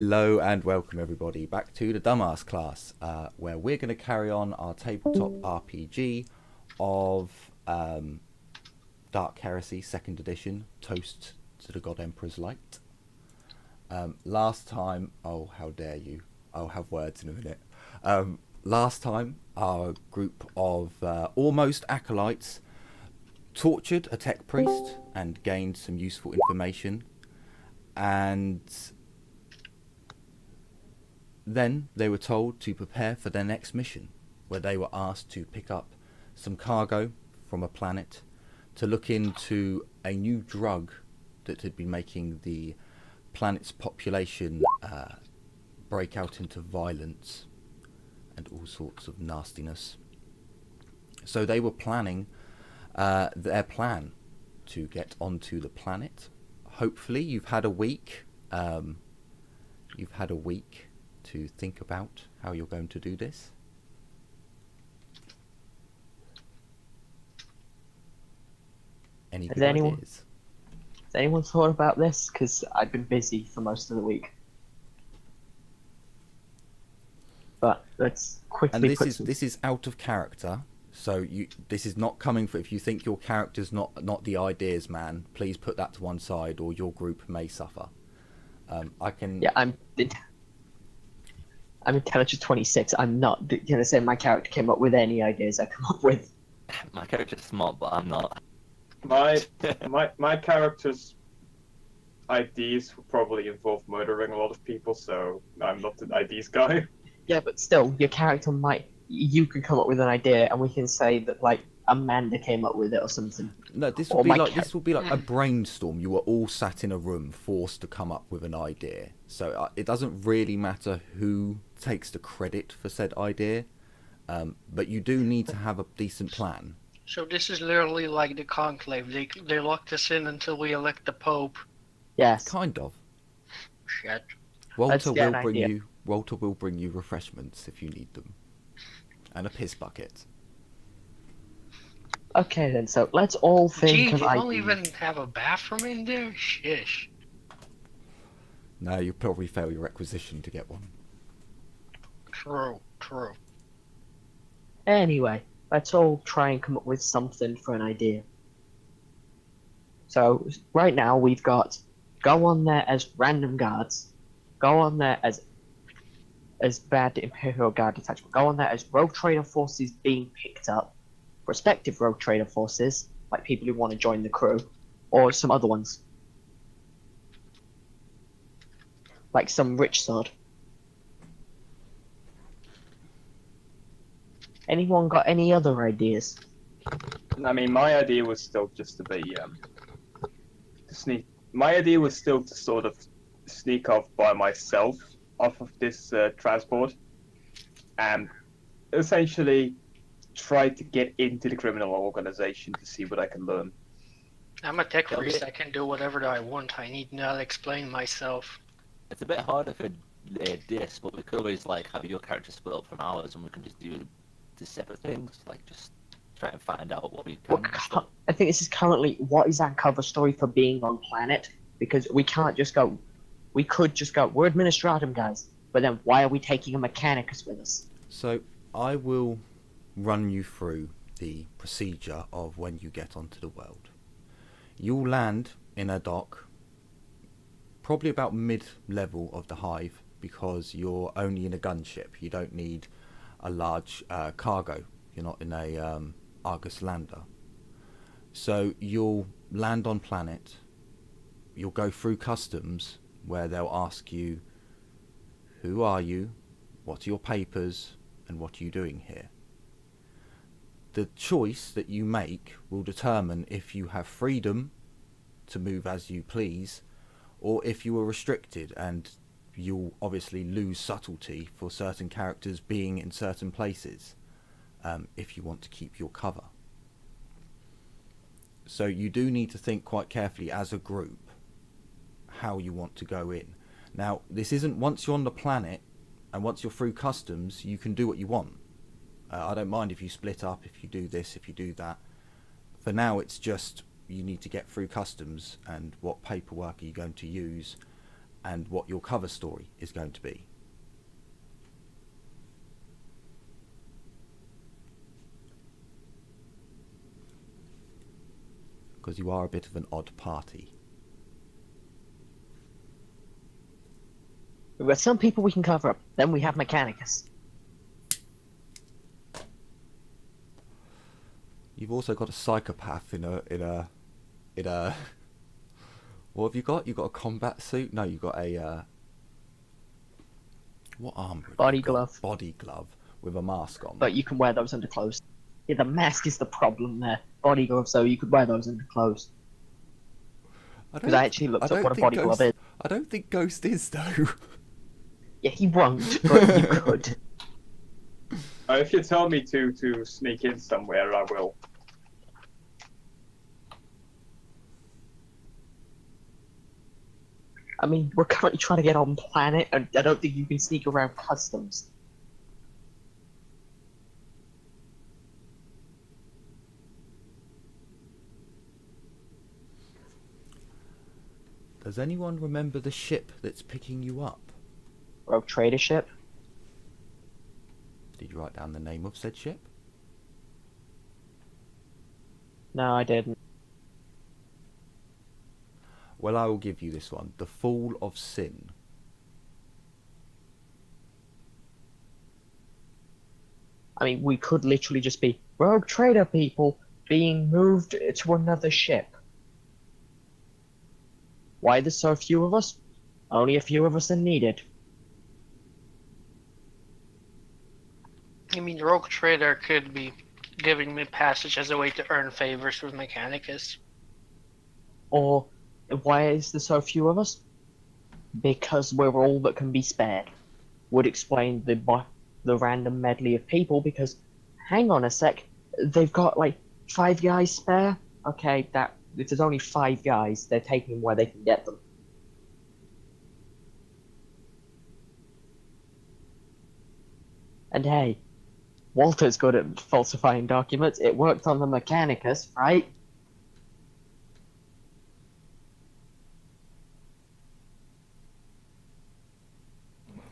Hello and welcome everybody back to the Dumbass class, where we're going to carry on our tabletop RPG of Dark Heresy 2nd edition, Toast to the God Emperor's Light. Last time, oh how dare you, I'll have words in a minute. Last time our group of almost acolytes tortured a tech priest and gained some useful information, and then they were told to prepare for their next mission, where they were asked to pick up some cargo from a planet to look into a new drug that had been making the planet's population break out into violence and all sorts of nastiness. So they were planning their plan to get onto the planet. Hopefully you've had a week. To think about how you're going to do this. Any good ideas? Has anyone thought about this? Because I've been busy for most of the week. But let's quickly. And this is out of character, so this is not coming for. If you think your character's not the ideas man, please put that to one side, or your group may suffer. I can. Yeah, I'm intelligence 26. I'm not gonna say my character came up with any ideas I come up with. My character's smart, but I'm not. My character's ideas will probably involve murdering a lot of people, so I'm not an ideas guy. Yeah, but still, your character might. You could come up with an idea, and we can say that like Amanda came up with it or something. No, this will be like a brainstorm. You were all sat in a room, forced to come up with an idea. So it doesn't really matter who takes the credit for said idea, but you do need to have a decent plan. So this is literally like the conclave. They locked us in until we elect the Pope. Yes. Kind of. Shit. Walter will bring you refreshments if you need them, and a piss bucket. Okay then, so let's all think of you ideas. don't even have a bathroom in there? Shish. No, you'll probably fail your requisition to get one. True. Anyway, let's all try and come up with something for an idea. So right now we've got go on there as random guards, go on there as bad Imperial Guard detachment, go on there as Rogue Trader forces being picked up, prospective Rogue Trader forces, like people who want to join the crew, or some other ones. Like some rich sod. Anyone got any other ideas? I mean, my idea was still just to be to sneak. My idea was still to sort of sneak off by myself off of this transport, and essentially try to get into the criminal organization to see what I can learn. I'm a tech priest. I can do whatever I want. I need not explain myself. It's a bit harder for this, but we could always like have your character split up from ours, and we can just do the separate things, like just try and find out what we can. I think this is currently what is our cover story for being on planet, because we can't just go. We could just go. We're administratum guys, but then why are we taking a mechanicus with us? So I will run you through the procedure of when you get onto the world. You'll land in a dock, probably about mid-level of the hive, because you're only in a gunship. You don't need a large cargo. You're not in a Argus lander. So you'll land on planet. You'll go through customs, where they'll ask you, who are you, what are your papers, and what are you doing here? The choice that you make will determine if you have freedom to move as you please, or if you are restricted, and you'll obviously lose subtlety for certain characters being in certain places, if you want to keep your cover. So you do need to think quite carefully as a group how you want to go in. Now, this isn't once you're on the planet and once you're through customs, you can do what you want. I don't mind if you split up, if you do this, if you do that. For now, it's just you need to get through customs, and what paperwork are you going to use, and what your cover story is going to be. Because you are a bit of an odd party. We've got some people we can cover up. Then we have Mechanicus. You've also got a psychopath in a what have you got? You got a combat suit? No, you got a what armor? have you Body got? glove. Body glove with a mask on. But you can wear those under clothes. Yeah, the mask is the problem there. Body glove, so you could wear those under clothes. Because I actually looked up what a body glove is. I don't think Ghost is though. Yeah, he won't, but you could. If you tell me to sneak in somewhere, I will. I mean, we're currently trying to get on planet, and I don't think you can sneak around customs. Does anyone remember the ship that's picking you up? Rogue trader ship? Did you write down the name of said ship? No, I didn't. Well, I will give you this one. The Fall of Sin. I mean, we could literally just be rogue trader people being moved to another ship. Why there's so few of us? Only a few of us are needed. I mean, Rogue Trader could be giving me passage as a way to earn favors with Mechanicus. Or, why is there so few of us? Because we're all that can be spared. Would explain the random medley of people, because, hang on a sec, they've got, like, 5 guys spare? Okay, if there's only 5 guys, they're taking them where they can get them. And hey, Walter's good at falsifying documents. It worked on the Mechanicus, right?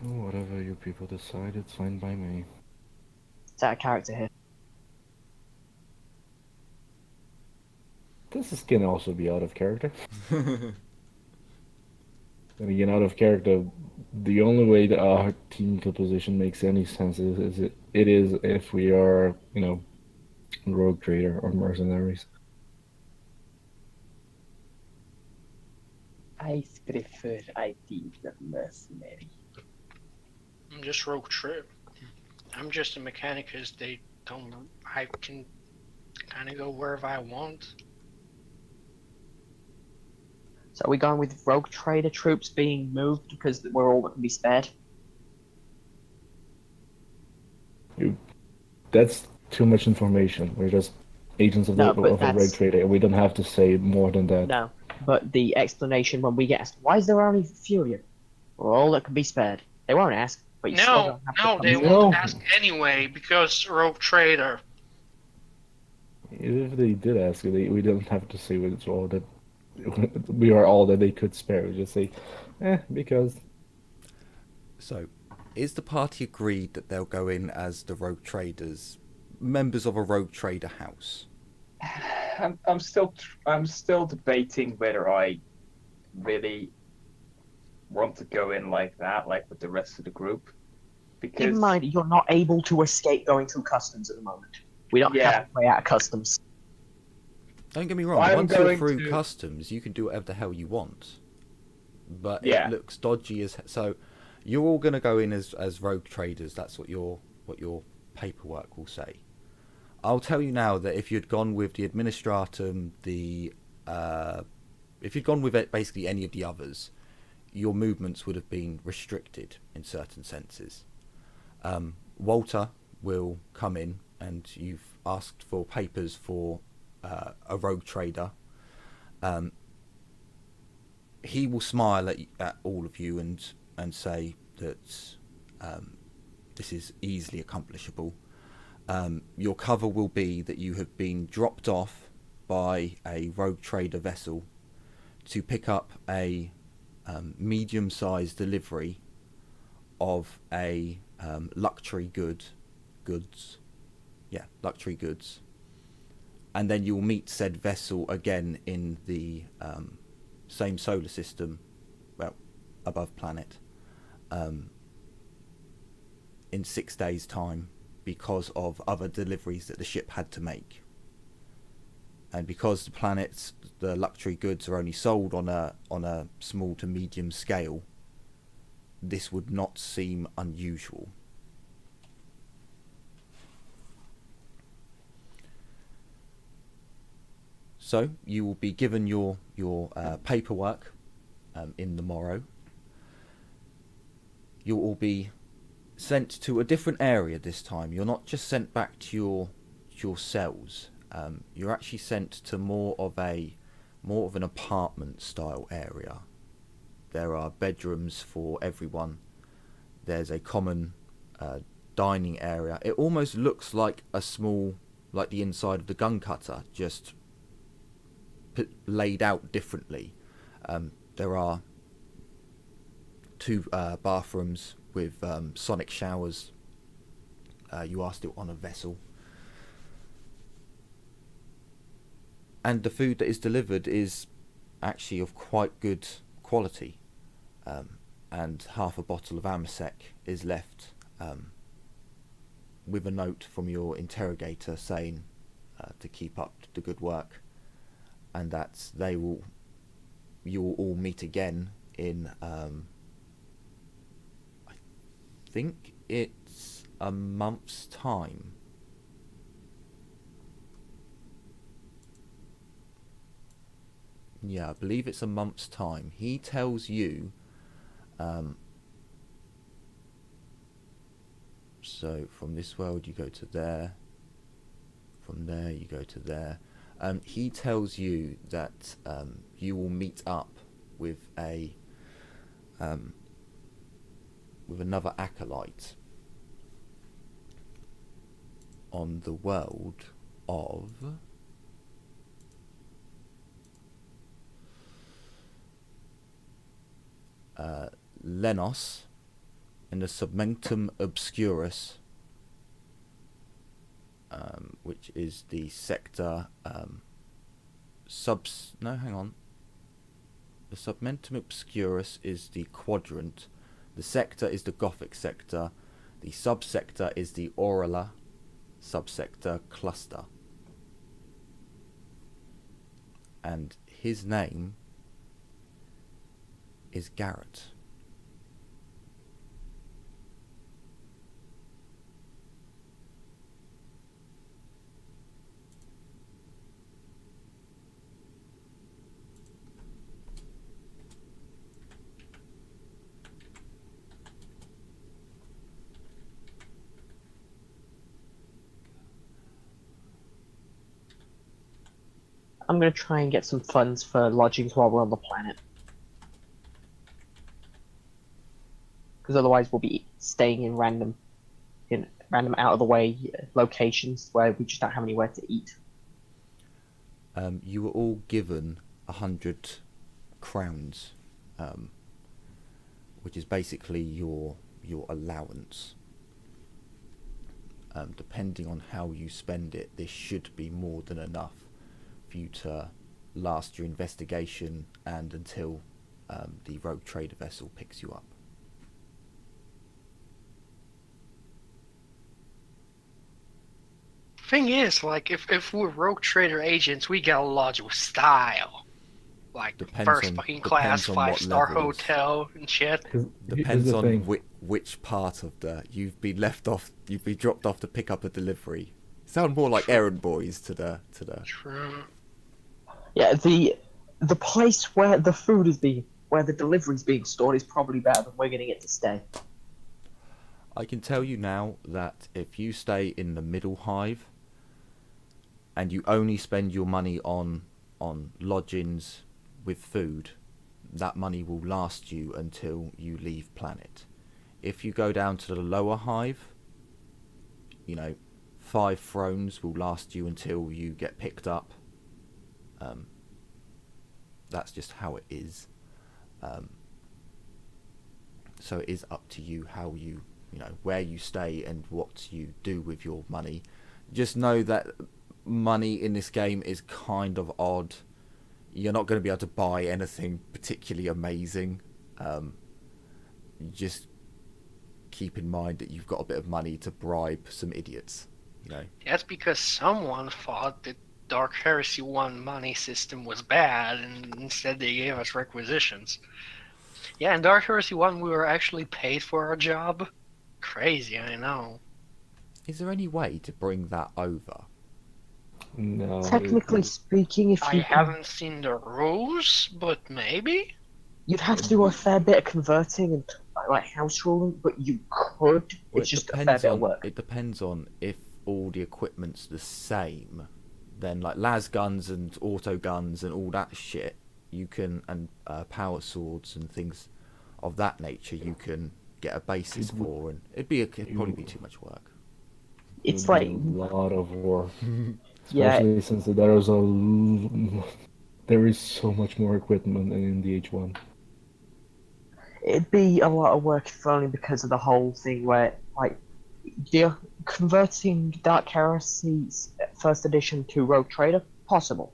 Whatever you people decide, it's fine by me. It's out of character here. This can also be out of character. And again, out of character, the only way that our team composition makes any sense is it is if we are, rogue trader or mercenaries. I prefer IT the mercenary. I'm just Rogue Trader. I'm just a Mechanicus. I can kind of go wherever I want. So are we going with rogue trader troops being moved because we're all that can be spared? That's too much information. We're just agents of No, the but of a rogue that's- trader, and we don't have to say more than that. No, but the explanation when we get asked, why is there only a few of you? We're all that can be spared. They won't ask, but you still No, don't have to no, come they to- won't ask anyway because Rogue Trader. If they did ask, we don't have to say it's all that we are all that they could spare. We just say, because. So, is the party agreed that they'll go in as the rogue traders, members of a rogue trader house? I'm still debating whether I really want to go in like that, like with the rest of the group. Because Keep in mind, you're not able to escape going through customs at the moment. We don't Yeah. have a way out of customs. Don't get me wrong, I'm once you're going through to- customs, you can do whatever the hell you want. But Yeah. it looks dodgy as... So, you're all going to go in as rogue traders, that's what your paperwork will say. I'll tell you now that if you'd gone with the Administratum, if you'd gone with basically any of the others, your movements would have been restricted in certain senses. Walter will come in, and you've asked for papers for a rogue trader. He will smile at all of you and say that this is easily accomplishable. Your cover will be that you have been dropped off by a rogue trader vessel to pick up a medium-sized delivery of a luxury goods, and then you'll meet said vessel again in the same solar system, well, above planet, in 6 days' time, because of other deliveries that the ship had to make. And because the luxury goods are only sold on a small to medium scale, this would not seem unusual. So you will be given your paperwork in the morrow. You'll all be sent to a different area this time. You're not just sent back to your cells. You're actually sent to more of an apartment style area. There are bedrooms for everyone. There's a common dining area. It almost looks like like the inside of the gun cutter, just laid out differently. There are 2 bathrooms with sonic showers. You are still on a vessel. And the food that is delivered is actually of quite good quality. And half a bottle of Amasec is left with a note from your interrogator saying to keep up the good work, and that you will all meet again in I think it's a month's time. Yeah, I believe it's a month's time. He tells you, so from this world you go to there, from there you go to there. He tells you that you will meet up with with another acolyte on the world of Lenos in the Submentum Obscurus, which is the sector the Submentum Obscurus is the quadrant, the sector is the Gothic sector, the subsector is the Aurora subsector cluster, and his name is Garrett. I'm gonna try and get some funds for lodgings while we're on the planet. Because otherwise we'll be staying in random out of the way locations where we just don't have anywhere to eat. You were all given 100 crowns, which is basically your allowance. Depending on how you spend it, this should be more than enough for you to last your investigation and until the rogue trader vessel picks you up. Thing is, like, if we're rogue trader agents, we gotta lodge with style. Like, first fucking class, 5-star hotel and shit. Depends on which part of you've been dropped off to pick up a delivery. Sound more like errand boys to the. True. Yeah, the place where the delivery's being stored is probably better than we're gonna get to stay. I can tell you now that if you stay in the middle hive and you only spend your money on lodgings with food, that money will last you until you leave planet. If you go down to the lower hive, 5 thrones will last you until you get picked up. That's just how it is. So it is up to you how where you stay and what you do with your money. Just know that money in this game is kind of odd. You're not going to be able to buy anything particularly amazing. Just keep in mind that you've got a bit of money to bribe some idiots. That's because someone thought that Dark Heresy 1 money system was bad, and instead they gave us requisitions. Yeah, in Dark Heresy 1 we were actually paid for our job. Crazy, I know. Is there any way to bring that over? No. Technically speaking, if I you haven't seen the rules, but maybe? you'd have to do a fair bit of converting and like house ruling, but you could. Well, It's just a fair bit of work. It depends on if all the equipment's the same. Then like las guns and auto guns and all that shit, you can, and power swords and things of that nature, you can get a basis for, and it'd probably be too much work. It's It would like be a lot of work, yeah, especially since there is so much more equipment in the H1. it'd be a lot of work if only because of the whole thing where like you're converting Dark Heresy's first edition to Rogue Trader, possible.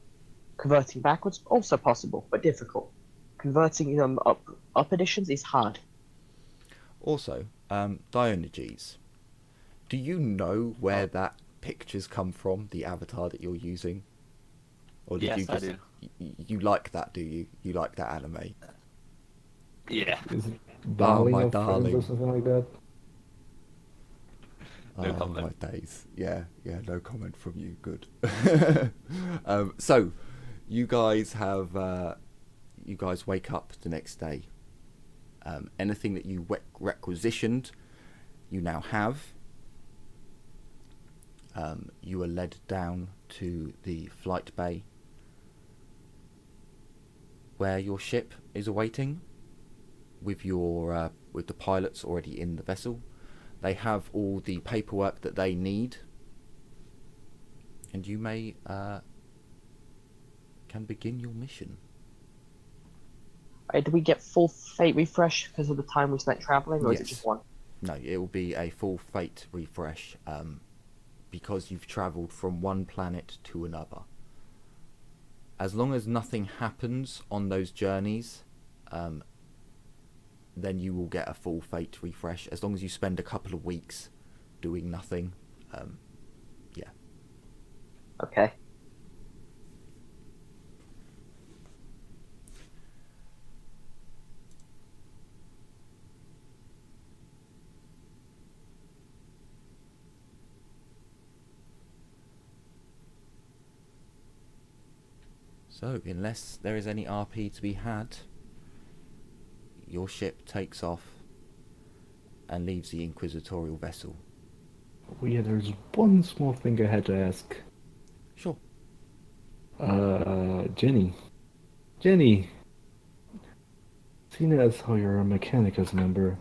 Converting backwards, also possible, but difficult. Converting them up editions is hard. Also, Diogenes, do you know where that picture's come from, the avatar that you're using? Or did Yes, you I just, do. You like that, do you? You like that anime? Yeah. Is it Darling my of Friends darling. or something like that? No comment. My days. Yeah, no comment from you. Good. So, you guys wake up the next day. Anything that you requisitioned, you now have. You are led down to the flight bay where your ship is awaiting with the pilots already in the vessel. They have all the paperwork that they need, and you can begin your mission. Do we get full fate refresh because of the time we spent traveling, or is it Yes. just one? No, it will be a full fate refresh, because you've travelled from one planet to another. As long as nothing happens on those journeys, then you will get a full fate refresh. As long as you spend a couple of weeks doing nothing, yeah. Okay. So, unless there is any RP to be had, your ship takes off and leaves the inquisitorial vessel. Oh yeah, there's one small thing I had to ask. Sure. Jenny, seeing as how you're a Mechanicus member,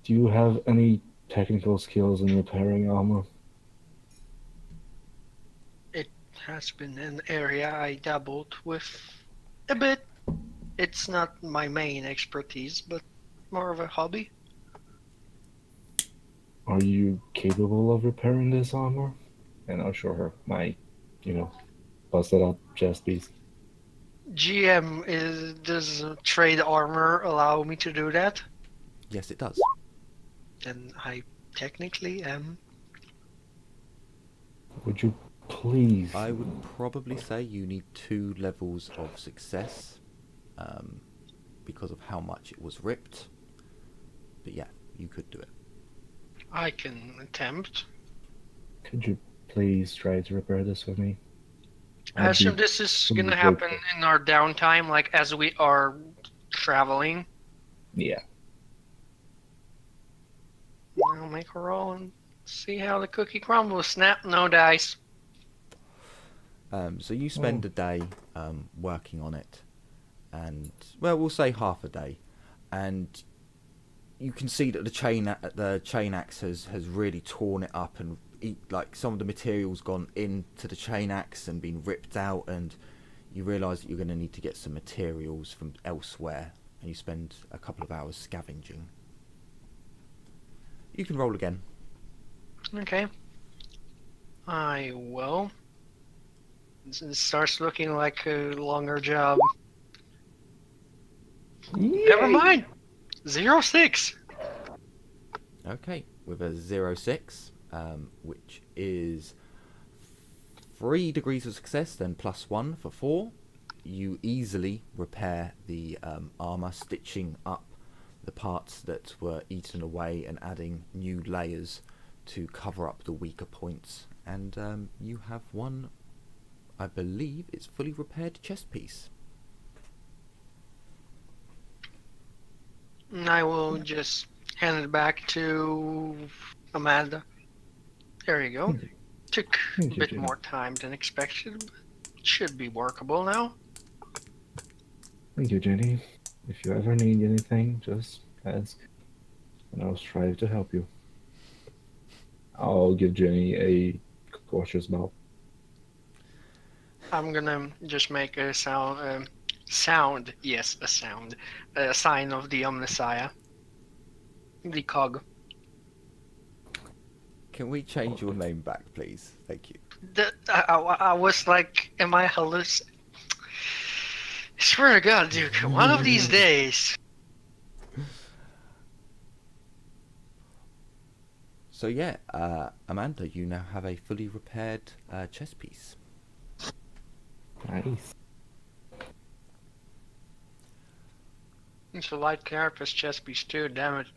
do you have any technical skills in repairing armor? It has been an area I dabbled with a bit. It's not my main expertise, but more of a hobby. Are you capable of repairing this armor? And I'll show her my, busted up chest piece. Does trade armor allow me to do that? Yes, it does. Then I technically am. Would you please? I would probably say you need 2 levels of success, because of how much it was ripped. But yeah, you could do it. I can attempt. Could you please try to repair this with me? I I'd assume be this is super gonna happen grateful. in our downtime, like as we are traveling. Yeah. I'll make a roll and see how the cookie crumbles. Snap, no dice. So you spend a day working on it, and we'll say half a day, and you can see that the chain axe has really torn it up, and like some of the material's gone into the chain axe and been ripped out, and you realise that you're going to need to get some materials from elsewhere, and you spend a couple of hours scavenging. You can roll again. Okay. I will. It starts looking like a longer job. Never mind. 06. Okay, with a 06, which is 3 degrees of success, then +1 for 4. You easily repair the armour, stitching up the parts that were eaten away and adding new layers to cover up the weaker points. And you have one, I believe it's fully repaired chest piece. And I will just hand it back to Amanda. There you go. Took a Thank you, bit Jenny. more time than expected, but it should be workable now. Thank you, Jenny. If you ever need anything, just ask, and I'll strive to help you. I'll give Jenny a cautious bow. I'm gonna just make a sound, a sign of the Omnissiah. The cog. Can we change your name back, please? Thank you. I was like, am I hallucinating? I swear to God, Duke, one of these days. So yeah, Amanda, you now have a fully repaired chest piece. Nice. It's a light carapace chest piece too, damn it.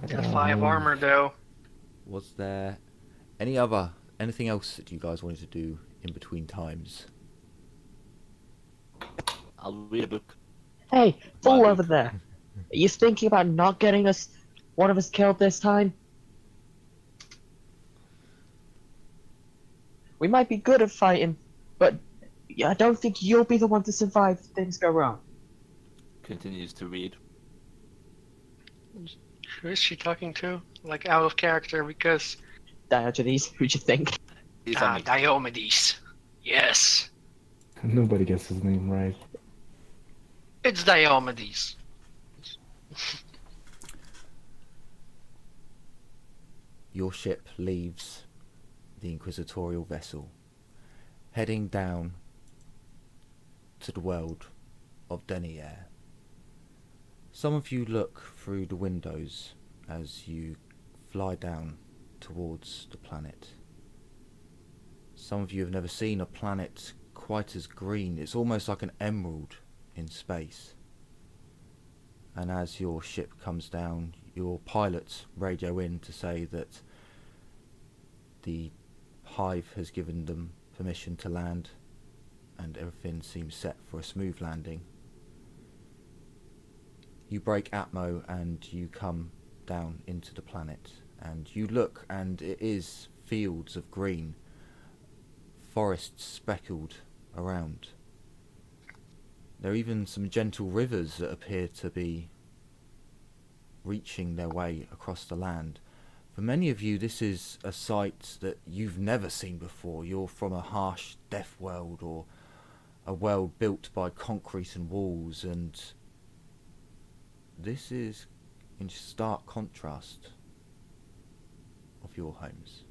Got 5 armor though. Was there anything else that you guys wanted to do in between times? I'll read a book. Hey, fool Why? over there. Are you thinking about not getting one of us killed this time? We might be good at fighting, but I don't think you'll be the one to survive if things go wrong. Continues to read. Who is she talking to? Like out of character because Diogenes, who'd you think? He's on me. Diomedes. Yes. Nobody gets his name right. It's Diomedes. Your ship leaves the inquisitorial vessel, heading down to the world of Denier. Some of you look through the windows as you fly down towards the planet. Some of you have never seen a planet quite as green. It's almost like an emerald in space. And as your ship comes down, your pilots radio in to say that the hive has given them permission to land and everything seems set for a smooth landing. You break Atmo and you come down into the planet, and you look and it is fields of green, forests speckled around. There are even some gentle rivers that appear to be reaching their way across the land. For many of you, this is a sight that you've never seen before. You're from a harsh death world, or a world built by concrete and walls, and this is in stark contrast of your homes.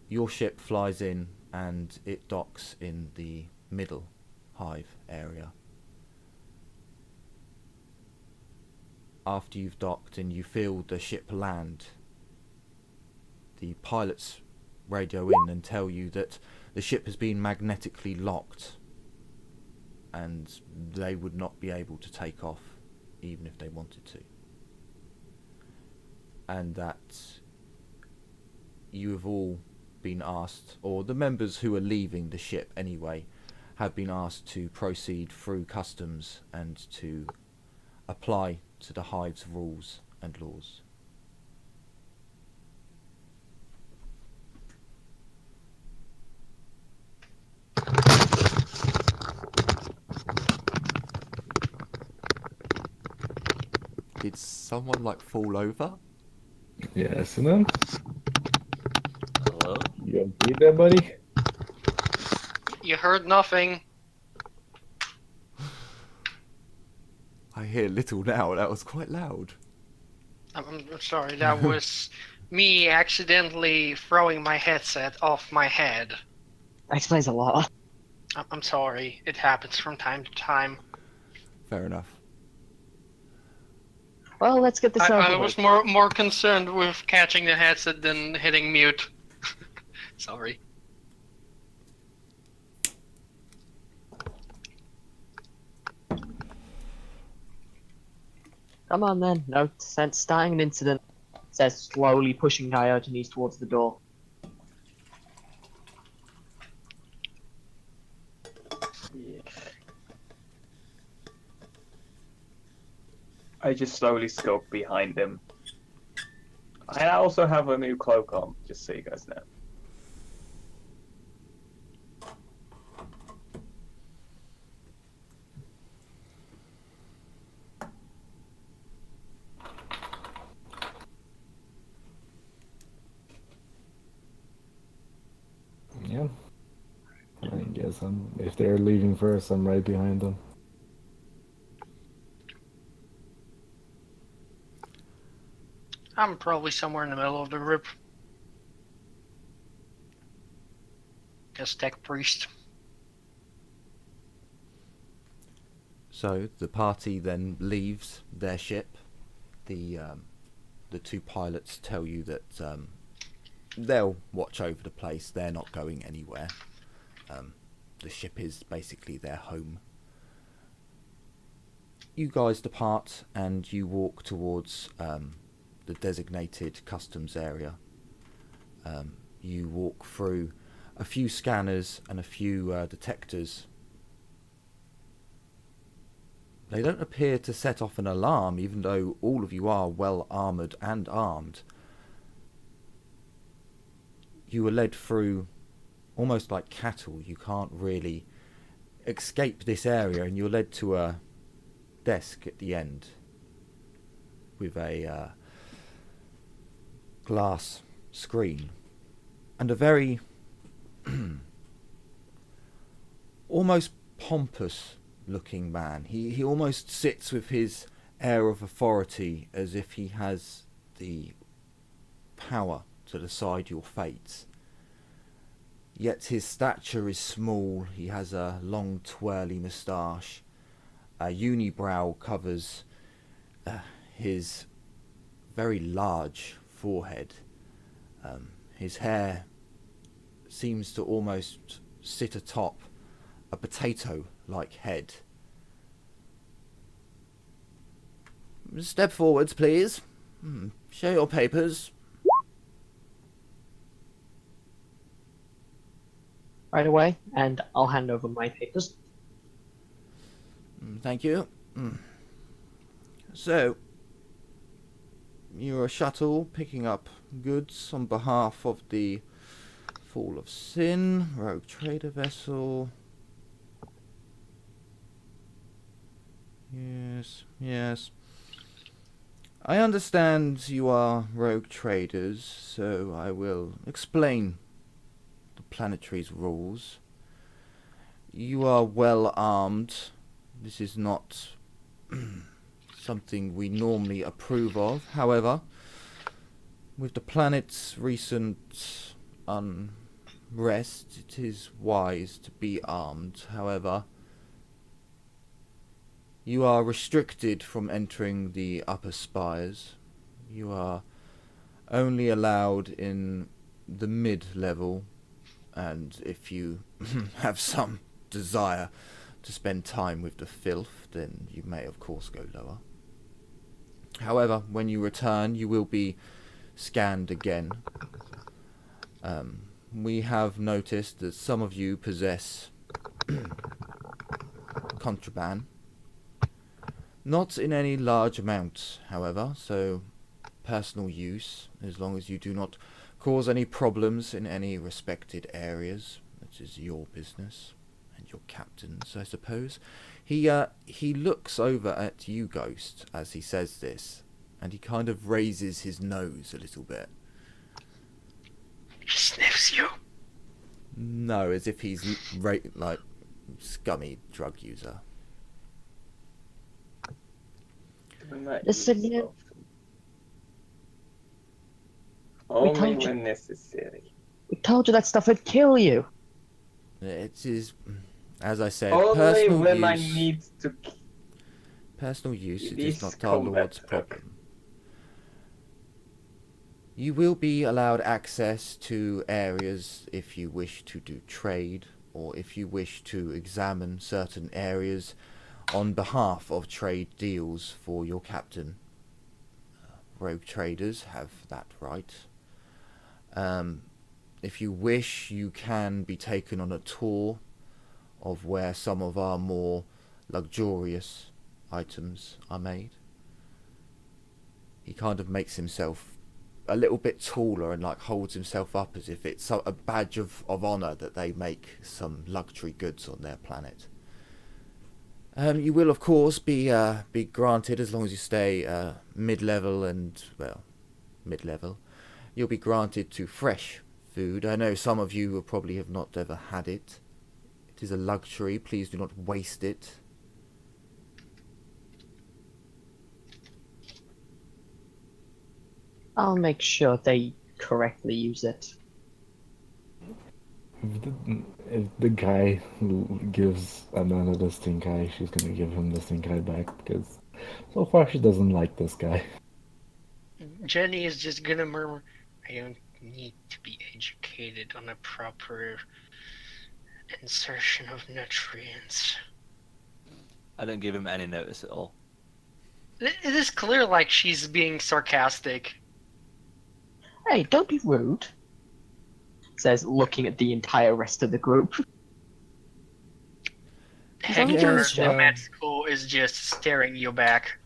Your ship flies in and it docks in the middle hive area. After you've docked and you feel the ship land, the pilots radio in and tell you that the ship has been magnetically locked and they would not be able to take off even if they wanted to. And that you have all been asked, or the members who are leaving the ship anyway, have been asked to proceed through customs and to apply to the hive's rules and laws. Did someone fall over? Yes, and then Hello? you okay there, buddy? You heard nothing. I hear little now. That was quite loud. I'm sorry, that was me accidentally throwing my headset off my head. That explains a lot. I'm sorry, it happens from time to time. Fair enough. Well, let's get this I over was with. more concerned with catching the headset than hitting mute. Sorry. Come on then. No sense starting an incident. Says slowly pushing Diogenes towards the door. Yeah. I just slowly skulk behind him. I also have a new cloak on, just so you guys know. Yeah. I guess if they're leaving first, I'm right behind them. I'm probably somewhere in the middle of the group. Guess tech priest. So the party then leaves their ship. The two pilots tell you that they'll watch over the place. They're not going anywhere. The ship is basically their home. You guys depart and you walk towards the designated customs area. You walk through a few scanners and a few detectors. They don't appear to set off an alarm, even though all of you are well armoured and armed. You were led through almost like cattle. You can't really escape this area, and you're led to a desk at the end with a glass screen and a very almost pompous looking man. He almost sits with his air of authority, as if he has the power to decide your fates. Yet his stature is small. He has a long twirly moustache. A unibrow covers his very large forehead. His hair seems to almost sit atop a potato-like head. Step forwards, please. Show your papers. Right away, and I'll hand over my papers. Thank you. So, you're a shuttle picking up goods on behalf of the Fall of Sin, rogue trader vessel. Yes. I understand you are rogue traders, so I will explain the planetary's rules. You are well armed. This is not something we normally approve of. However, with the planet's recent unrest, it is wise to be armed. However, you are restricted from entering the upper spires. You are only allowed in the mid-level, and if you have some desire to spend time with the filth, then you may of course go lower. However, when you return, you will be scanned again. We have noticed that some of you possess contraband. Not in any large amounts, however, so personal use, as long as you do not cause any problems in any respected areas. That is your business, and your captain's, I suppose. He looks over at you, Ghost, as he says this, and he kind of raises his nose a little bit. He sniffs you. No, as if he's like scummy drug user. Do not Listen, use you- of them. Only told you- when necessary. We told you that stuff would kill you. It is, as I said, Only personal when use. I need to. Personal usage It is is not our Lord's combat. problem. You will be allowed access to areas if you wish to do trade, or if you wish to examine certain areas on behalf of trade deals for your captain. Rogue traders have that right. If you wish, you can be taken on a tour of where some of our more luxurious items are made. He kind of makes himself a little bit taller and like holds himself up as if it's a badge of honour that they make some luxury goods on their planet. You will of course be granted, as long as you stay mid-level and, well, mid-level, you'll be granted to fresh food. I know some of you will probably have not ever had it. It is a luxury, please do not waste it. I'll make sure they correctly use it. If the guy who gives Amanda the stink eye, she's gonna give him the stink eye back because so far she doesn't like this guy. Jenny is just gonna murmur, I don't need to be educated on a proper insertion of nutrients. I don't give him any notice at all. It is clear like she's being sarcastic. Hey, don't be rude. Says, looking at the entire rest of the group. Hector Yes, the well- Mexico is just staring you back.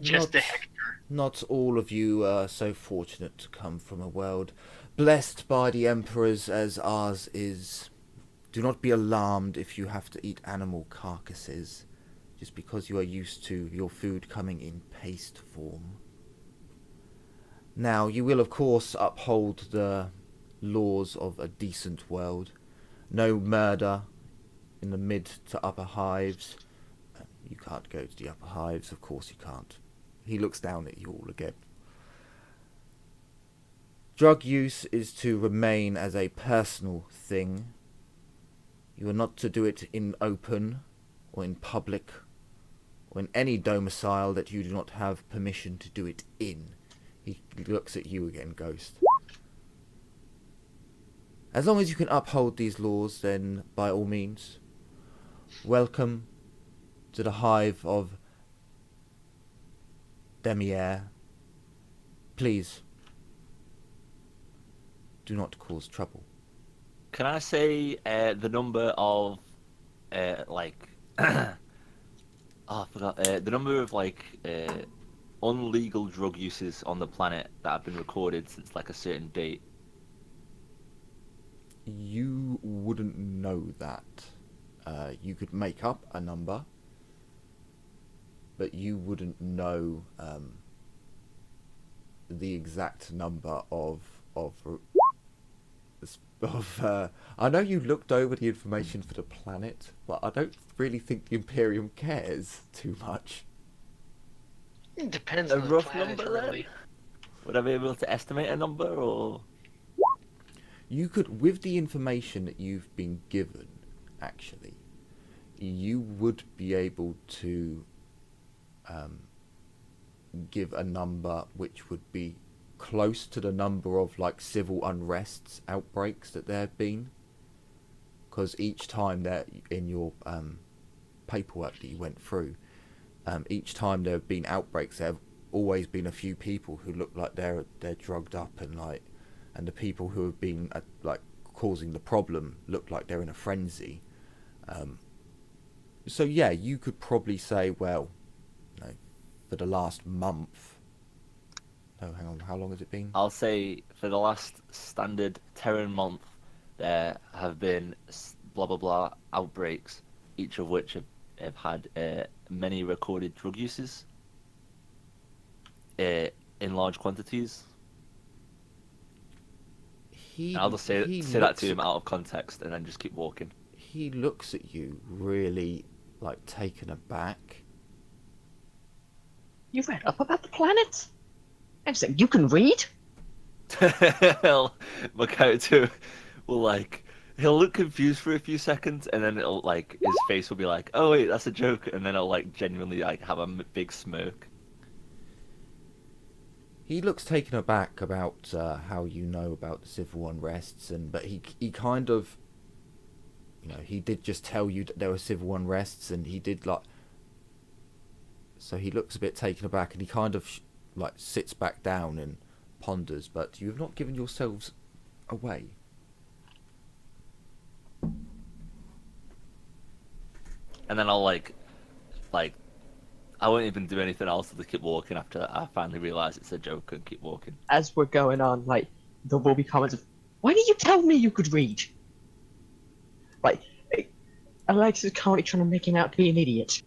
Just the Not- Hector. Not all of you are so fortunate to come from a world blessed by the emperors as ours is. Do not be alarmed if you have to eat animal carcasses, just because you are used to your food coming in paste form. Now, you will of course uphold the laws of a decent world. No murder in the mid to upper hives. You can't go to the upper hives, of course you can't. He looks down at you all again. Drug use is to remain as a personal thing. You are not to do it in open, or in public, or in any domicile that you do not have permission to do it in. He looks at you again, Ghost. As long as you can uphold these laws, then by all means, welcome to the hive of Demier. Please, do not cause trouble. Can I say the number of oh, I forgot the number of unlegal drug uses on the planet that have been recorded since like a certain date? You wouldn't know that. You could make up a number, but you wouldn't know the exact number of. I know you looked over the information for the planet, but I don't really think the Imperium cares too much. It depends A on the rough planet, number, really. Would I be able to estimate a number, or You could, with the information that you've been given, actually, you would be able to give a number which would be close to the number of like civil unrests, outbreaks that there have been, because each time that in your paperwork that you went through, each time there have been outbreaks, there have always been a few people who look like they're drugged up, and the people who have been like causing the problem look like they're in a frenzy. So yeah, you could probably say, well, for the last month. No, hang on. How long has it been? I'll say for the last standard Terran month, there have been blah blah blah outbreaks, each of which have had many recorded drug uses in large quantities. He, And I'll just say he that looks to him at- out of context, and then just keep walking. He looks at you really, like, taken aback. You read up about the planet? I'm saying you can read? My character will like he'll look confused for a few seconds, and then it'll like his face will be like, "Oh wait, that's a joke," and then I'll like genuinely like have a big smirk. He looks taken aback about how you know about the civil unrests, but he kind of, he did just tell you that there were civil unrests, and he did like. So he looks a bit taken aback, and he kind of like sits back down and ponders. But you have not given yourselves away. And then I'll like I won't even do anything else to keep walking after I finally realise it's a joke and keep walking. As we're going on, like, there will be comments of, why didn't you tell me you could read? Like, Alex is currently trying to make him out to be an idiot.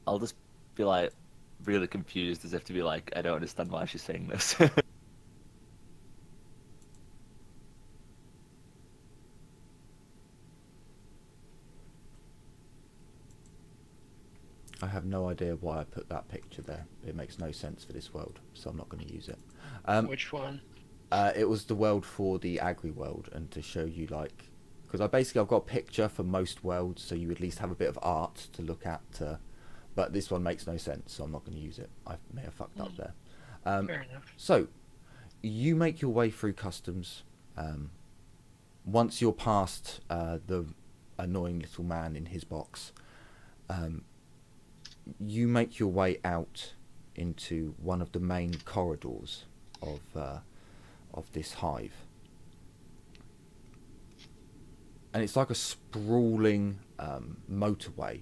I'll just be like really confused, as if to be like, I don't understand why she's saying this. I have no idea why I put that picture there. It makes no sense for this world, so I'm not going to use it. Which one? It was the world for the agri world, and to show you like, because I've got a picture for most worlds, so you at least have a bit of art to look at. But this one makes no sense, so I'm not going to use it. I may have fucked up there. Fair enough. So, you make your way through customs. Once you're past the annoying little man in his box, you make your way out into one of the main corridors of this hive. And it's like a sprawling motorway,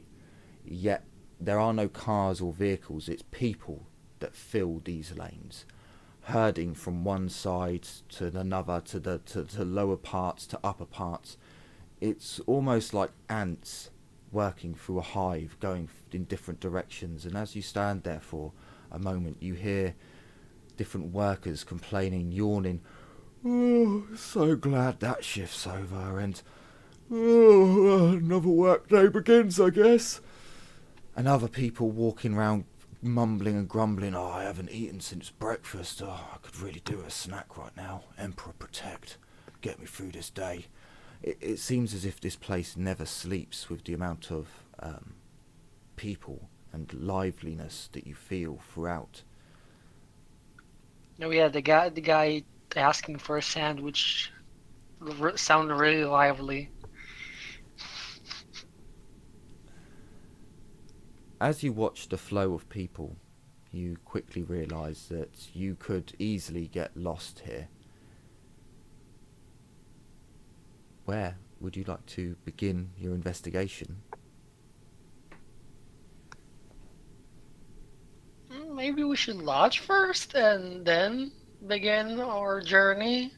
yet there are no cars or vehicles. It's people that fill these lanes, herding from one side to another, to lower parts, to upper parts. It's almost like ants working through a hive, going in different directions. And as you stand there for a moment, you hear different workers complaining, yawning, "Oh, so glad that shift's over," and "Oh, another work day begins, I guess." And other people walking around mumbling and grumbling, "Oh, I haven't eaten since breakfast. Oh, I could really do a snack right now. Emperor protect. Get me through this day." It seems as if this place never sleeps with the amount of people and liveliness that you feel throughout. No, yeah, the guy asking for a sandwich sounded really lively. As you watch the flow of people, you quickly realise that you could easily get lost here. Where would you like to begin your investigation? Maybe we should lodge first and then begin our journey.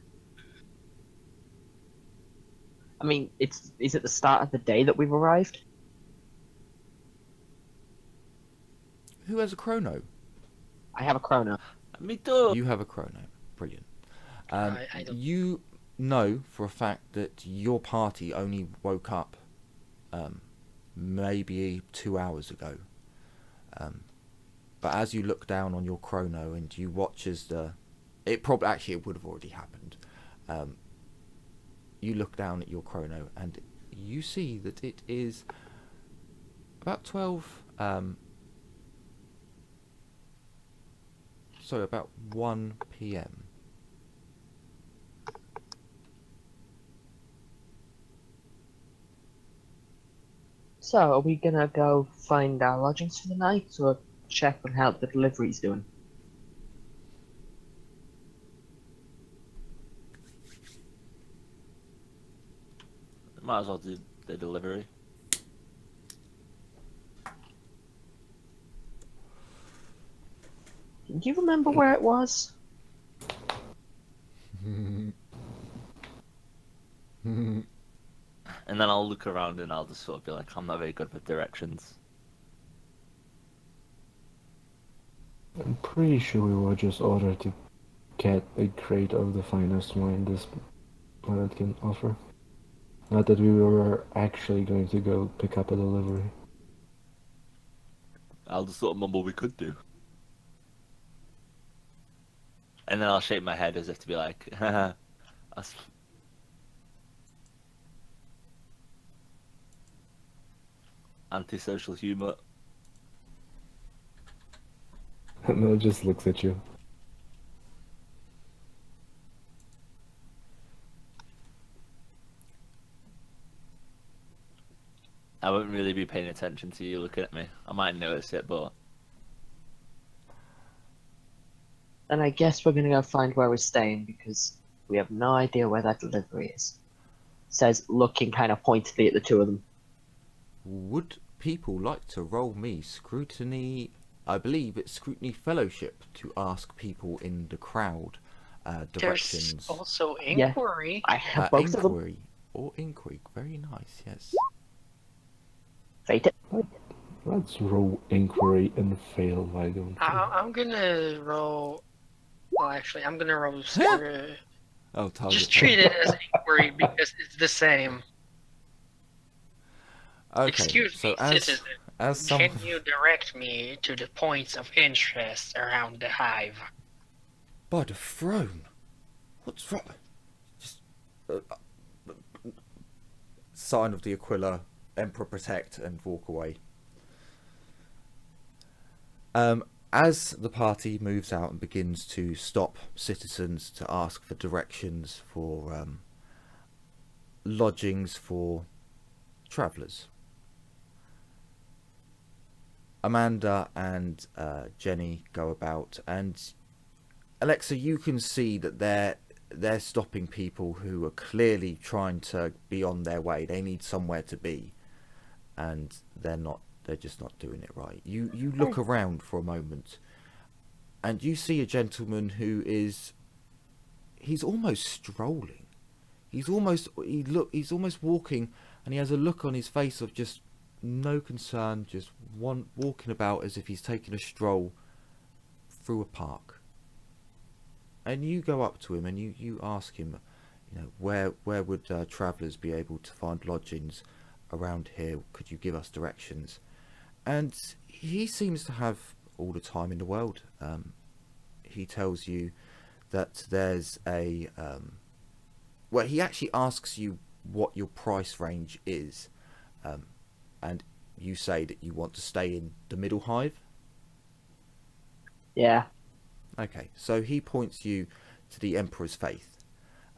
I mean, is it the start of the day that we've arrived? Who has a chrono? I have a chrono. Me too. You have a chrono. Brilliant. I don't. You know for a fact that your party only woke up maybe 2 hours ago. But as you look down on your chrono and you watch as it would have already happened. You look down at your chrono and you see that it is about 12. About 1 p.m. So, are we gonna go find our lodgings for the night, or check on how the delivery's doing? Might as well do the delivery. Do you remember where it was? And then I'll look around and I'll just sort of be like, I'm not very good with directions. I'm pretty sure we were just ordered to get a crate of the finest wine this planet can offer. Not that we were actually going to go pick up a delivery. I'll just sort of mumble we could do. And then I'll shake my head as if to be like, haha, that's... antisocial humour. No, it just looks at you. I won't really be paying attention to you looking at me. I might notice it, but And I guess we're gonna go find where we're staying because we have no idea where that delivery is. Says, looking kind of pointedly at the two of them. Would people like to roll me scrutiny? I believe it's scrutiny fellowship to ask people in the crowd directions. There's also inquiry. I have both of them. Inquiry or inquiry. Very nice. Yes. Fate it. Let's roll inquiry and fail, why don't we? I'm gonna roll. Well, actually, I'm gonna roll. Oh, target. Just treat it as inquiry because it's the same. Okay. Excuse so me, as citizen. someone, Can you direct me to the points of interest around the hive? by the throne, what's wrong? Just sign of the Aquila, Emperor protect, and walk away. As the party moves out and begins to stop citizens to ask for directions for lodgings for travellers, Amanda and Jenny go about, and Alexa, you can see that they're stopping people who are clearly trying to be on their way. They need somewhere to be, and they're just not doing it right. You look around for a moment, and you see a gentleman who he's almost strolling. He's almost walking, and he has a look on his face of just no concern, just walking about as if he's taking a stroll through a park. And you go up to him and you ask him, where would travellers be able to find lodgings around here? Could you give us directions? And he seems to have all the time in the world. He tells you that there's he actually asks you what your price range is, and you say that you want to stay in the middle hive. Yeah. Okay, so he points you to the Emperor's Faith,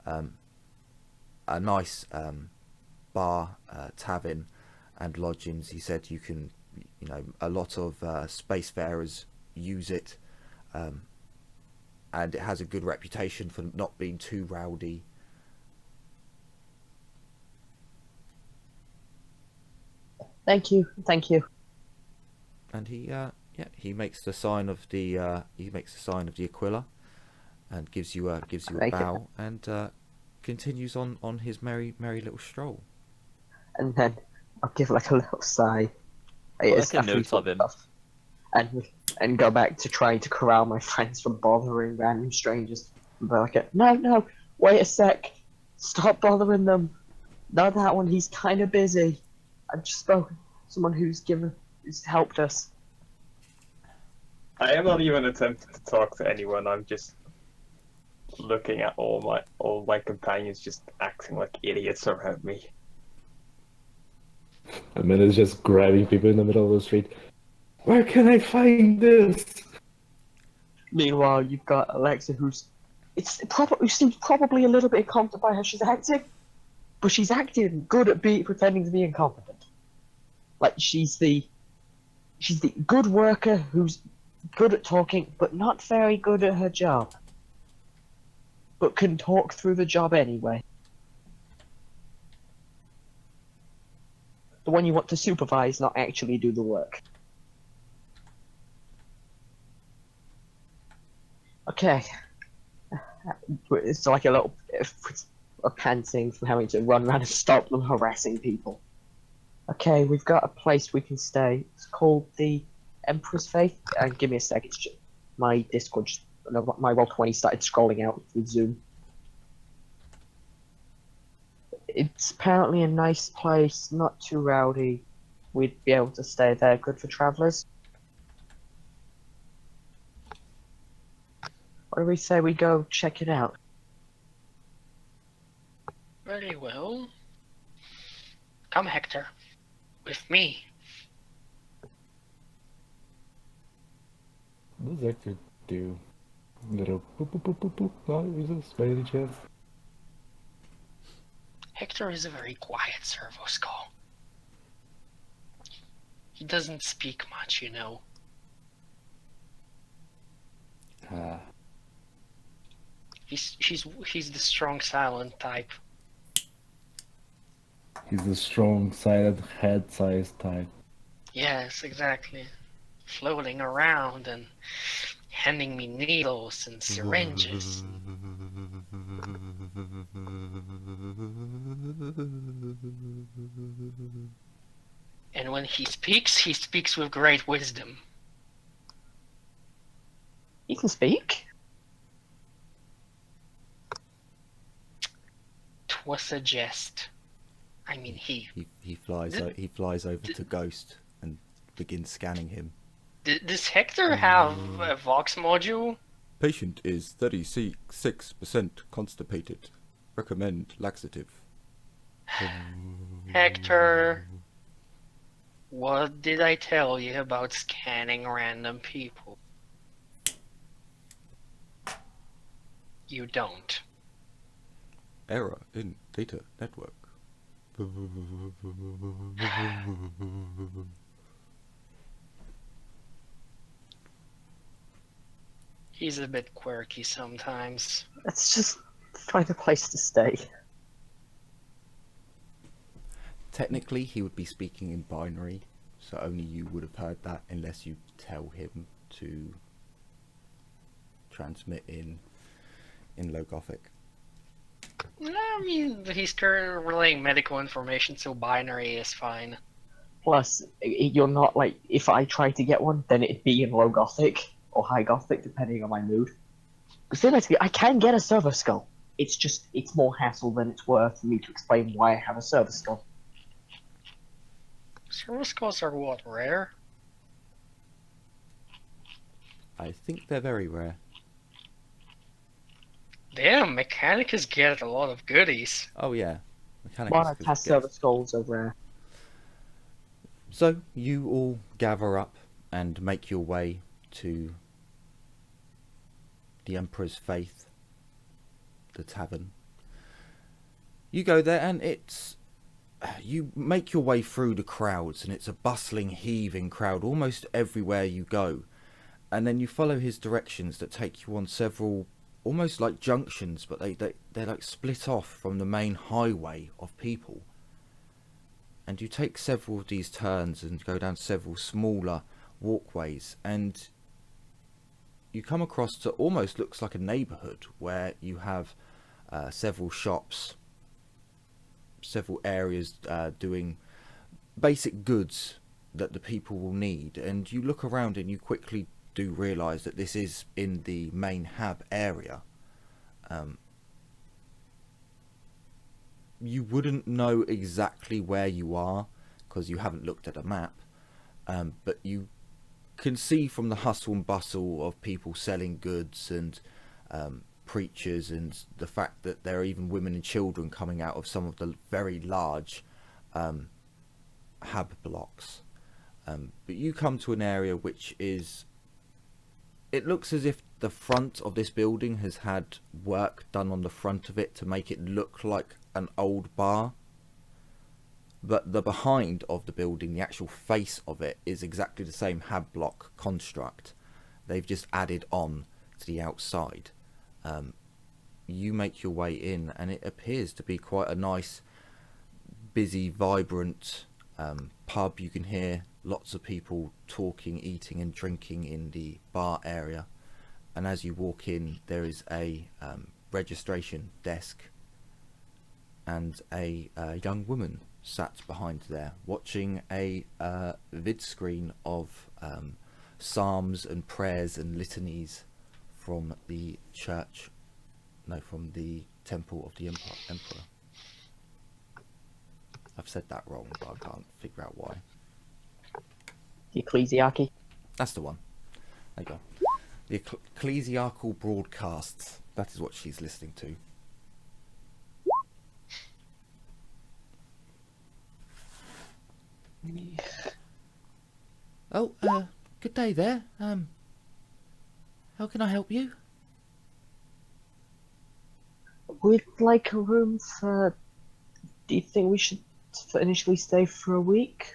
a nice bar, tavern, and lodgings. He said you can, a lot of spacefarers use it, and it has a good reputation for not being too rowdy. Thank you. And he makes the sign of the Aquila, and gives you a Thank you. bow, and continues on his merry little stroll. And then I'll give like a little sigh. I'll It's make a after we note of talk him. stuff. And go back to trying to corral my friends from bothering random strangers. But like, no, wait a sec, stop bothering them. Not that one. He's kind of busy. I've just spoken to someone who's helped us. I am not even attempting to talk to anyone. I'm just looking at all my companions just acting like idiots around me. And then it's just grabbing people in the middle of the street. Where can I find this? Meanwhile, you've got Alexa, who seems probably a little bit incompetent by how she's acting, but she's acting good at pretending to be incompetent. Like she's the good worker who's good at talking, but not very good at her job, but can talk through the job anyway. The one you want to supervise, not actually do the work. Okay. It's like a little bit of panting from having to run around and stop them harassing people. Okay, we've got a place we can stay. It's called the Emperor's Faith. And give me a sec. It's just, my Discord just my Roll20 started scrolling out with Zoom. It's apparently a nice place, not too rowdy. We'd be able to stay there, good for travellers. What do we say we go check it out? Very well. Come, Hector. With me. What does Hector do? Little boop boop boop boop boop noises by any chance? Hector is a very quiet servo skull. He doesn't speak much, you know. He's the strong, silent type. He's a strong, silent, head-sized type. Yes, exactly. Floating around and handing me needles and syringes. And when he speaks with great wisdom. You can speak. 'Twas a jest. I mean, He flies over to Ghost and begins scanning him. Does Hector have a Vox module? Patient is 36% constipated. Recommend laxative. Hector, what did I tell you about scanning random people? You don't. Error in data network. He's a bit quirky sometimes. Let's just find a place to stay. Technically, he would be speaking in binary, so only you would have heard that unless you tell him to transmit in Low Gothic. I mean, he's currently relaying medical information, so binary is fine. Plus, you're not like, if I try to get one, then it'd be in low Gothic or high Gothic, depending on my mood. Because theoretically, I can get a server skull. It's more hassle than it's worth for me to explain why I have a server skull. Server skulls are what, rare? I think they're very rare. Damn, Mechanicus get a lot of goodies. Oh yeah, Mechanicus Monarch gets- has server skulls are rare. So you all gather up and make your way to the Emperor's Faith, the tavern. You go there and you make your way through the crowds, and it's a bustling, heaving crowd almost everywhere you go. And then you follow his directions that take you on several almost like junctions, but they're like split off from the main highway of people. And you take several of these turns and go down several smaller walkways, and you come across to almost looks like a neighbourhood where you have several shops, several areas doing basic goods that the people will need. And you look around and you quickly do realise that this is in the main hub area. You wouldn't know exactly where you are because you haven't looked at a map, but you can see from the hustle and bustle of people selling goods and preachers, and the fact that there are even women and children coming out of some of the very large hab blocks. But you come to an area which is, it looks as if the front of this building has had work done on the front of it to make it look like an old bar, but the behind of the building, the actual face of it, is exactly the same hab block construct. They've just added on to the outside. You make your way in and it appears to be quite a nice, busy, vibrant pub. You can hear lots of people talking, eating and drinking in the bar area, and as you walk in there is a registration desk and a young woman sat behind there watching a vid screen of psalms and prayers and litanies from the church. No, from the temple of the emperor. I've said that wrong, but I can't figure out why. The ecclesiarchy. That's the one. There you go. The ecclesiastical broadcasts. That is what she's listening to. Oh, good day there. How can I help you? We'd like a room for. Do you think we should initially stay for a week?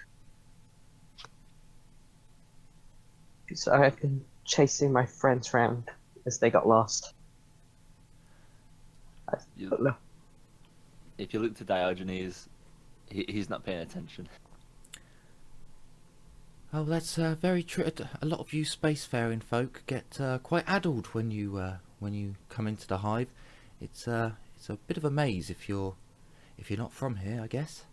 So I've been chasing my friends around as they got lost. I don't know. If you look to Diogenes, he's not paying attention. Oh, that's very true. A lot of you spacefaring folk get quite addled when you come into the hive. It's a bit of a maze if you're not from here, I guess.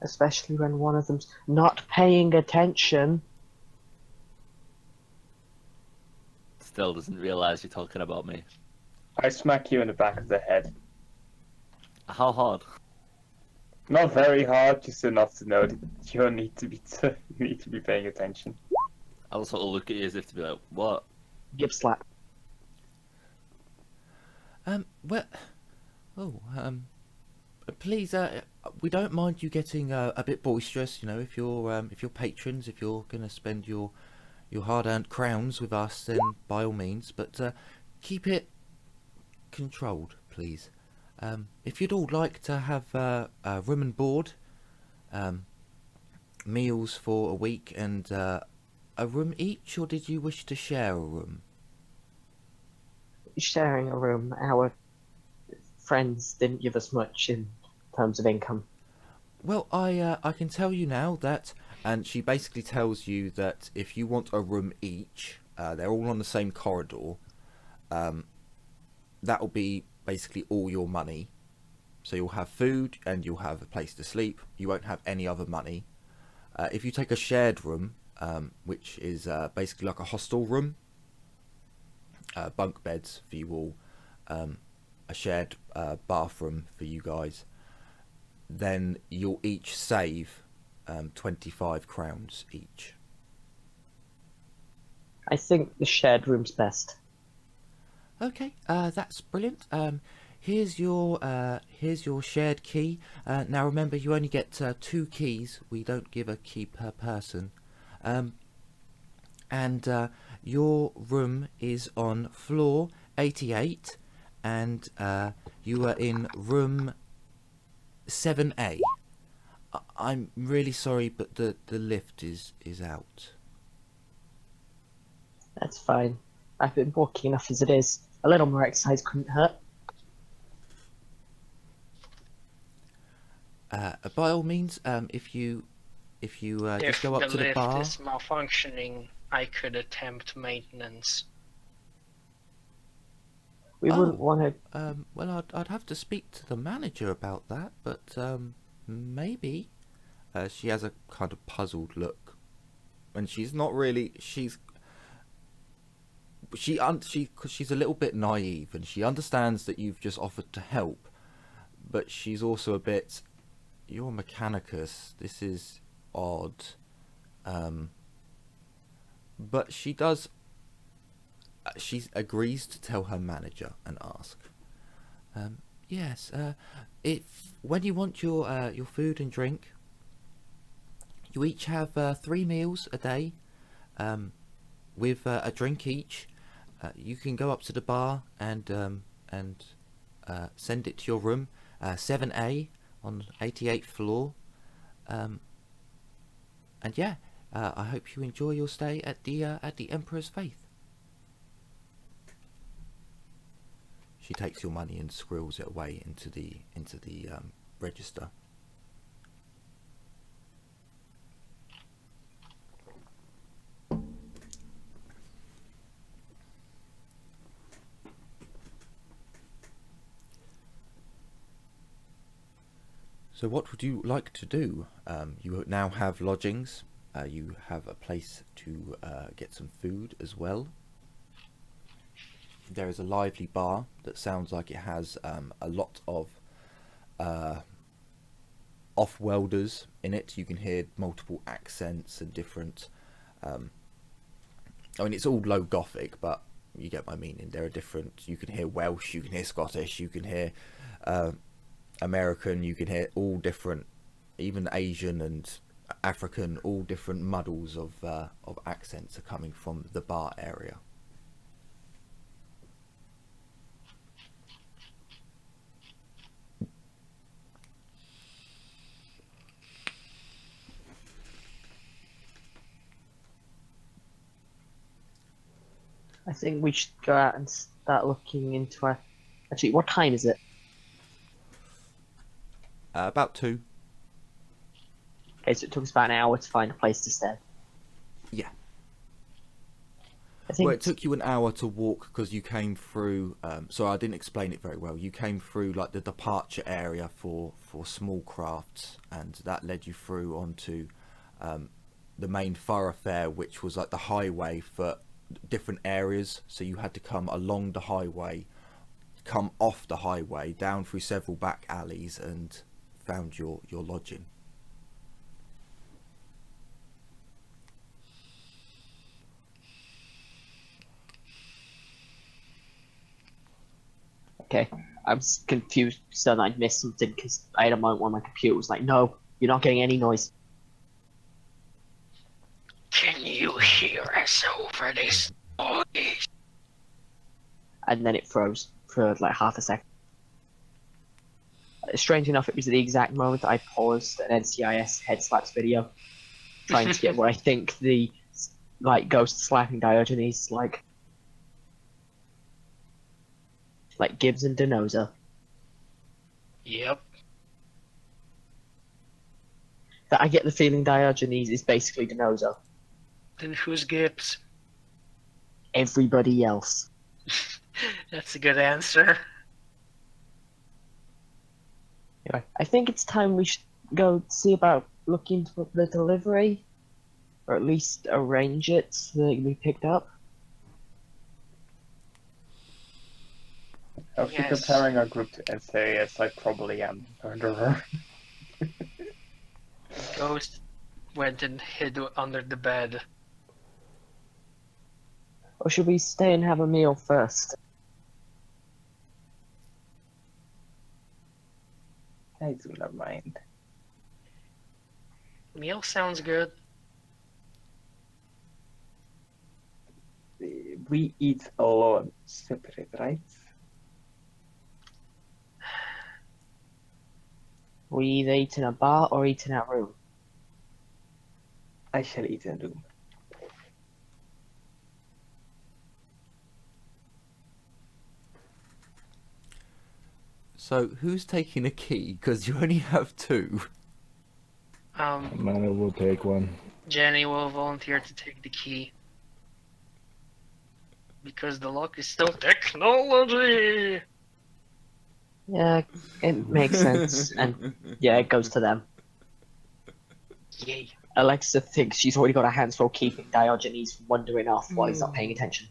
Especially when one of them's not paying attention. Still doesn't realise you're talking about me. I smack you in the back of the head. How hard? Not very hard, just enough to know that you need to be paying attention. I'll sort of look at you as if to be like, what? Give slap. Well, please, we don't mind you getting a bit boisterous. You know, if you're patrons, if you're gonna spend your hard-earned crowns with us, then by all means. But keep it controlled, please. If you'd all like to have room and board, meals for a week, and a room each, or did you wish to share a room? Sharing a room. Our friends didn't give us much in terms of income. Well, I can tell you now that, and she basically tells you that if you want a room each, they're all on the same corridor. That'll be basically all your money. So you'll have food and you'll have a place to sleep. You won't have any other money. If you take a shared room, which is basically like a hostel room, bunk beds for you all, a shared bathroom for you guys, then you'll each save 25 crowns each. I think the shared room's best. Okay, that's brilliant. Here's your shared key. Now remember, you only get 2 keys. We don't give a key per person. And your room is on floor 88, and you are in room 7A. I'm really sorry, but the lift is out. That's fine. I've been walking enough as it is. A little more exercise couldn't hurt. By all means, if you just If go up to the lift bar. is malfunctioning, I could attempt maintenance. We wouldn't want to. Well, I'd have to speak to the manager about that, but maybe. She has a kind of puzzled look, and she's not really. She's a little bit naive, and she understands that you've just offered to help, but she's also a bit. You're a mechanicus. This is odd. But she does. She agrees to tell her manager and ask. Yes. If when you want your food and drink, you each have 3 meals a day, with a drink each. You can go up to the bar and send it to your room, 7A on 88th floor. And yeah, I hope you enjoy your stay at the Emperor's Faith. She takes your money and squirrels it away into the register. So what would you like to do? You now have lodgings. You have a place to get some food as well. There is a lively bar that sounds like it has a lot of off-welders in it. You can hear multiple accents and different... I mean, it's all low Gothic, but you get my meaning. There are different... You can hear Welsh, you can hear Scottish, you can hear American, you can hear all different, even Asian and African, all different muddles of accents are coming from the bar area. I think we should go out and start looking into our... Actually, what time is it? About 2. Okay, so it took us about an hour to find a place to stay. Yeah. I think Well, it took you an hour to walk because you came through... sorry, I didn't explain it very well. You came through like the departure area for small crafts, and that led you through onto the main thoroughfare, which was like the highway for different areas. So you had to come along the highway, come off the highway, down through several back alleys, and found your lodging. Okay, I was confused so that I'd missed something because I had a moment where my computer was like, "No, you're not getting any noise." Can you hear us over this noise? And then it froze for like half a second. Strange enough, it was the exact moment that I paused an NCIS head slaps video, trying to get where I think the like ghost slapping Diogenes like Gibbs and Denoza. Yep. That I get the feeling Diogenes is basically Denoza. Then who's Gibbs? Everybody else. That's a good answer. Anyway, I think it's time we should go see about looking for the delivery, or at least arrange it so that it can be picked up. If you're Yes. comparing our group to SAS, I probably am the murderer. Ghost went and hid under the bed. Or should we stay and have a meal first? I do not mind. Meal sounds good. We eat alone, separate, right? We either eat in a bar or eat in our room. I shall eat in a room. So who's taking a key? Because you only have 2. Mana will take one. Jenny will volunteer to take the key. Because the lock is still technology! Yeah, it makes sense. And yeah, it goes to them. Yay. Alexa thinks she's already got her hands full keeping Diogenes from wandering off while he's not paying attention.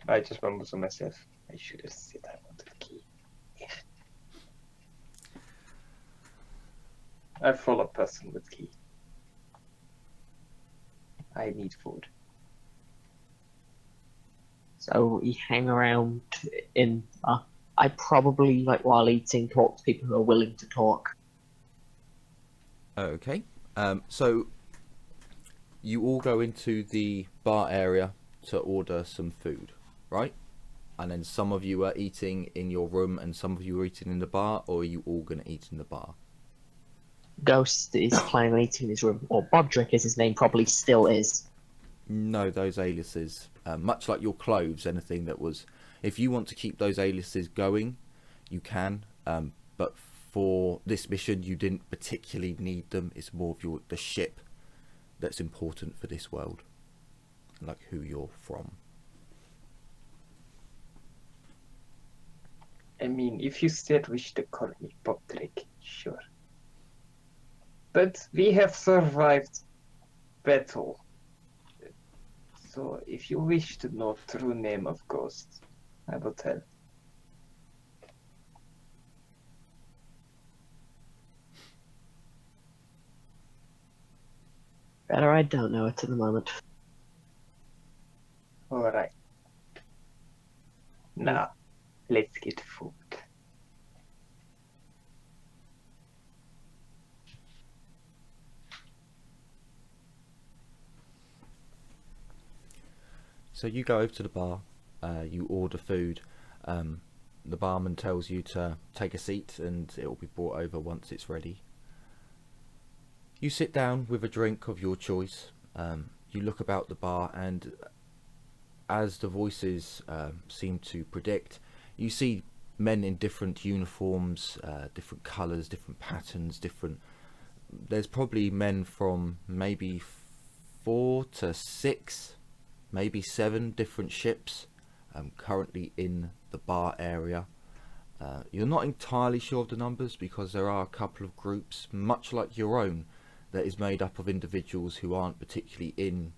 I just mumble to myself. I should have said I wanted the key. I follow a person with key. I need food. So we hang around in. I probably, like, while eating, talk to people who are willing to talk. Okay. So you all go into the bar area to order some food, right? And then some of you are eating in your room and some of you are eating in the bar, or are you all going to eat in the bar? Ghost is planning on eating in his room, or Bob Drick, as his name probably still is. No, those aliases, much like your clothes, anything that was... If you want to keep those aliases going, you can. But for this mission, you didn't particularly need them. It's more of the ship that's important for this world. Like who you're from. I mean, if you said wish to call me Bob Drake, sure. But we have survived battle. So if you wish to know true name of Ghost, I will tell. Better I don't know it at the moment. Alright. Now, let's get food. So you go over to the bar, you order food. The barman tells you to take a seat and it will be brought over once it's ready. You sit down with a drink of your choice. You look about the bar, and as the voices seem to predict, you see men in different uniforms, different colours, different patterns, There's probably men from maybe 4 to 6, maybe 7 different ships currently in the bar area. You're not entirely sure of the numbers because there are a couple of groups, much like your own, that is made up of individuals who aren't particularly in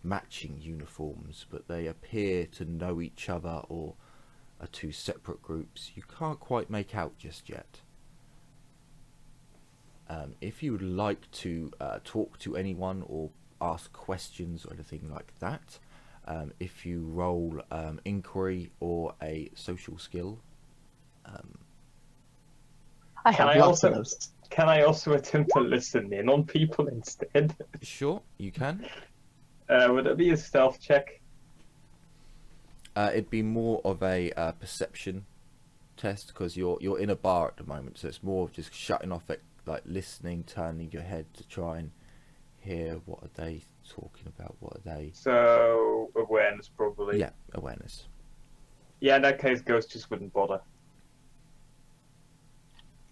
matching uniforms, but they appear to know each other or are two separate groups. You can't quite make out just yet. If you would like to talk to anyone or ask questions or anything like that, if you roll inquiry or a social skill. I have lots of those. Can I also attempt to listen in on people instead? Sure, you can. Would it be a stealth check? It'd be more of a perception test because you're in a bar at the moment, so it's more of just shutting off it, like listening, turning your head to try and hear what are they talking about, what are they. So awareness probably. Yeah, awareness. Yeah, in that case, Ghost just wouldn't bother.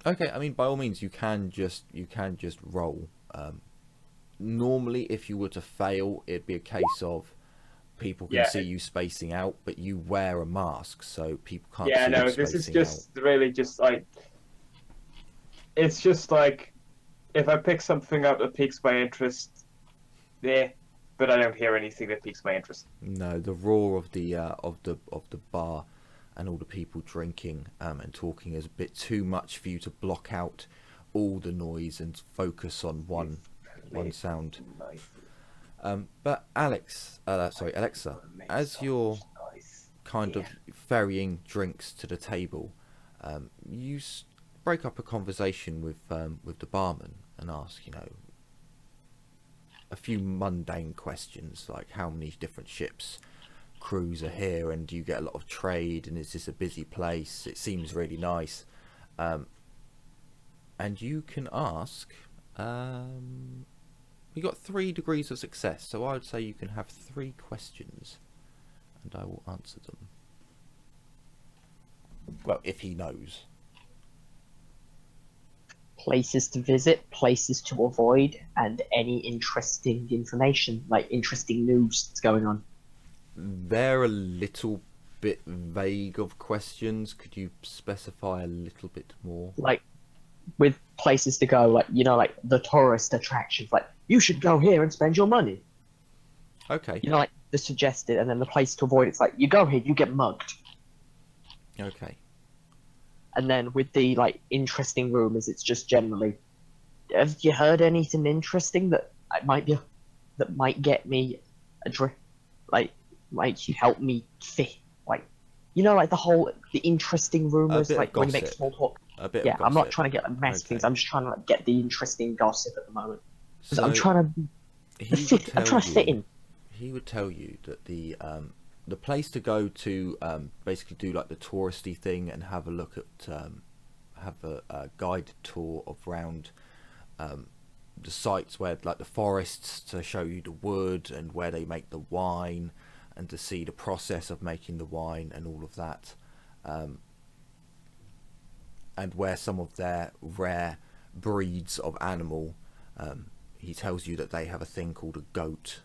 Okay, I mean by all means you can just roll. Normally, if you were to fail, it'd be a case of people can see you spacing out, but you wear a mask, so people can't see you spacing this is just really just like... It's just like, if I pick something up that piques my interest, but I don't hear anything that piques my interest. No, the roar of the bar and all the people drinking and talking is a bit too much for you to block out all the noise and focus on one sound. But Alexa, as you're kind of ferrying drinks to the table, you break up a conversation with the barman and ask, a few mundane questions like how many different ships crews are here, and do you get a lot of trade, and is this a busy place? It seems really nice. And you can ask, we got 3 degrees of success, so I would say you can have 3 questions and I will answer them. Well, if he knows. Places to visit, places to avoid, and any interesting information, like interesting news that's going on. They're a little bit vague of questions. Could you specify a little bit more? Like, with places to go, like, like the tourist attractions, like, you should go here and spend your money. Okay. Like the suggested, and then the place to avoid, it's like, you go here, you get mugged. Okay. And then with the, like, interesting rumors, it's just generally, have you heard anything interesting that might get me might you help me fit, like, like the interesting rumors, like when you make small talk. A bit Yeah, of I'm not gossip. trying to get like, massive Okay. things. I'm just trying to get the interesting gossip at the moment. So I'm trying to fit in. He would tell you that the place to go to basically do like the touristy thing and have a look at have a guided tour of around the sites where, like, the forests, to show you the wood and where they make the wine and to see the process of making the wine and all of that, and where some of their rare breeds of animal. He tells you that they have a thing called a goat,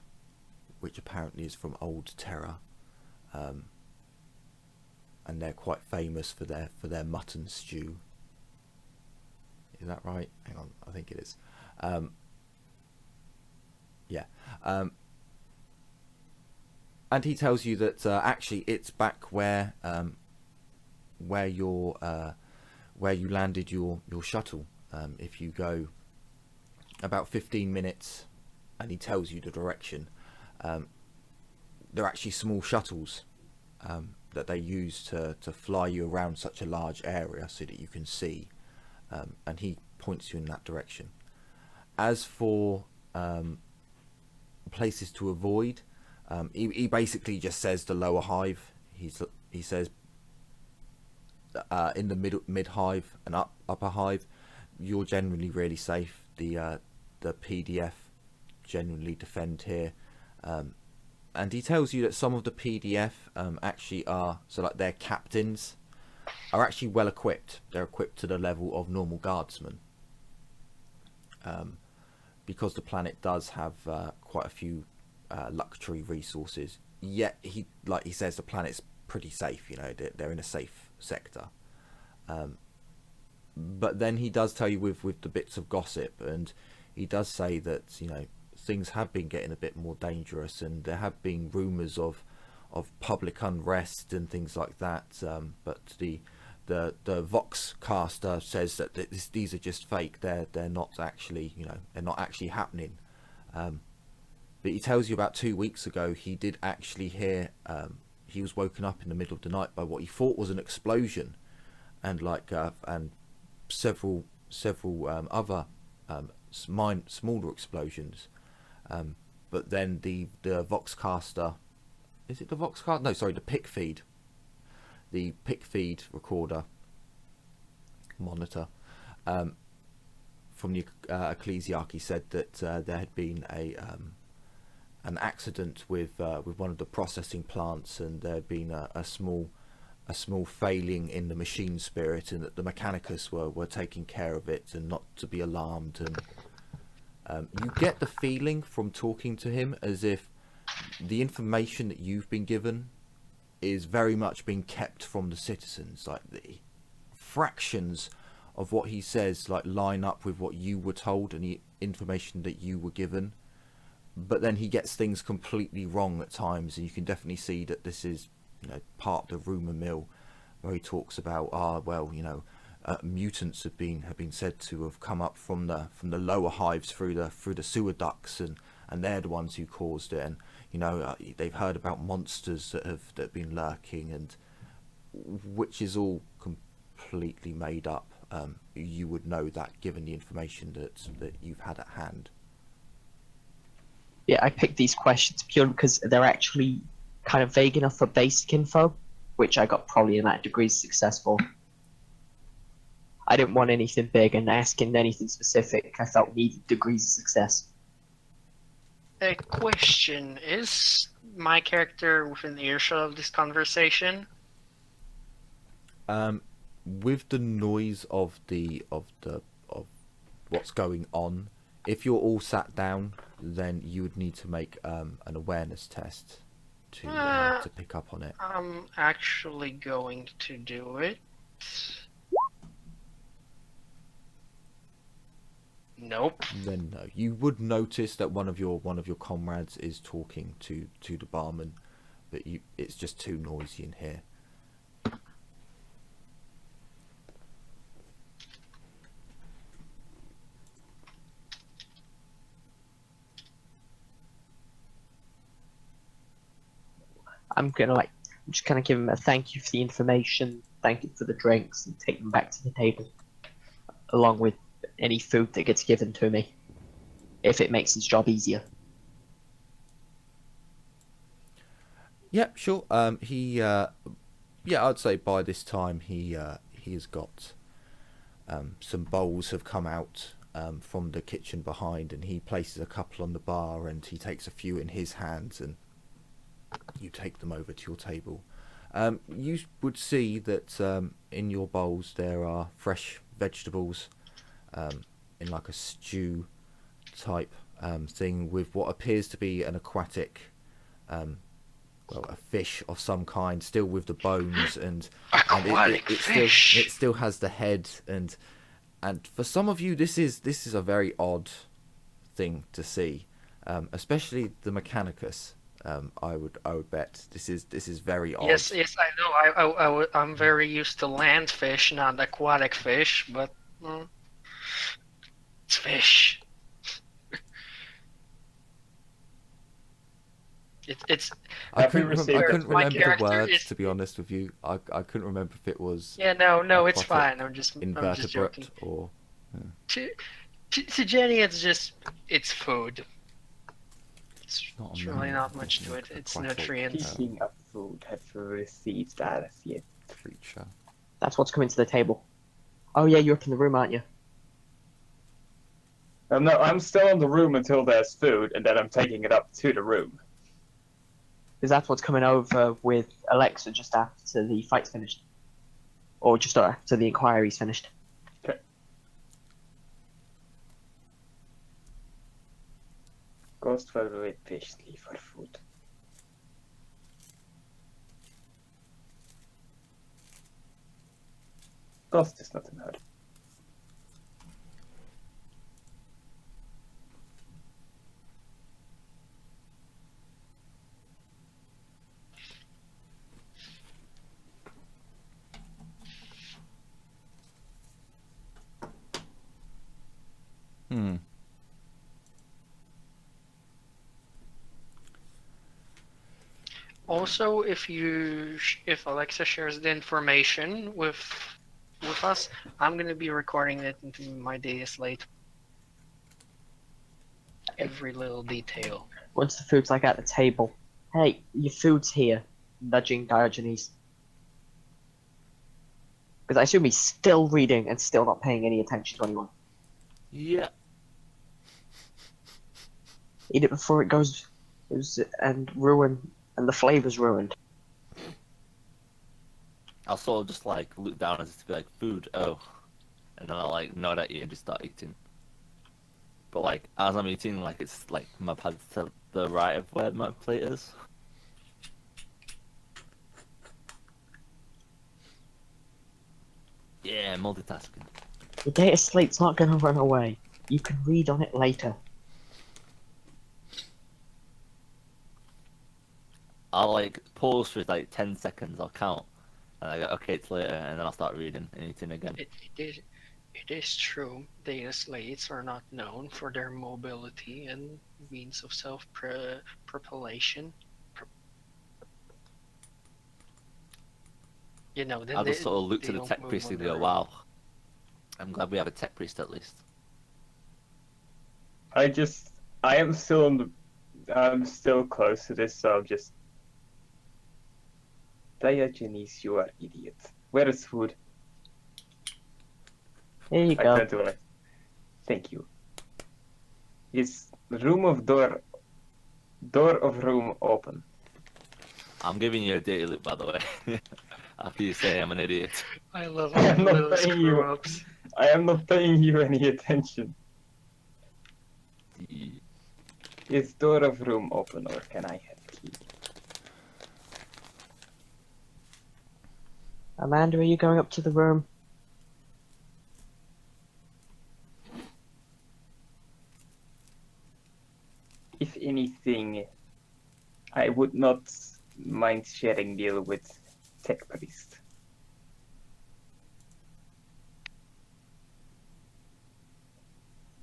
which apparently is from Old Terra, and they're quite famous for their mutton stew. Is that right? Hang on, I think it is. Yeah. And he tells you that actually it's back where you landed your shuttle. If you go about 15 minutes, and he tells you the direction, they're actually small shuttles that they use to fly you around such a large area so that you can see, and he points you in that direction. As for places to avoid, he basically just says the lower hive. He says in the mid hive and upper hive, you're generally really safe. The PDF generally defend here, and he tells you that some of the PDF actually are, so like their captains are actually well equipped. They're equipped to the level of normal guardsmen, because the planet does have quite a few luxury resources. Yet he says the planet's pretty safe. You know, they're in a safe sector. But then he does tell you with the bits of gossip, and he does say that, you know, things have been getting a bit more dangerous, and there have been rumours of public unrest and things like that. But the Voxcaster says that these are just fake. They're not actually, you know, they're not actually happening. But he tells you about 2 weeks ago he did actually hear. He was woken up in the middle of the night by what he thought was an explosion, and and several other smaller explosions. But then the Voxcaster, is it the Voxcaster? No, sorry, the pick feed recorder monitor from the Ecclesiarchy said that there had been an accident with one of the processing plants, and there had been a small failing in the machine spirit, and that the Mechanicus were taking care of it and not to be alarmed. And you get the feeling from talking to him as if the information that you've been given is very much being kept from the citizens. Like the fractions of what he says line up with what you were told and the information that you were given. But then he gets things completely wrong at times, and you can definitely see that this is, you know, part of the rumour mill, where he talks about mutants have been said to have come up from the lower hives through the sewer ducts, and they're the ones who caused it. And you know, they've heard about monsters that have been lurking, and which is all completely made up. You would know that given the information that you've had at hand. Yeah, I picked these questions purely because they're actually kind of vague enough for basic info, which I got probably in that degree successful. I didn't want anything big, and asking anything specific I felt needed degrees of success. A question: is my character within earshot of this conversation? With the noise of what's going on, if you're all sat down, then you would need to make an awareness test to pick up on it. I'm actually going to do it. Nope. Then no, you would notice that one of your comrades is talking to the barman, but it's just too noisy in here. I'm just gonna give him a thank you for the information, thank you for the drinks, and take them back to the table, along with any food that gets given to me, if it makes his job easier. Yeah, sure. I'd say by this time he has got some bowls have come out from the kitchen behind, and he places a couple on the bar, and he takes a few in his hands, and you take them over to your table. You would see that in your bowls there are fresh vegetables in like a stew type thing with what appears to be an aquatic, a fish of some kind, still with the bones, and Aquatic it fish. still has the head, and And for some of you, this is a very odd thing to see, especially the Mechanicus. I would bet this is very odd. Yes, I know. I'm very used to land fish, not aquatic fish, but it's fish. It's I Have we couldn't received I a- couldn't my remember the character words, is- to be honest with you. I couldn't remember if it was yeah, no, it's aquatic, fine. I'm just invertebrate joking. or To, to Jenny, it's food. not. It's really not much to it. It's nutrients. Speaking of food, have you received that yet? Creature. That's what's coming to the table. Oh yeah, you're up in the room, aren't you? No, I'm still in the room until there's food, and then I'm taking it up to the room. Because that's what's coming over with Alexa just after the fight's finished. Or just after the inquiry's finished. Ghost favorite fish for food. Ghost is not in hurry. Hmm. Also, if Alexa shares the information with us, I'm gonna be recording it into my data slate. Every little detail. Once the food's like at the table. Hey, your food's here. Nudging Diogenes. Because I assume he's still reading and still not paying any attention to anyone. Yeah. Eat it before it goes and ruin, and the flavor's ruined. I'll sort of just like look down as to be like food, oh, and then I'll like nod at you and just start eating. But like as I'm eating, like it's like my pad's to the right of where my plate is. Yeah, multitasking. The data slate's not going to run away. You can read on it later. I'll like pause for like 10 seconds. I'll count, and I go, okay, it's later, and then I'll start reading and eating again. It is true. Data slates are not known for their mobility and means of self-propulsion. You know, I'll just sort of look they to the don't tech move priest on and their go, own. wow, I'm glad we have a tech priest at least. I'm still close to this, so I'm just. Diogenes, you are idiot. Where is food? Here you I go. turn to it. Thank you. Is room of door of room open? I'm giving you a data loop, by the way. After you say I'm an idiot. I love I all am the not little paying you. screw-ups. I am not paying you any attention. Is door of room open, or can I have key? Amanda, are you going up to the room? If anything, I would not mind sharing deal with tech priest.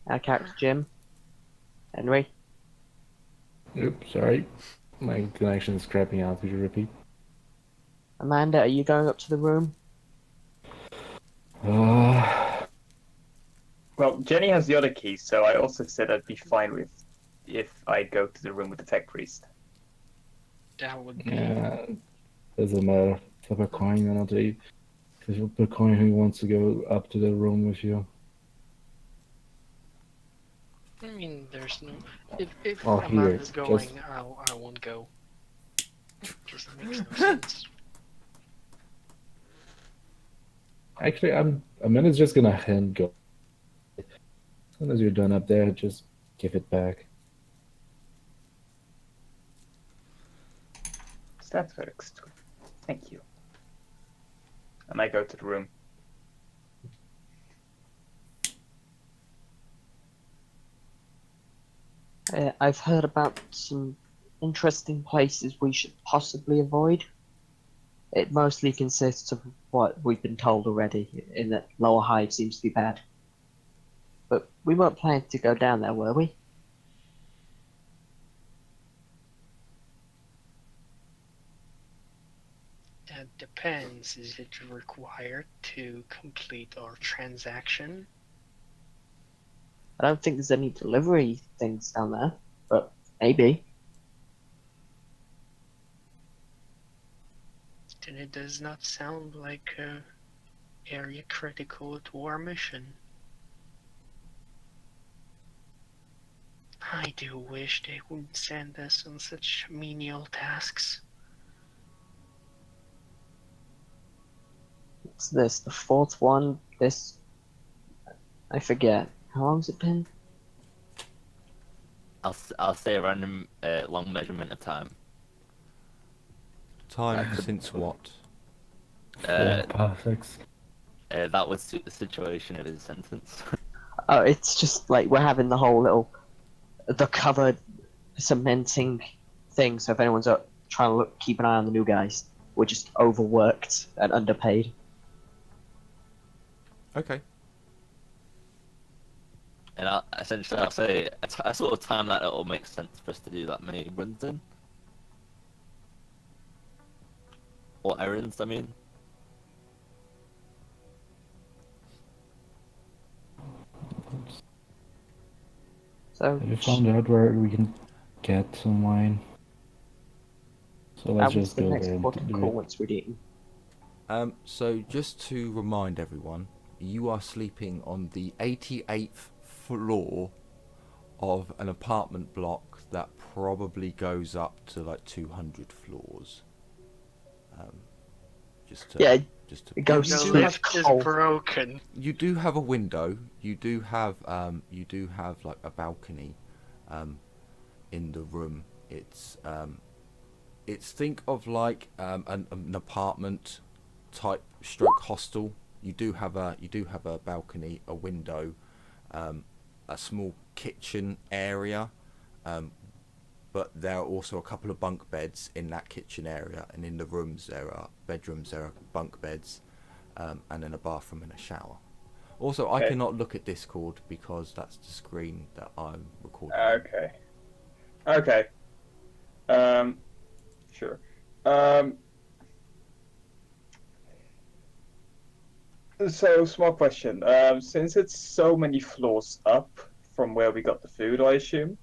Our character Jim. Henry. Oops, sorry. My connection is crapping out. Could you repeat? Amanda, are you going up to the room? Well, Jenny has the other key, so I also said I'd be fine with if I go to the room with the tech priest. That would be. Yeah, doesn't matter. Flip a coin and I'll tell you. Because you'll pick a coin who wants to go up to the room with you. I mean, there's no. If Or here, Amanda's going, just- I won't go. Just makes no sense. Actually, Amanda's just gonna hand go. As soon as you're done up there, just give it back. That works too. Thank you. And I go to the room. I've heard about some interesting places we should possibly avoid. It mostly consists of what we've been told already, in that Lower Hive seems to be bad. But we weren't planning to go down there, were we? That depends. Is it required to complete our transaction? I don't think there's any delivery things down there, but maybe. Then it does not sound like a area critical to our mission. I do wish they wouldn't send us on such menial tasks. What's this? The fourth one? This. I forget. How long's it been? I'll say a random long measurement of time. Time That could- since what? 4 parsecs. That would suit the situation of his sentence. Oh, it's just like we're having the whole little. The covered cementing thing, so if anyone's trying to keep an eye on the new guys, we're just overworked and underpaid. Okay. And I'll say a sort of time that it'll make sense for us to do that many runs in. Or errands, I mean. So Have you found out where we can get some wine? So let's that was just the go next there port and of do call it. once we'd eaten. So just to remind everyone, you are sleeping on the 88th floor of an apartment block that probably goes up to like 200 floors. Yeah, just to it goes The you, to do live lift is coal. broken. you do have a window. You do have like a balcony in the room. It's think of like an apartment type stroke hostel. You do have a balcony, a window, a small kitchen area, but there are also a couple of bunk beds in that kitchen area, and in the rooms there are bedrooms, there are bunk beds, and then a bathroom and a shower. Also, I Okay. cannot look at Discord because that's the screen that I'm recording. Okay. Sure. So, small question. Since it's so many floors up from where we got the food, I assume,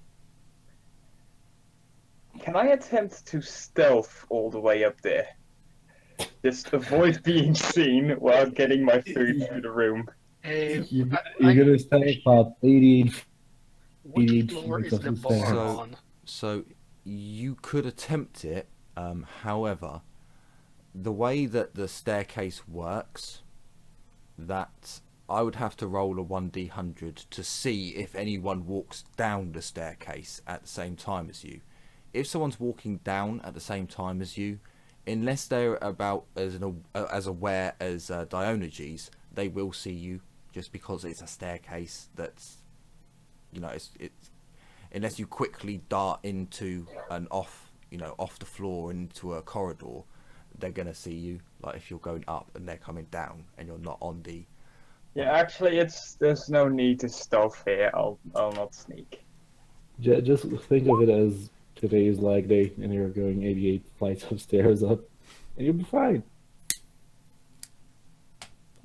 can I attempt to stealth all the way up there? Just avoid being seen while getting my food through the room. You're I- gonna stay about 88 What 88 floor feet is of the the bar stairs. on? So you could attempt it. However, the way that the staircase works, that I would have to roll a 1d100 to see if anyone walks down the staircase at the same time as you. If someone's walking down at the same time as you, unless they're about as aware as Diogenes, they will see you, just because it's a staircase that's, it's unless you quickly dart into an off the floor into a corridor, they're gonna see you. Like if you're going up and they're coming down and you're not on the. Yeah, actually, there's no need to stealth here. I'll not sneak. Just think of it as today's lag day, and you're going 88 flights of stairs up, and you'll be fine.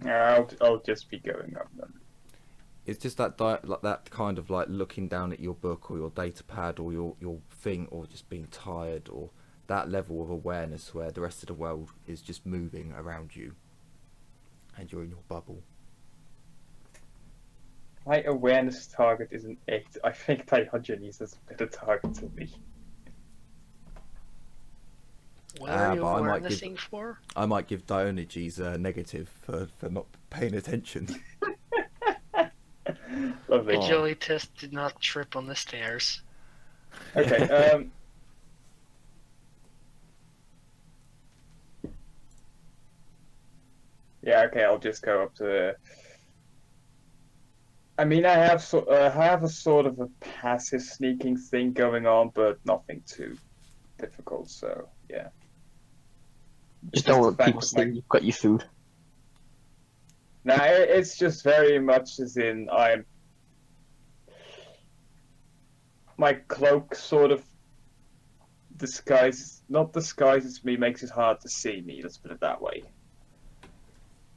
I'll just be going up then. It's just that like that kind of like looking down at your book or your data pad or your thing, or just being tired, or that level of awareness where the rest of the world is just moving around you and you're in your bubble. My awareness target is an 8. I think Diogenes is a better target than me. What are you but I might awarenessing for? I might give Diogenes a negative for not paying attention. Lovely. Agility test did not trip on the stairs. Okay. Yeah. Okay. I'll just go up to. I mean, I have a sort of a passive sneaking thing going on, but nothing too difficult. So yeah, it's Just don't just the want people fact of my. seeing you've got your food. Nah, it's just very much as in my cloak sort of not disguises me, makes it hard to see me. Let's put it that way.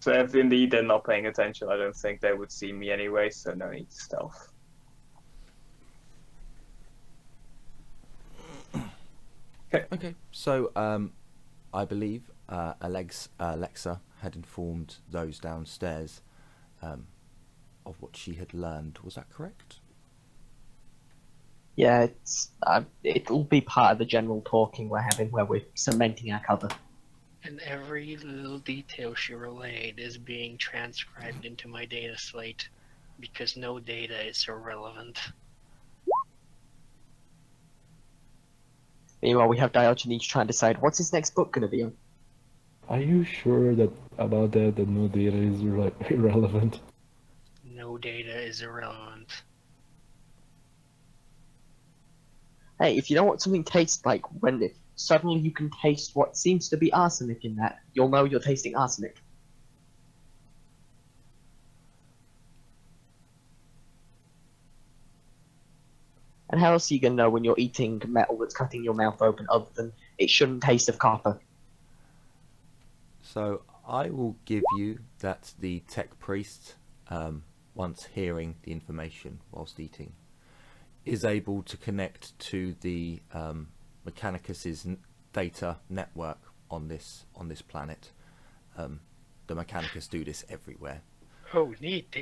So if indeed they're not paying attention, I don't think they would see me anyway. So no need to stealth. Okay, so I believe Alexa had informed those downstairs of what she had learned. Was that correct? Yeah, it'll be part of the general talking we're having where we're cementing our cover. And every little detail she relayed is being transcribed into my data slate, because no data is irrelevant. Meanwhile, we have Diogenes trying to decide what's his next book going to be on. Are you sure that no data is irrelevant? No data is irrelevant. Hey, if you know what something tastes like when suddenly you can taste what seems to be arsenic in that, you'll know you're tasting arsenic. And how else are you going to know when you're eating metal that's cutting your mouth open other than it shouldn't taste of copper? So I will give you that the tech priest, once hearing the information whilst eating, is able to connect to the Mechanicus's data network on this planet. The Mechanicus do this everywhere. Oh, neat!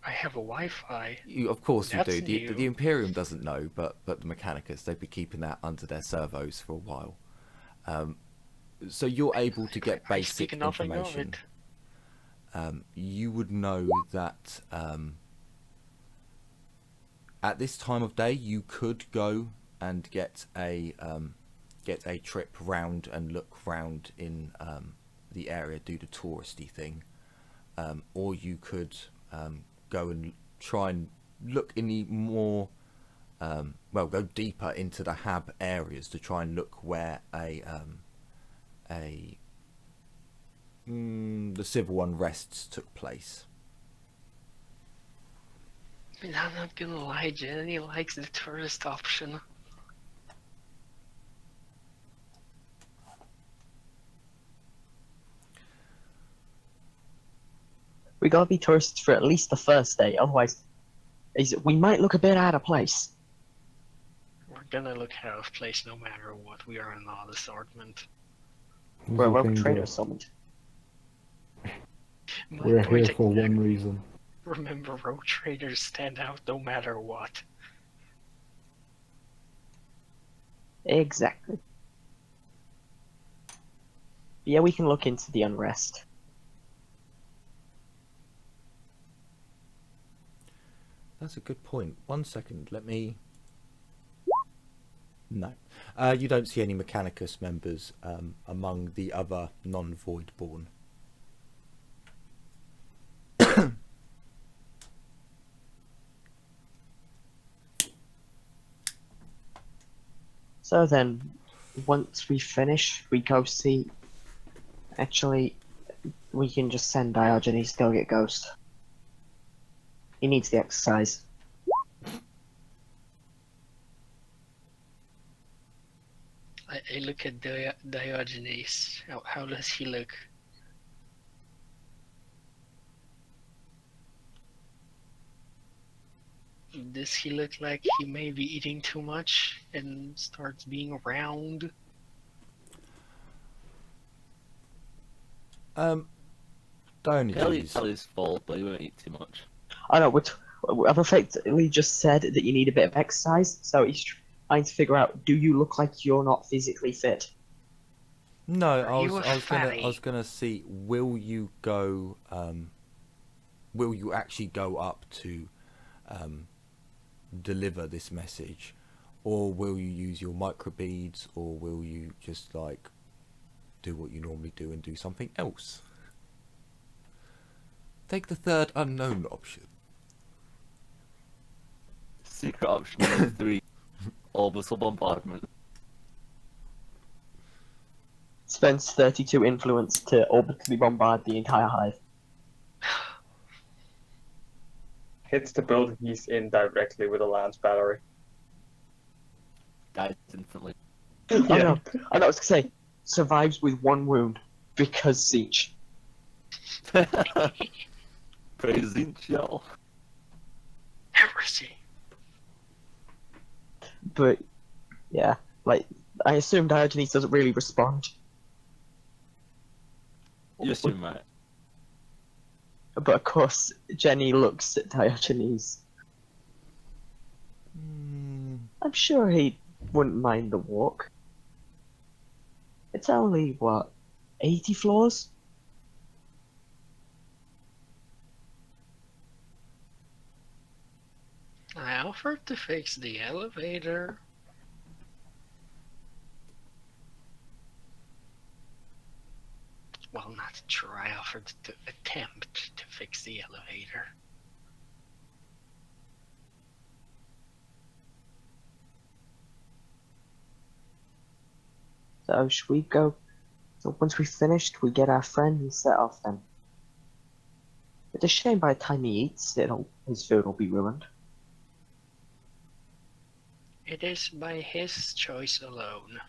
I have a Wi-Fi. Of course you That's do. The new. Imperium doesn't know, but the Mechanicus, they've been keeping that under their servos for a while. So you're able to get I basic speak nothing of information. it. You would know that at this time of day you could go and get a trip round and look round in the area, do the touristy thing, or you could go and try and look in the more go deeper into the hab areas to try and look where the civil unrests took place. I mean, I'm not gonna lie, Jenny likes the tourist option. We gotta be tourists for at least the first day, otherwise we might look a bit out of place. We're gonna look out of place no matter what. We are an odd assortment. We're a rogue Looking trader good. summoned. My We're here point for exact- one reason. Remember, road traders stand out no matter what. Exactly. Yeah, we can look into the unrest. That's a good point. 1 second, let me... No. You don't see any Mechanicus members among the other non-Voidborn. So then, once we finish, we go see... Actually, we can just send Diogenes to go get Ghost. He needs the exercise. I look at Diogenes. How does he look? Does he look like he may be eating too much and starts being round? Diogenes. Kelly's full, but he won't eat too much. I know, I've effectively just said that you need a bit of exercise, so he's trying to figure out, do you look like you're not physically fit? No, Are you a I fatty? was gonna see, will you actually go up to deliver this message, or will you use your microbeads, or will you just like do what you normally do and do something else? Take the third unknown option. Secret option number 3. Orbital bombardment. Spends 32 influence to orbitally bombard the entire hive. Hits the building he's in directly with a lance battery. Dies instantly. Oh no, I was gonna say, survives with 1 wound because siege. Praise Zinch, y'all. Heresy. But yeah, like I assume Diogenes doesn't really respond. You assume right. But of course, Jenny looks at Diogenes. I'm sure he wouldn't mind the walk. It's only, what, 80 floors? I offered to fix the elevator. Well, not try. I offered to attempt to fix the elevator. So should we go? So once we've finished, we get our friend and set off then. It's a shame by the time he eats, his food will be ruined. It is by his choice alone.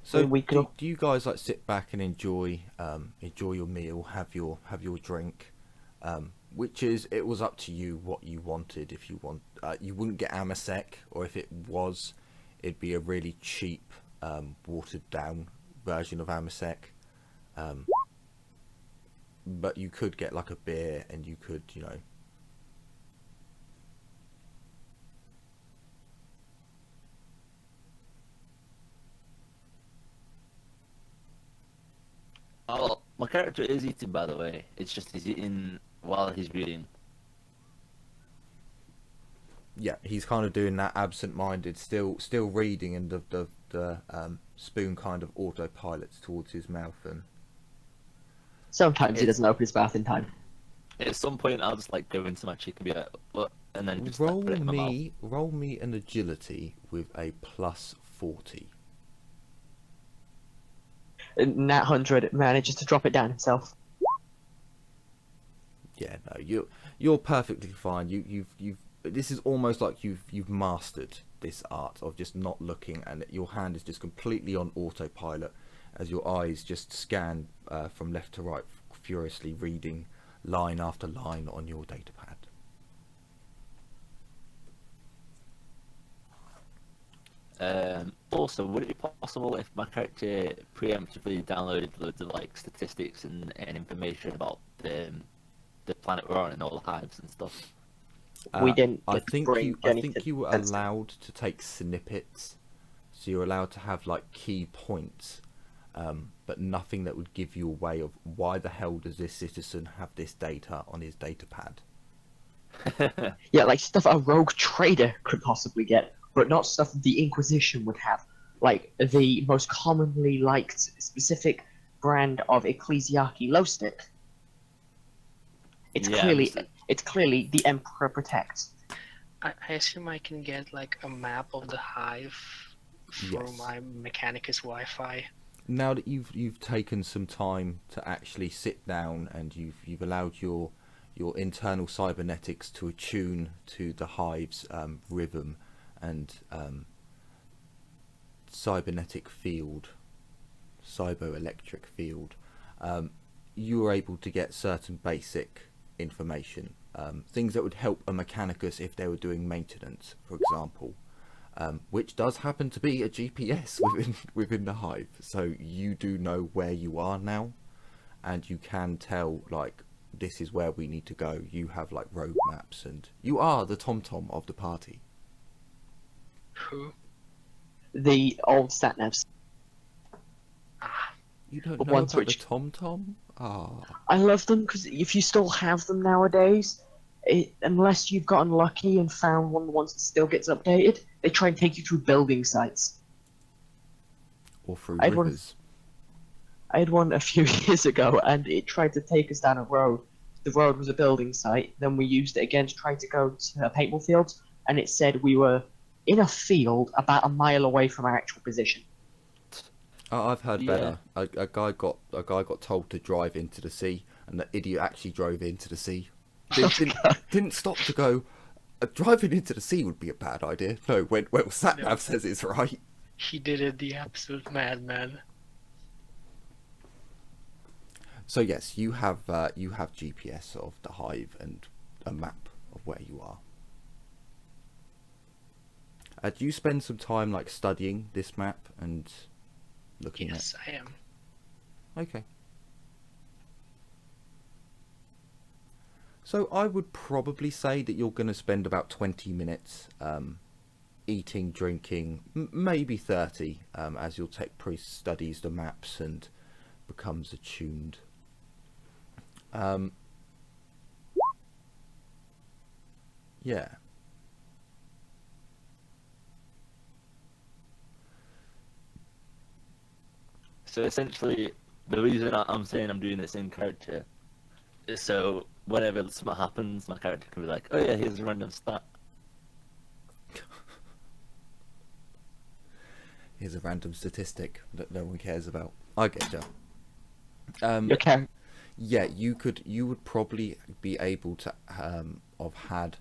So We could- do you guys like sit back and enjoy your meal, have your drink, which is, it was up to you what you wanted. If you want, you wouldn't get Amasec, or if it was, it'd be a really cheap, watered down version of Amasec. But you could get like a beer, and you could, you know. Oh, my character is eating, by the way. It's just he's eating while he's reading. Yeah, he's kind of doing that absent-minded, still reading, and the spoon kind of autopilots towards his mouth. And Sometimes he doesn't open his mouth in time. At some point, I'll just like go into my chicken and be like, "What?" And then just roll like, put it in my mouth. roll me an agility with a +40. Nat 100 manages to drop it down himself. Yeah, no, you're perfectly fine. You've this is almost like you've mastered this art of just not looking, and your hand is just completely on autopilot as your eyes just scan from left to right, furiously reading line after line on your datapad. Also, would it be possible if my character preemptively downloaded loads of like statistics and information about the planet we're on and all the hives and stuff? We didn't I get to think bring Jenny to you were Fence. allowed to take snippets, so you're allowed to have like key points, but nothing that would give you a way of why the hell does this citizen have this data on his datapad. Yeah, like stuff a rogue trader could possibly get, but not stuff the Inquisition would have. Like the most commonly liked specific brand of Ecclesiarchy glow stick. It's Yeah, clearly the Emperor protects. I assume I can get like a map of the hive through Yes. my Mechanicus Wi-Fi. Now that you've taken some time to actually sit down, and you've allowed your internal cybernetics to attune to the hive's rhythm and cybernetic field, cyberelectric field, you were able to get certain basic information, things that would help a Mechanicus if they were doing maintenance, for example, which does happen to be a GPS within the hive. So you do know where you are now, and you can tell like this is where we need to go. You have like road maps, and you are the TomTom of the party. Who? The old satnavs. You don't The know ones about which- the TomTom? Ah, I love them because if you still have them nowadays, unless you've gotten lucky and found one of the ones that still gets updated, they try and take you through building sites. or through I'd wanna- rivers. I had one a few years ago, and it tried to take us down a road. The road was a building site. Then we used it again to try to go to a paintball field, and it said we were in a field about a mile away from our actual position. I've heard Yeah. better. A guy got told to drive into the sea, and the idiot actually drove into the sea. Didn't stop to go. Driving into the sea would be a bad idea. No, when sat nav says it's right. He did it, the absolute madman. So yes, you have GPS of the hive and a map of where you are. Do you spend some time like studying this map and looking Yes, I am. Okay. So I would probably say that you're going to spend about 20 minutes eating, drinking, maybe 30, as your tech priest studies the maps and becomes attuned. Yeah. So essentially, the reason I'm saying I'm doing this in character is so whenever something happens, my character can be like, "Oh yeah, here's a random stat." Here's a random statistic that no one cares about. I get you. Your character. Yeah, you would probably be able to have had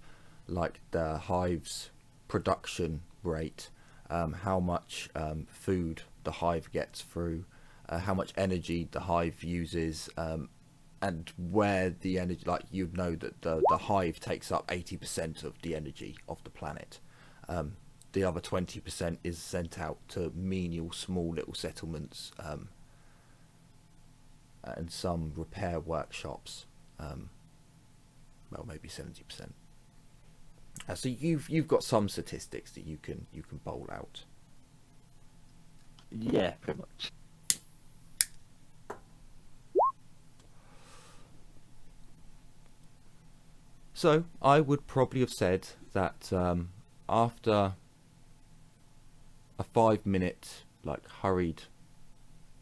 like the hive's production rate, how much food the hive gets through, how much energy the hive uses, and where the energy, like you'd know that the hive takes up 80% of the energy of the planet. The other 20% is sent out to menial small little settlements, and some repair workshops. Well, maybe 70%. So you've got some statistics that you can bowl out. Yeah, pretty much. So I would probably have said that after a 5-minute like hurried,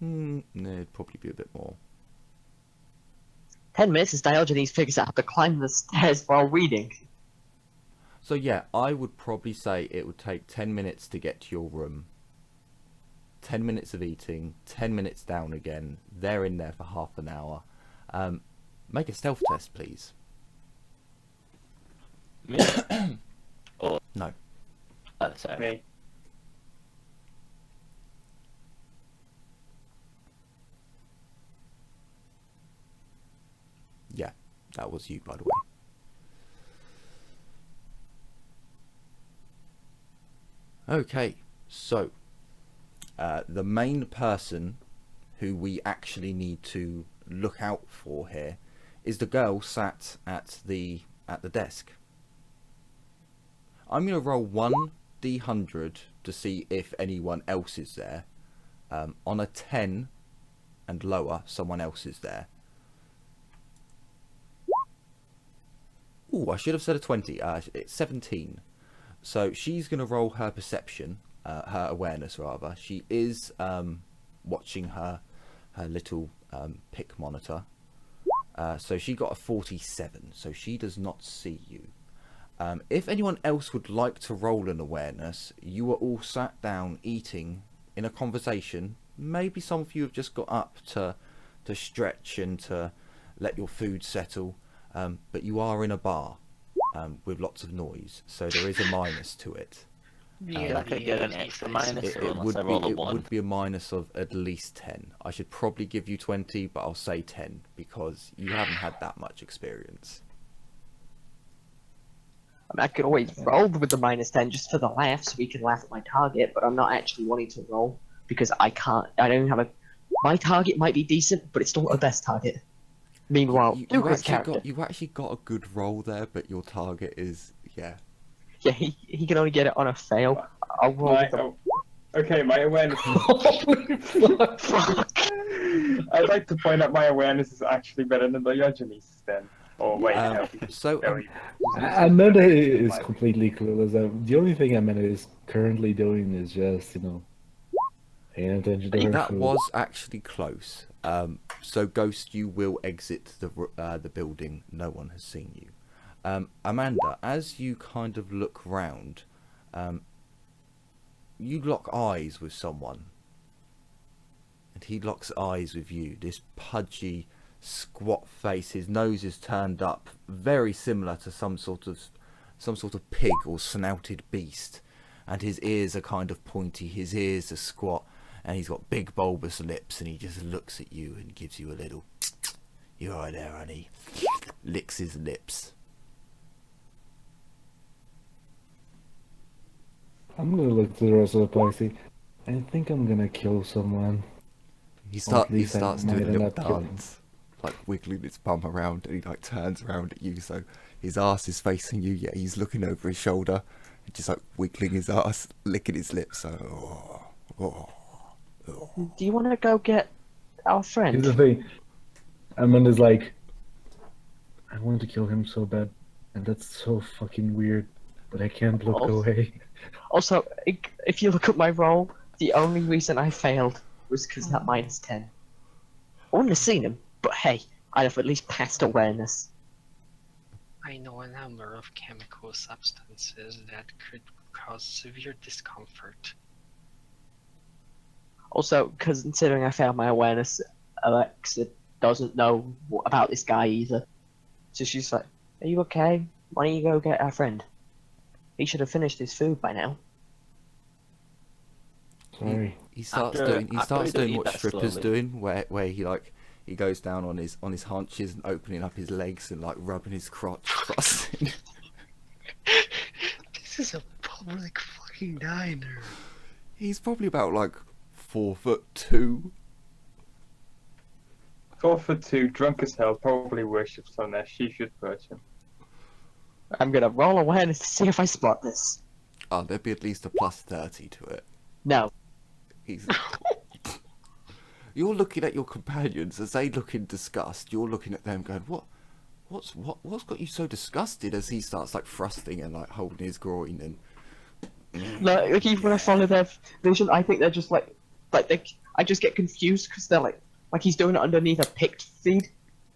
it'd probably be a bit more. 10 minutes is Diogenes figures out how to climb the stairs while reading. So yeah, I would probably say it would take 10 minutes to get to your room, 10 minutes of eating, 10 minutes down again, they're in there for half an hour. Make a stealth test, please. Me? Or No. sorry. Me. Yeah, that was you, by the way. Okay, so the main person who we actually need to look out for here is the girl sat at the desk. I'm going to roll 1d100 to see if anyone else is there. On a 10 and lower, someone else is there. Ooh, I should have said a 20. It's 17. So she's going to roll her perception, her awareness rather. She is watching her little pick monitor. So she got a 47, so she does not see you. If anyone else would like to roll an awareness, you are all sat down eating in a conversation. Maybe some of you have just got up to stretch and to let your food settle. But you are in a bar with lots of noise, so there is a minus to it. Yeah, I could get an extra minus It unless I roll a 1. would be a minus of at least 10. I should probably give you 20, but I'll say 10 because you haven't had that much experience. I mean, I could always roll with the -10 just for the laugh, so we can laugh at my target, but I'm not actually wanting to roll because I don't have a. My target might be decent, but it's still not the best target. Meanwhile, you actually got a good roll there, but your target is yeah, he can only get it on a fail. I'll roll with the... Okay, my awareness. Fuck. I'd like to point out my awareness is actually better than Diogenes then. Or wait, so Amanda is completely clueless. The only thing Amanda is currently doing is just, paying attention to her That food. was actually close. So, Ghost, you will exit the building. No one has seen you. Amanda, as you kind of look round, you lock eyes with someone. And he locks eyes with you. This pudgy, squat face. His nose is turned up, very similar to some sort of pig or snouted beast. And his ears are kind of pointy. His ears are squat. And he's got big bulbous lips, and he just looks at you and gives you a little, "You alright there, honey?" Licks his lips. I'm gonna look to the rest of the place. I think I'm gonna kill someone. He Or starts at least I doing might a end little up killing. dance, like wiggling his bum around, and he like turns around at you, so his ass is facing you. Yeah, he's looking over his shoulder, and just like wiggling his ass, licking his lips. So, Do you want to go get our friend? Here's the thing. Amanda's like, I want to kill him so bad, and that's so fucking weird, but I can't look Oh. away. Also, if you look at my roll, the only reason I failed was because that -10. I wouldn't have seen him, but hey, I'd have at least passed awareness. I know a number of chemical substances that could cause severe discomfort. Also, because considering I failed my awareness, Alexa doesn't know about this guy either. So she's like, "Are you okay? Why don't you go get our friend? He should have finished his food by now." Sorry. he starts After- doing after we don't eat what that strippers slowly. doing, where he goes down on his haunches and opening up his legs and like rubbing his crotch, thrusting. This is a public fucking diner. He's probably about like 4'2". 4'2", drunk as hell, probably worships on there. She should purge him. I'm gonna roll awareness to see if I spot this. Oh, there'd be at least a +30 to it. No. He's. You're looking at your companions as they look in disgust. You're looking at them, going, What's got you so disgusted?" As he starts like thrusting and like holding his groin and. Like even when I follow their vision, I think they're just like I just get confused because they're like he's doing it underneath a picked feed,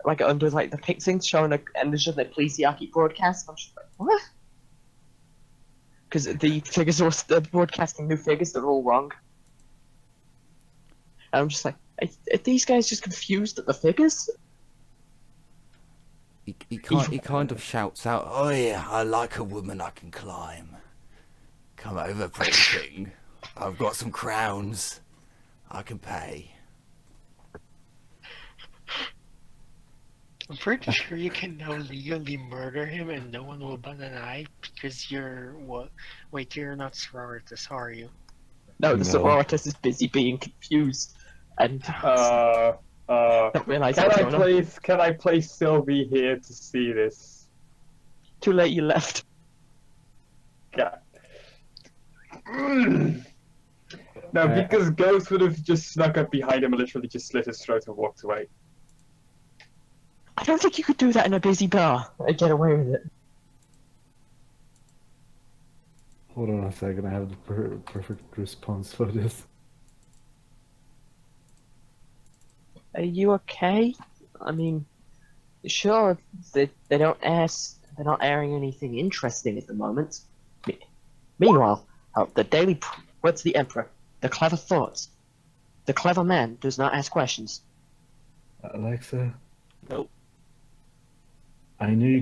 like under like the picked thing showing and there's just the Ecclesiarchy broadcast. I'm just like, what? Because the figures are broadcasting new figures, they're all wrong. And I'm just like, are these guys just confused at the figures? He kind of shouts out, "Oh yeah, I like a woman I can climb. Come over, pretty thing. I've got some crowns. I can pay." I'm pretty sure you can now legally murder him and no one will bat an eye because you're what? Wait, you're not sororitas, are you? No, the No. sororitas is busy being confused and don't realize Can what's I going on. place? Can I place Sylvie here to see this? Too late, you left. Yeah. No, because Ghost would have just snuck up behind him and literally just slit his throat and walked away. I don't think you could do that in a busy bar and get away with it. Hold on a second, I have the perfect response for this. Are you okay? I mean, sure, they don't they're not airing anything interesting at the moment. Meanwhile, words of the Emperor, the clever thoughts. The clever man does not ask questions. Alexa, Nope. I know you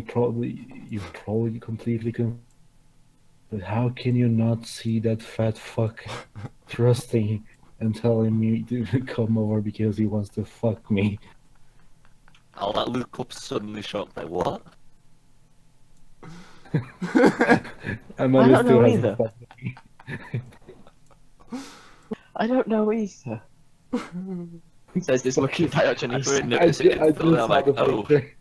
probably completely can, but how can you not see that fat fuck thrusting and telling me to come over because he wants to fuck me? I'll let look up suddenly shocked like, what? Amanda don't still know hasn't either. fucked me. I don't know either. Says this looking at I Diogenes. couldn't I notice it just instantly, saw I'm like, the oh. picture.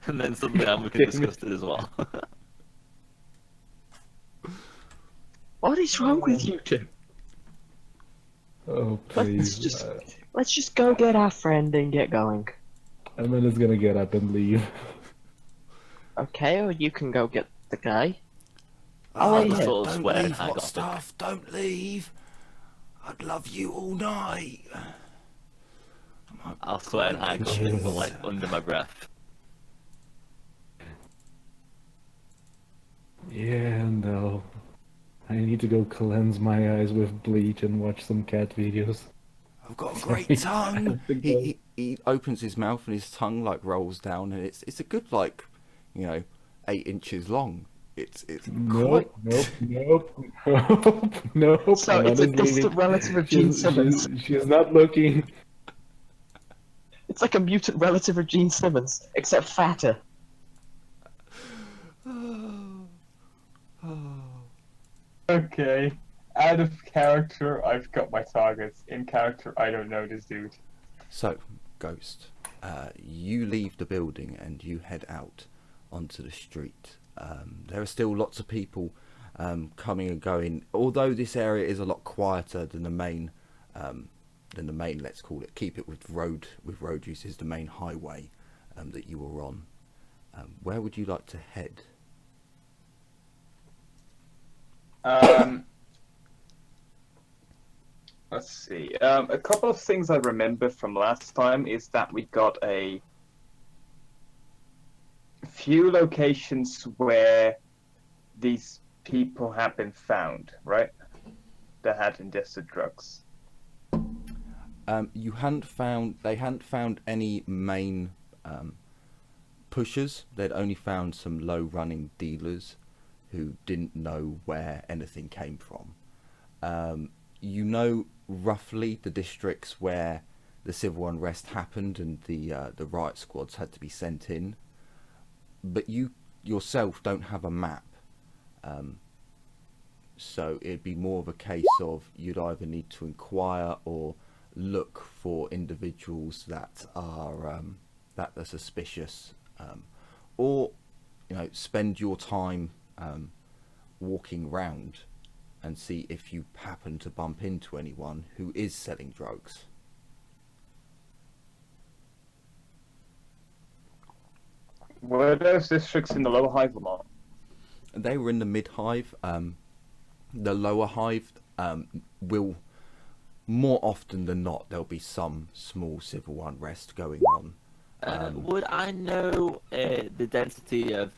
And then suddenly I'm looking disgusted as well. What is wrong with you two? Oh please. Let's just go get our friend and get going. Amanda's gonna get up and leave. Okay, or you can go get the guy. Oh, wait just here. sort of don't swear leave, I hot got stuff. Don't leave. I'd love you all night. I'll swear an anger, but like under my breath. Yeah, no. I need to go cleanse my eyes with bleach and watch some cat videos. I've got a Sorry, great tongue. I have to He, go. he opens his mouth and his tongue like rolls down, and it's a good like, 8 inches long. It's quite. Nope. Nope. So it's a Amanda's distant leaving. relative of Gene Simmons. She's not looking. It's like a mutant relative of Gene Simmons, except fatter. Okay. Out of character, I've got my targets. In character, I don't know this dude. So, Ghost, you leave the building and you head out onto the street. There are still lots of people coming and going. Although this area is a lot quieter than the main, let's call it. Keep it with road use is the main highway that you were on. Where would you like to head? Let's see. A couple of things I remember from last time is that we got a few locations where these people have been found, right? That had ingested drugs. They hadn't found any main pushers. They'd only found some low running dealers who didn't know where anything came from. Roughly the districts where the civil unrest happened and the riot squads had to be sent in, but you yourself don't have a map, so it'd be more of a case of you'd either need to inquire or look for individuals that are suspicious, or spend your time walking round and see if you happen to bump into anyone who is selling drugs. Were those districts in the lower hive or not? They were in the mid hive. The lower hive will, more often than not, there'll be some small civil unrest going on. Would I know the density of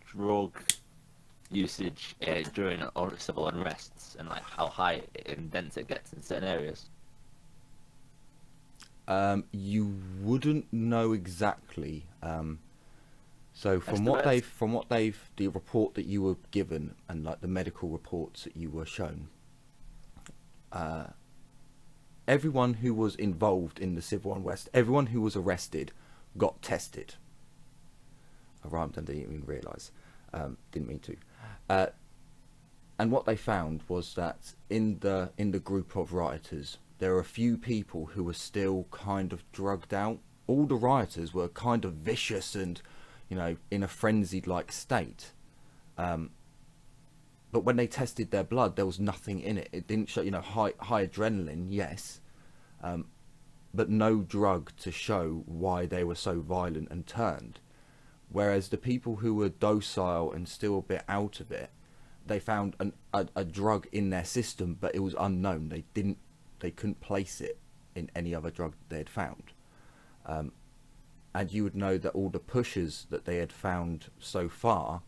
drug usage during civil unrests and like how high and dense it gets in certain areas? You wouldn't know exactly. So the report that you were given and like the medical reports that you were shown, everyone who was involved in the civil unrest, everyone who was arrested, got tested. I rhymed and didn't even realise. Didn't mean to. And what they found was that in the group of rioters, there are a few people who were still kind of drugged out. All the rioters were kind of vicious and, in a frenzied like state. But when they tested their blood, there was nothing in it. It didn't show, high adrenaline, yes, but no drug to show why they were so violent and turned. Whereas the people who were docile and still a bit out of it, they found a drug in their system, but it was unknown. They couldn't place it in any other drug they had found. And you would know that all the pushers that they had found so far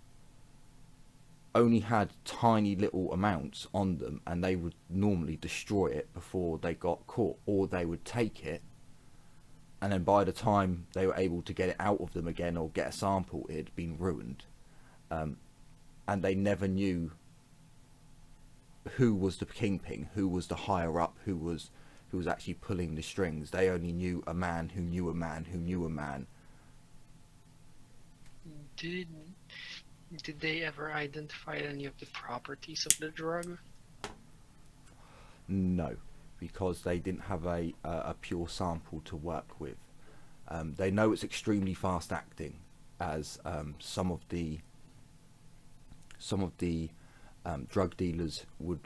only had tiny little amounts on them, and they would normally destroy it before they got caught, or they would take it, and then by the time they were able to get it out of them again or get a sample, it had been ruined. And they never knew who was the kingpin, who was the higher up, who was actually pulling the strings. They only knew a man who knew a man who knew a man. Did they ever identify any of the properties of the drug? No, because they didn't have a pure sample to work with. They know it's extremely fast acting, as some of the drug dealers who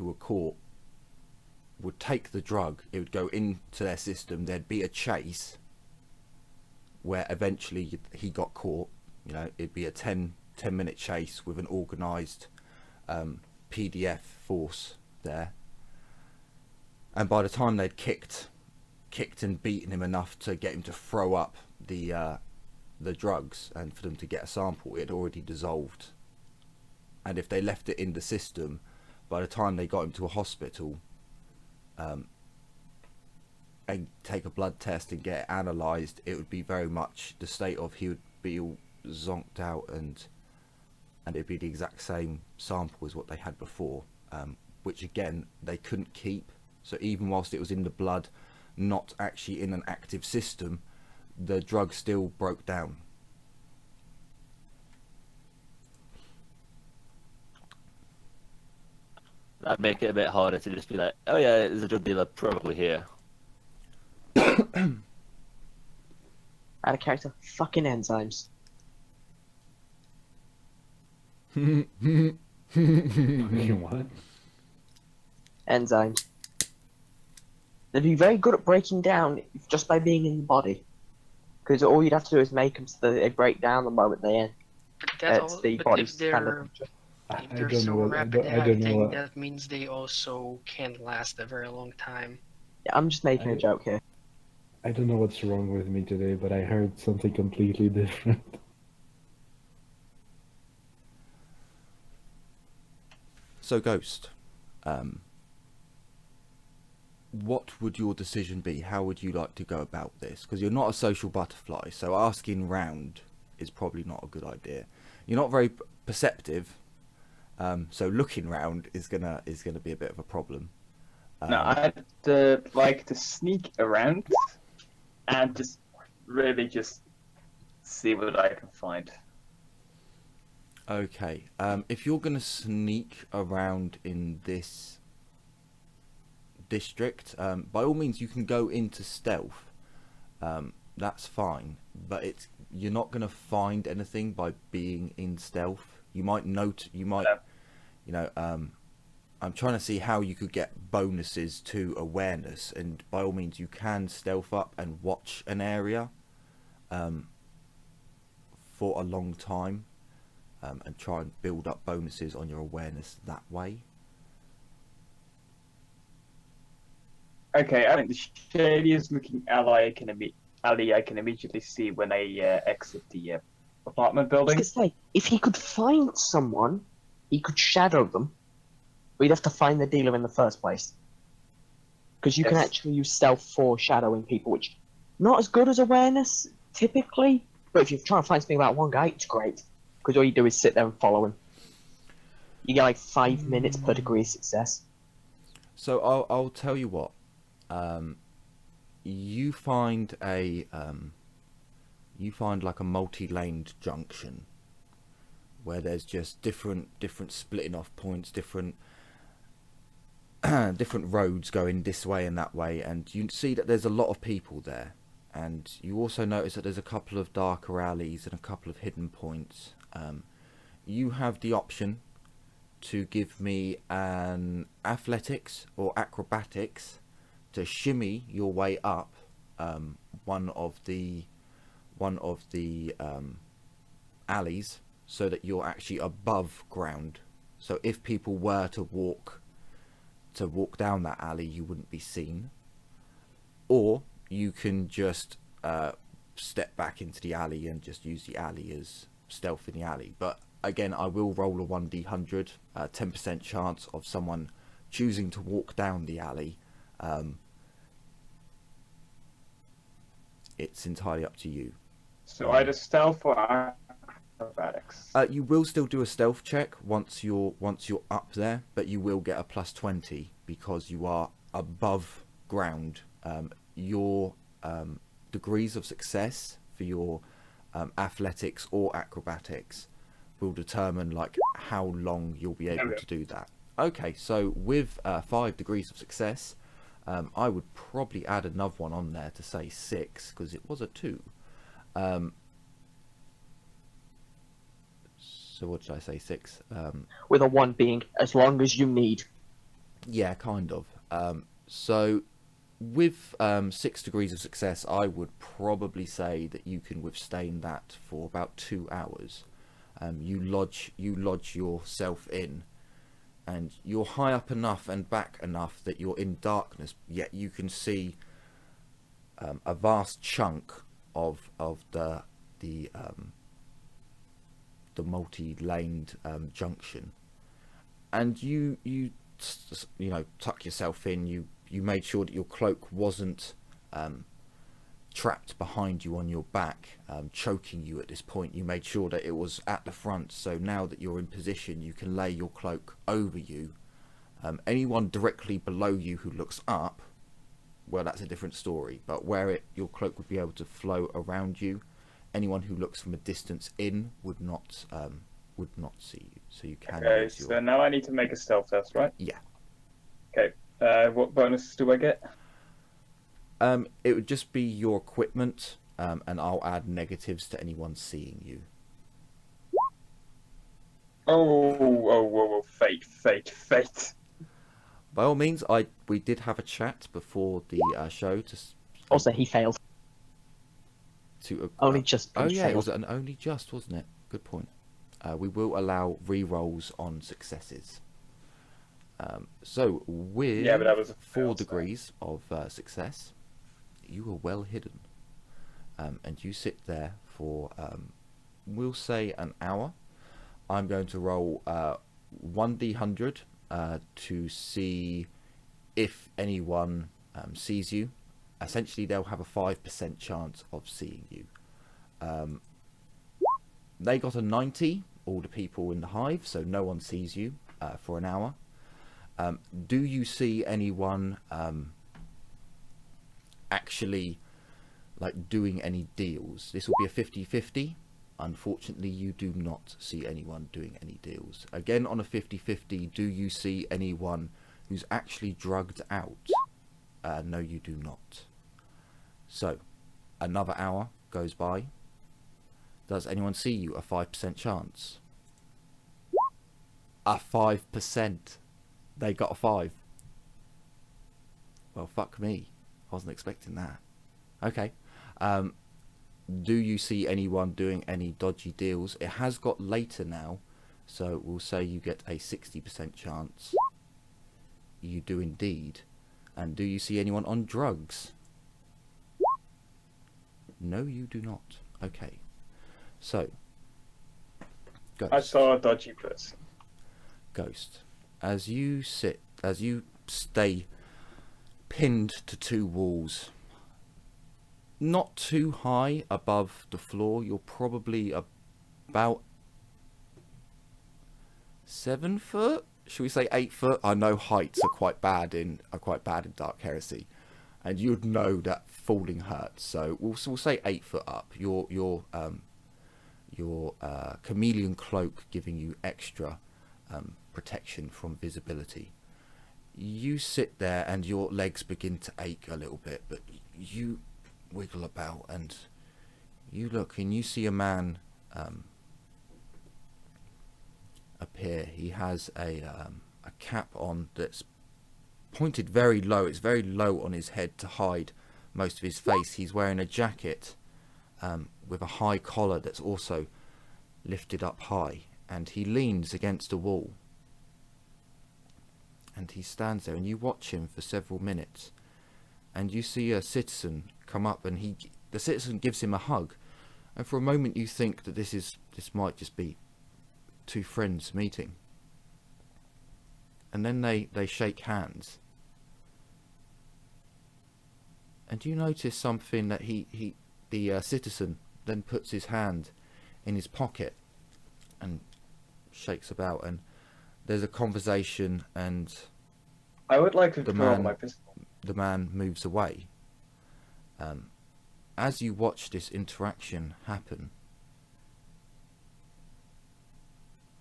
were caught would take the drug. It would go into their system. There'd be a chase where eventually he got caught. It'd be a 10-minute chase with an organised PDF force there. And by the time they'd kicked and beaten him enough to get him to throw up the drugs and for them to get a sample, it had already dissolved. And if they left it in the system, by the time they got him to a hospital and take a blood test and get it analysed, it would be very much the state of he would be all zonked out, and it'd be the exact same sample as what they had before, which again they couldn't keep. So even whilst it was in the blood, not actually in an active system, the drug still broke down. That'd make it a bit harder to just be like, oh yeah, there's a drug dealer probably here. Out of character, fucking enzymes. Fucking what? Enzymes. They'd be very good at breaking down just by being in the body. Because all you'd have to do is make them so that they break down the moment they end. But that's It's all. the But body's if standard. they're I don't so know. rapid I don't acting, know. that means they also can't last a very long time. Yeah, I'm just making a joke here. I don't know what's wrong with me today, but I heard something completely different. So Ghost, what would your decision be? How would you like to go about this? Because you're not a social butterfly, so asking round is probably not a good idea. You're not very perceptive, so looking round is gonna be a bit of a problem. No, I'd like to sneak around and just really just see what I can find. Okay, if you're gonna sneak around in this district, by all means you can go into stealth. That's fine, but you're not gonna find anything by being in stealth. You might I'm trying to see how you could get bonuses to awareness, and by all means you can stealth up and watch an area for a long time, and try and build up bonuses on your awareness that way. Okay, I think the shadiest looking ally I can immediately see when I exit the apartment I was building. gonna say, if he could find someone, he could shadow them. But you'd have to find the dealer in the first place. Because you can Yes. actually use stealth for shadowing people, which not as good as awareness typically. But if you're trying to find something about one guy, it's great. Because all you do is sit there and follow him. You get like 5 minutes per degree of success. So I'll tell you what. You find like a multi-laned junction where there's just different splitting off points, different roads going this way and that way, and you see that there's a lot of people there, and you also notice that there's a couple of darker alleys and a couple of hidden points. You have the option to give me an athletics or acrobatics to shimmy your way up one of the alleys, so that you're actually above ground. So if people were to walk down that alley, you wouldn't be seen. Or you can just step back into the alley and just use the alley as stealth in the alley. But again, I will roll a 1d100, 10% chance of someone choosing to walk down the alley. It's entirely up to you. So either stealth or acrobatics. You will still do a stealth check once you're up there, but you will get a plus 20 because you are above ground. Your degrees of success for your athletics or acrobatics will determine like how long you'll be able to do that. Okay, so with 5 degrees of success, I would probably add another one on there to say 6, because it was a 2. So what did I say, 6? With a 1 being as long as you need. Yeah, kind of. So with 6 degrees of success, I would probably say that you can withstand that for about 2 hours. You lodge yourself in, and you're high up enough and back enough that you're in darkness, yet you can see a vast chunk of the multi-laned junction, and you know, tuck yourself in. You made sure that your cloak wasn't trapped behind you on your back, choking you at this point. You made sure that it was at the front, so now that you're in position, you can lay your cloak over you. Anyone directly below you who looks up, well, that's a different story, but where your cloak would be able to flow around you, anyone who looks from a distance in would not see you, so you can Okay, use your... so now I need to make a stealth test, right? Yeah. Okay, what bonuses do I get? It would just be your equipment, and I'll add negatives to anyone seeing you. Oh, fate. By all means, we did have a chat before the show Also, he failed. Only just. Oh he yeah, it failed. was an only just, wasn't it? Good point. We will allow re-rolls on successes. So with Yeah, but that was a 4 fail, degrees of success, you were well hidden, and you sit there for we'll say an hour. I'm going to roll 1d100 to see if anyone sees you. Essentially, they'll have a 5% chance of seeing you. They got a 90, all the people in the hive, so no one sees you for an hour. Do you see anyone actually like doing any deals? This will be a 50-50. Unfortunately, you do not see anyone doing any deals. Again, on a 50-50, do you see anyone who's actually drugged out? No, you do not. So, another hour goes by. Does anyone see you? A 5% chance. A 5%. They got a 5. Well, fuck me. I wasn't expecting that. Okay. Do you see anyone doing any dodgy deals? It has got later now, so we'll say you get a 60% chance. You do indeed. And do you see anyone on drugs? No, you do not. Okay. So, Ghost. I saw a dodgy person. Ghost. As you stay pinned to 2 walls, not too high above the floor, you're probably about 7 foot? Should we say 8 foot? I know heights are quite bad in Dark Heresy, and you'd know that falling hurts. So we'll say 8 foot up. Your chameleon cloak giving you extra protection from visibility. You sit there and your legs begin to ache a little bit, but you wiggle about and you look and you see a man appear. He has a cap on that's pointed very low. It's very low on his head to hide most of his face. He's wearing a jacket with a high collar that's also lifted up high, and he leans against a wall and he stands there, and you watch him for several minutes, and you see a citizen come up, and the citizen gives him a hug, and for a moment you think that this might just be 2 friends meeting, and then they shake hands, and you notice something that the citizen then puts his hand in his pocket and shakes about, and there's a conversation, and I would like to draw my pistol. The man moves away. As you watch this interaction happen,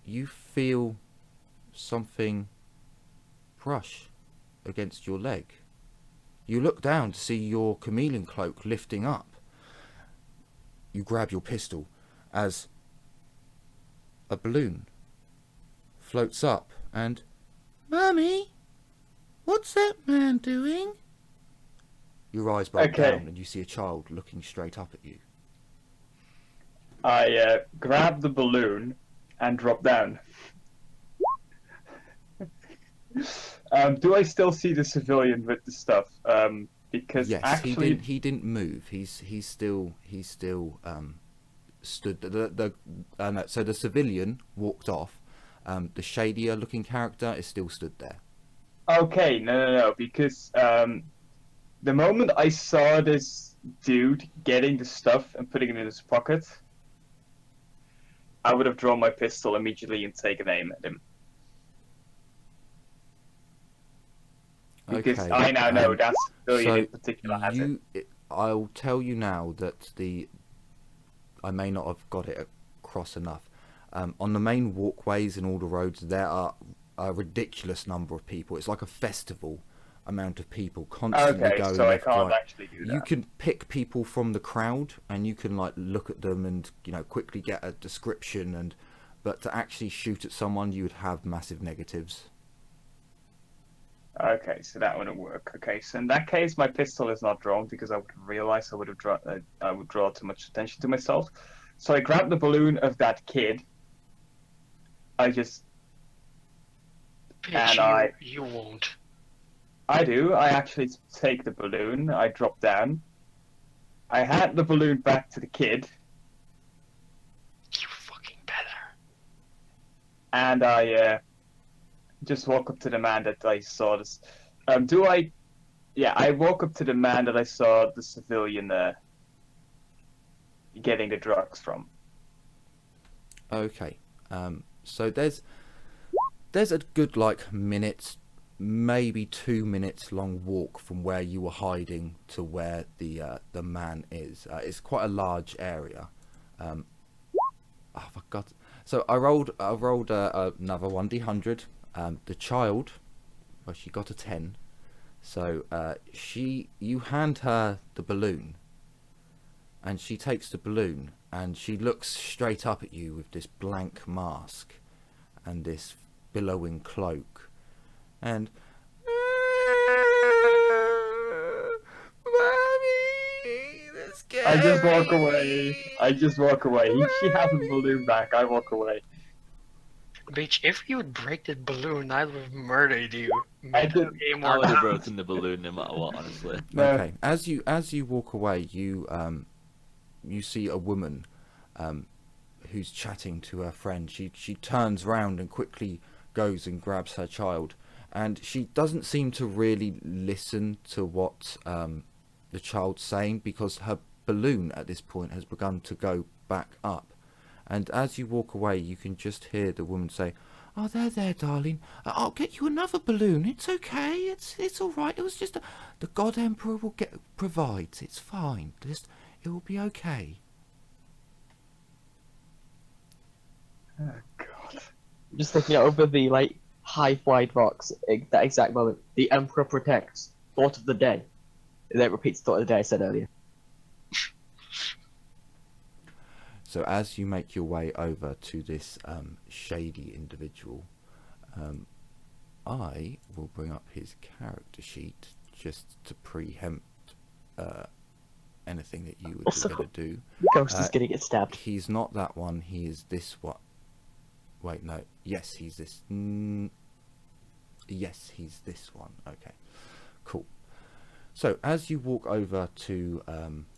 you feel something brush against your leg. You look down to see your chameleon cloak lifting up. You grab your pistol as a balloon floats up, and Mummy, what's that man doing? Your eyes bulge down and you see a child looking straight up at you. I grab the balloon and drop down. Do I still see the civilian with the stuff? Because Yes, actually, he didn't move. He's still stood. So the civilian walked off. The shadier looking character is still stood there. okay, no, because the moment I saw this dude getting the stuff and putting it in his pocket, I would have drawn my pistol immediately and taken aim at him. Because Okay. I now know that civilian in particular has it. I'll tell you now that I may not have got it across enough. On the main walkways and all the roads, there are a ridiculous number of people. It's like a festival amount of people constantly Okay, going so I left, can't right. actually do that. You can pick people from the crowd, and you can like look at them and quickly get a description. But to actually shoot at someone, you would have massive negatives. Okay, so that wouldn't work. Okay, so in that case, my pistol is not drawn because I would realize I would draw too much attention to myself. So I grab the balloon of that kid. I just Bitch, you won't. I do. I actually take the balloon. I drop down. I hand the balloon back to the kid, You fucking better. and I just walk up to the man that I saw this. Do I? Yeah, I walk up to the man that I saw the civilian getting the drugs from. Okay. So there's a good minute, maybe 2 minutes long walk from where you were hiding to where the man is. It's quite a large area. Oh for God! So I rolled another 1d100. The child, well, she got a 10. So you hand her the balloon, and she takes the balloon and she looks straight up at you with this blank mask and this billowing cloak, and Mommy, this I just walk away. She has the balloon back. I walk away. Bitch, if you would break that balloon, I would have murdered you. I did. Game I or would have not. broken the balloon no matter what, honestly. No. Okay, as you walk away, you see a woman who's chatting to her friend. She turns round and quickly goes and grabs her child, and she doesn't seem to really listen to what the child's saying, because her balloon at this point has begun to go back up. And as you walk away, you can just hear the woman say, "Oh, there, darling. I'll get you another balloon. It's okay. It's all right. It was just the God Emperor will provides. It's fine. It will be okay." Oh God. Just looking over the high-flying rocks at that exact moment. The Emperor protects. Thought of the day. That repeats thought of the day I said earlier. So as you make your way over to this shady individual, I will bring up his character sheet just to preempt anything that you would Also, be going to do. Ghost is gonna get stabbed. He's not that one. He is this one. Wait, no. Yes, he's this. Yes, he's this one. Okay, cool. So as you walk over to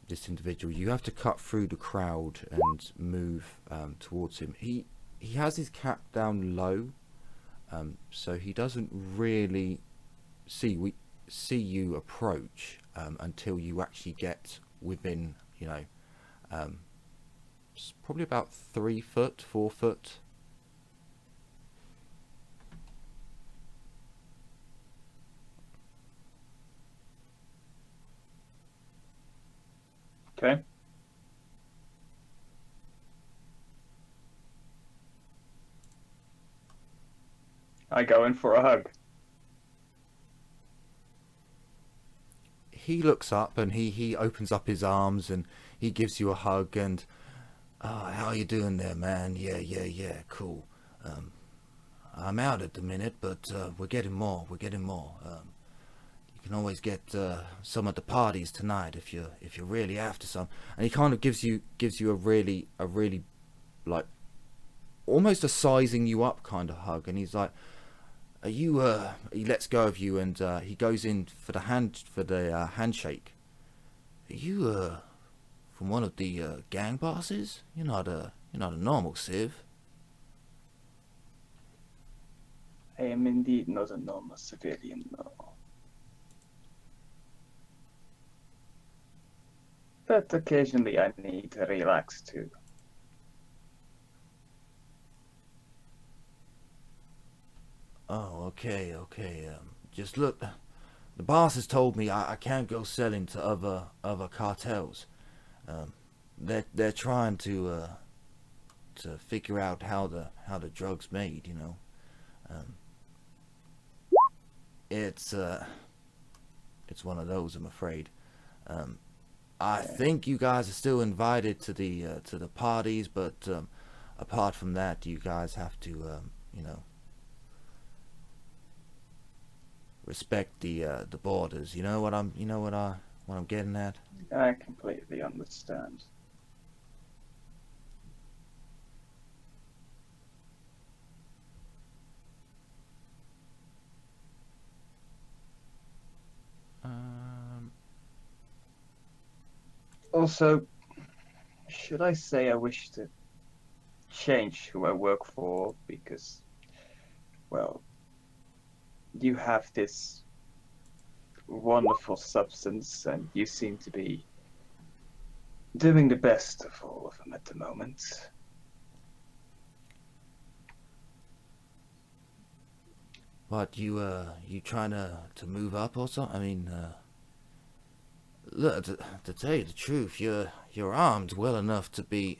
this individual, you have to cut through the crowd and move towards him. He has his cap down low, so he doesn't really see you approach until you actually get within, probably about 3 foot, 4 foot. Okay. I go in for a hug. He looks up and he opens up his arms and he gives you a hug and, how you doing there, man? Yeah, cool. I'm out at the minute, but we're getting more. You can always get some at the parties tonight if you're really after some. And he kind of gives you a really like almost a sizing you up kind of hug, and he's like, He lets go of you and he goes in for the handshake. Are you from one of the gang bosses? You're not a normal civ. I am indeed not a normal civilian, no. But occasionally I need to relax too. Oh, okay. Just look, the boss has told me I can't go selling to other cartels. They're trying to figure out how the drug's made. It's one of those, I'm afraid. I think you guys are still invited to the parties, but apart from that, you guys have to respect the borders. You know what I'm getting at? I completely understand. Also, should I say I wish to change who I work for because, well, you have this wonderful substance and you seem to be doing the best of all of them at the moment. What, you trying to move up or something? I mean, look, to tell you the truth, you're armed well enough to be.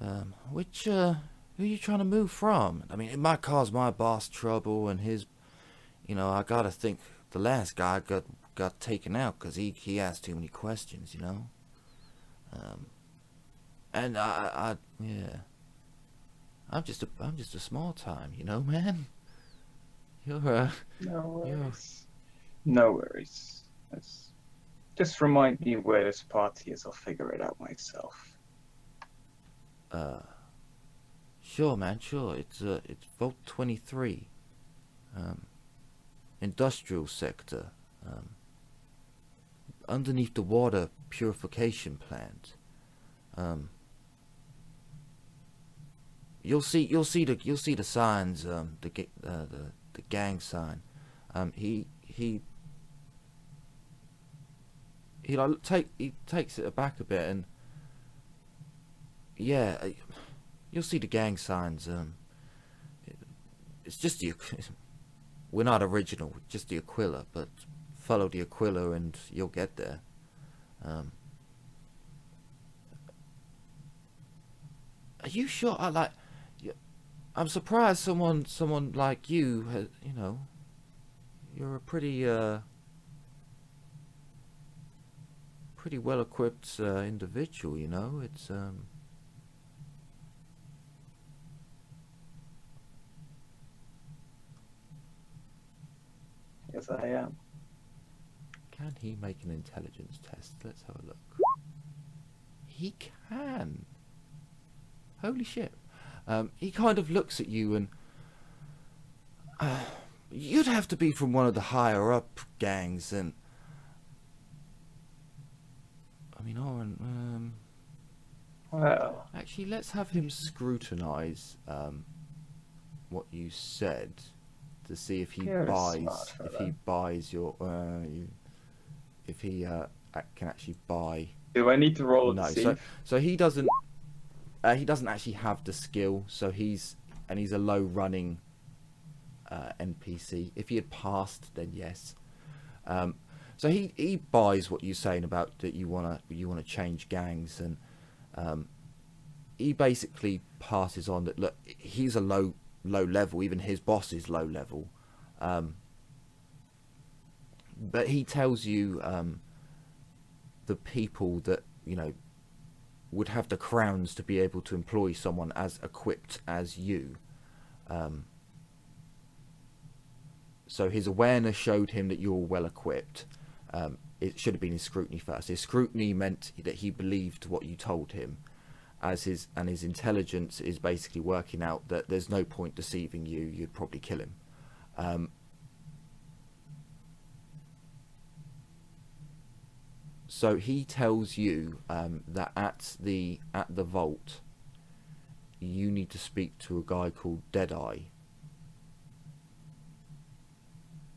Who are you trying to move from? I mean, it might cause my boss trouble and his. I gotta think the last guy got taken out because he asked too many questions. And yeah, I'm just a small time, man. You're No you're worries. No worries. Just remind me where this party is. I'll figure it out myself. Sure, man, sure. It's Vault 23, industrial sector, underneath the water purification plant. You'll see the signs, the gang sign. He takes it aback a bit and yeah, you'll see the gang signs. It's just we're not original, just the Aquila, but follow the Aquila and you'll get there. Are you sure? I'm surprised someone like you has, you're a pretty well equipped individual. It's Yes, I am. Can he make an intelligence test? Let's have a look. He can. Holy shit. He kind of looks at you and you'd have to be from one of the higher up gangs and I mean Oren, Well, actually let's have him scrutinize what you said to see if he You're a buys smart fellow. your if he can actually buy. do I need to roll a No, deceive? so he doesn't actually have the skill, so he's a low running NPC. If he had passed, then yes. So he buys what you're saying about that you wanna change gangs, and he basically passes on that. Look, he's a low level. Even his boss is low level, but he tells you the people that would have the crowns to be able to employ someone as equipped as you. So his awareness showed him that you're well equipped. It should have been his scrutiny first. His scrutiny meant that he believed what you told him, his intelligence is basically working out that there's no point deceiving you. You'd probably kill him. So he tells you that at the vault, you need to speak to a guy called Deadeye,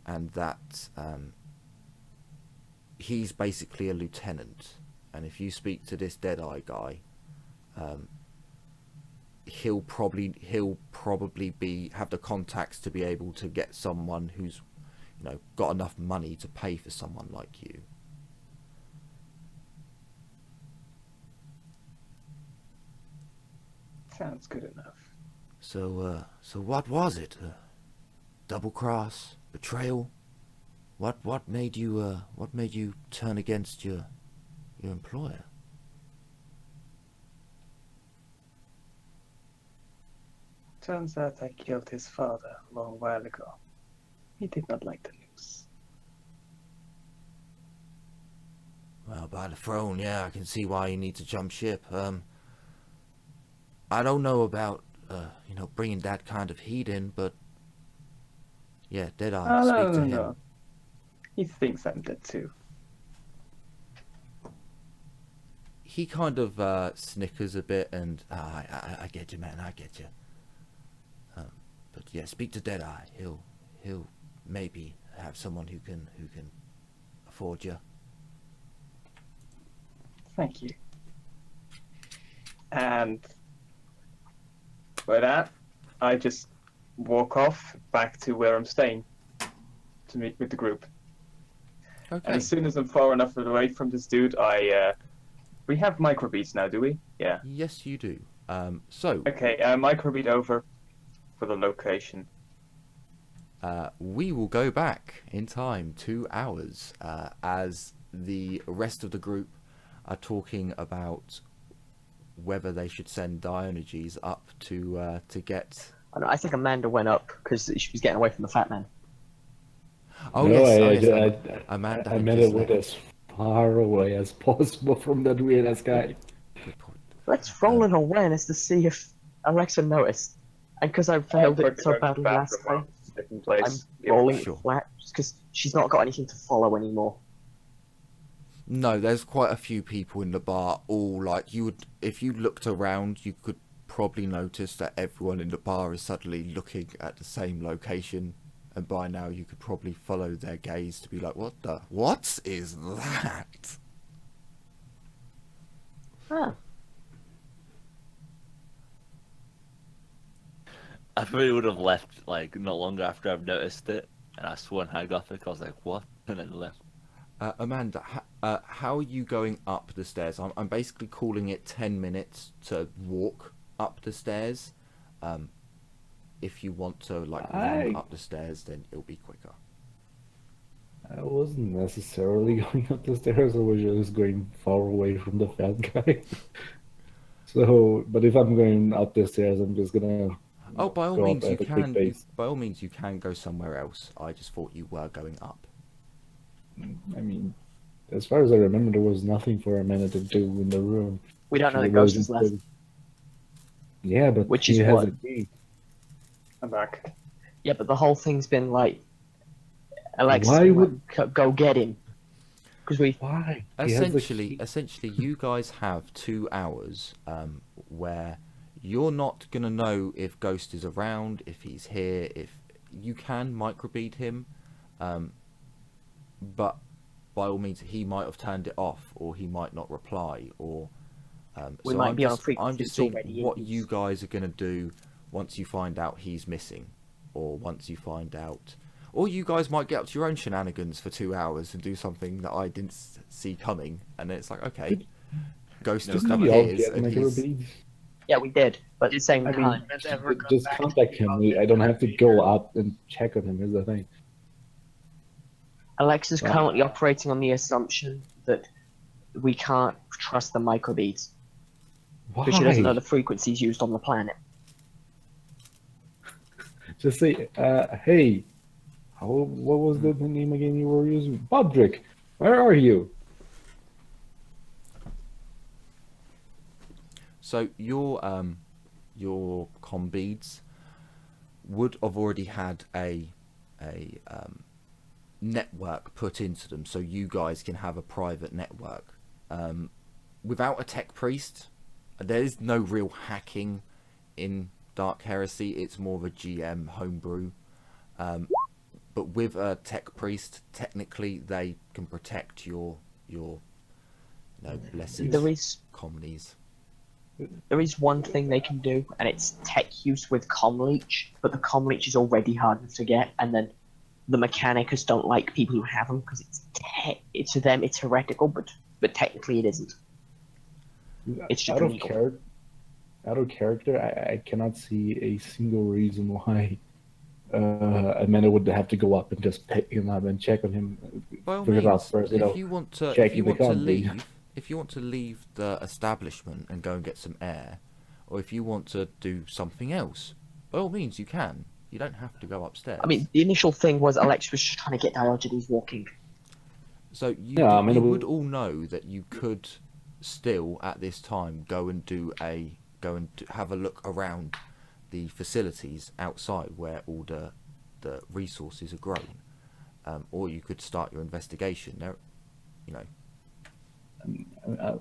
and that he's basically a lieutenant. And if you speak to this Deadeye guy, he'll probably have the contacts to be able to get someone who's, got enough money to pay for someone like you. Sounds good enough. So what was it? Double cross, betrayal? What made you turn against your employer? Turns out I killed his father a long while ago. He did not like the news. Well, by the throne, yeah, I can see why you need to jump ship. I don't know about bringing that kind of heat in, but yeah, Deadeye, Oh, speak to him. no. He thinks I'm dead too. He kind of snickers a bit, and I get you, man, I get you. But yeah, speak to Deadeye. He'll maybe have someone who can afford you. Thank you. And with that, I just walk off back to where I'm staying to meet with the group. Okay. And as soon as I'm far enough away from this dude, we have microbeats now, do we? Yeah. Yes, you do. So Okay, microbeat over for the location. we will go back in time 2 hours as the rest of the group are talking about whether they should send Diogenes up to get. I think Amanda went up because she was getting away from the fat man. Oh No, yes, Amanda. I had meant just it went left. as far away as possible from that weird ass guy. Good point. Let's roll an awareness to see if Alexa noticed. And because I failed it so badly last time, Different I'm place. rolling Sure. it flat just because she's not got anything to follow anymore. No, there's quite a few people in the bar. All like you would, if you looked around, you could probably notice that everyone in the bar is suddenly looking at the same location, and by now you could probably follow their gaze to be like, what is that? Ah, I probably would have left like not long after I've noticed it, and I swore in High Gothic. I was like, "What?" and then left. Amanda, how are you going up the stairs? I'm basically calling it 10 minutes to walk up the stairs. If you want to run up the stairs, then it'll be quicker. I wasn't necessarily going up the stairs. I was just going far away from the fat guy. So, but if I'm going up the stairs, I'm just gonna Oh, by all go means up you at a quick can. pace. By all means you can go somewhere else. I just thought you were going up. I mean, as far as I remember, there was nothing for Amanda to do in the room. we don't know She that Ghost was is left. just- Yeah, but Which he is has what? a key. I'm back. Yeah, but the whole thing's been like, Alexa, Why would- go get him? Because we Why? He has a Essentially, key. you guys have 2 hours where you're not gonna know if Ghost is around, if he's here, if you can microbeat him, but by all means he might have turned it off, or he might not reply, or We so might I'm be on just, frequency I'm just that's seeing already what in you use. guys are gonna do once you find out he's missing, or once you find out. Or you guys might get up to your own shenanigans for 2 hours and do something that I didn't see coming, and then it's like, okay, Ghost just Didn't we all appears get and micro he's... beads? yeah we did, but at the same I mean, time, Let's ever go just back contact to him. the I don't have to go up and check on him. Is the thing. Alexa's Well- currently operating on the assumption that we can't trust the microbeads Why? because she doesn't know the frequencies used on the planet. Just say, hey, what was the name again you were using? Bodrick, where are you? So your comm beads would have already had a network put into them, so you guys can have a private network. Without a tech priest, there is no real hacking in Dark Heresy. It's more of a GM homebrew. But with a tech priest, technically they can protect your blessed There is colonies. there is one thing they can do, and it's tech use with Comleech, but the Comleech is already hard enough to get, and then the Mechanicus don't like people who have them because it's to them it's heretical, but technically it isn't. It's just out of illegal. Out of character, I cannot see a single reason why Amanda would have to go up and just pick him up and check on him. By all figure it out means, first, if you want to checking the company. if you want to leave the establishment and go and get some air, or if you want to do something else, by all means you can. You don't have to go upstairs. I mean, the initial thing was Alex was just trying to get Diogenes walking. So you would all know that you could still at this time go and have a look around the facilities outside where all the resources are grown, or you could start your investigation. There,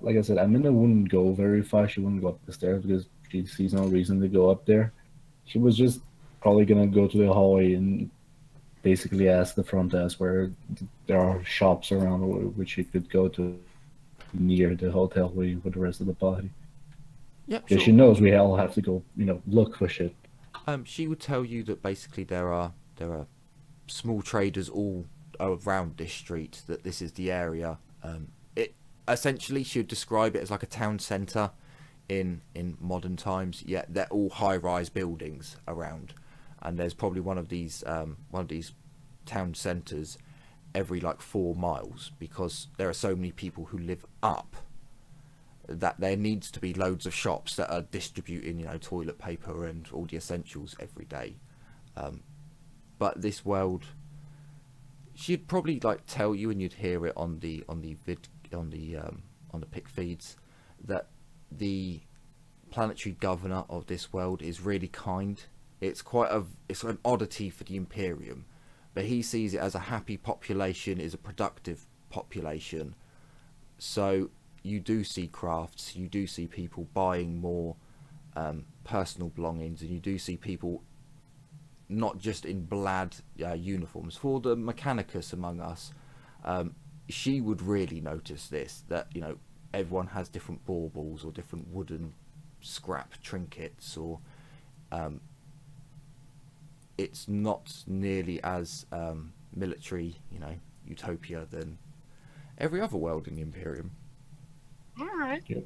Like I said, Amanda wouldn't go very far. She wouldn't go up the stairs because she sees no reason to go up there. She was just probably gonna go to the hallway and basically ask the front desk where there are shops around which she could go to near the hotel with the rest of the party. yeah, Because sure. she knows we all have to go, look for shit. She would tell you that basically there are small traders all around this street. That this is the area. It essentially she would describe it as like a town centre in modern times. Yet they're all high-rise buildings around, and there's probably one of these town centres every like 4 miles because there are so many people who live up that there needs to be loads of shops that are distributing toilet paper and all the essentials every day. But this world, she'd probably like tell you, and you'd hear it on the pic feeds, that the planetary governor of this world is really kind. It's an oddity for the Imperium, but he sees it as a happy population, is a productive population. So you do see crafts, you do see people buying more personal belongings, and you do see people not just in blad uniforms. For the Mechanicus among us, she would really notice this, that everyone has different baubles or different wooden scrap trinkets, or it's not nearly as military, utopia than every other world in the Imperium. All right. Yep.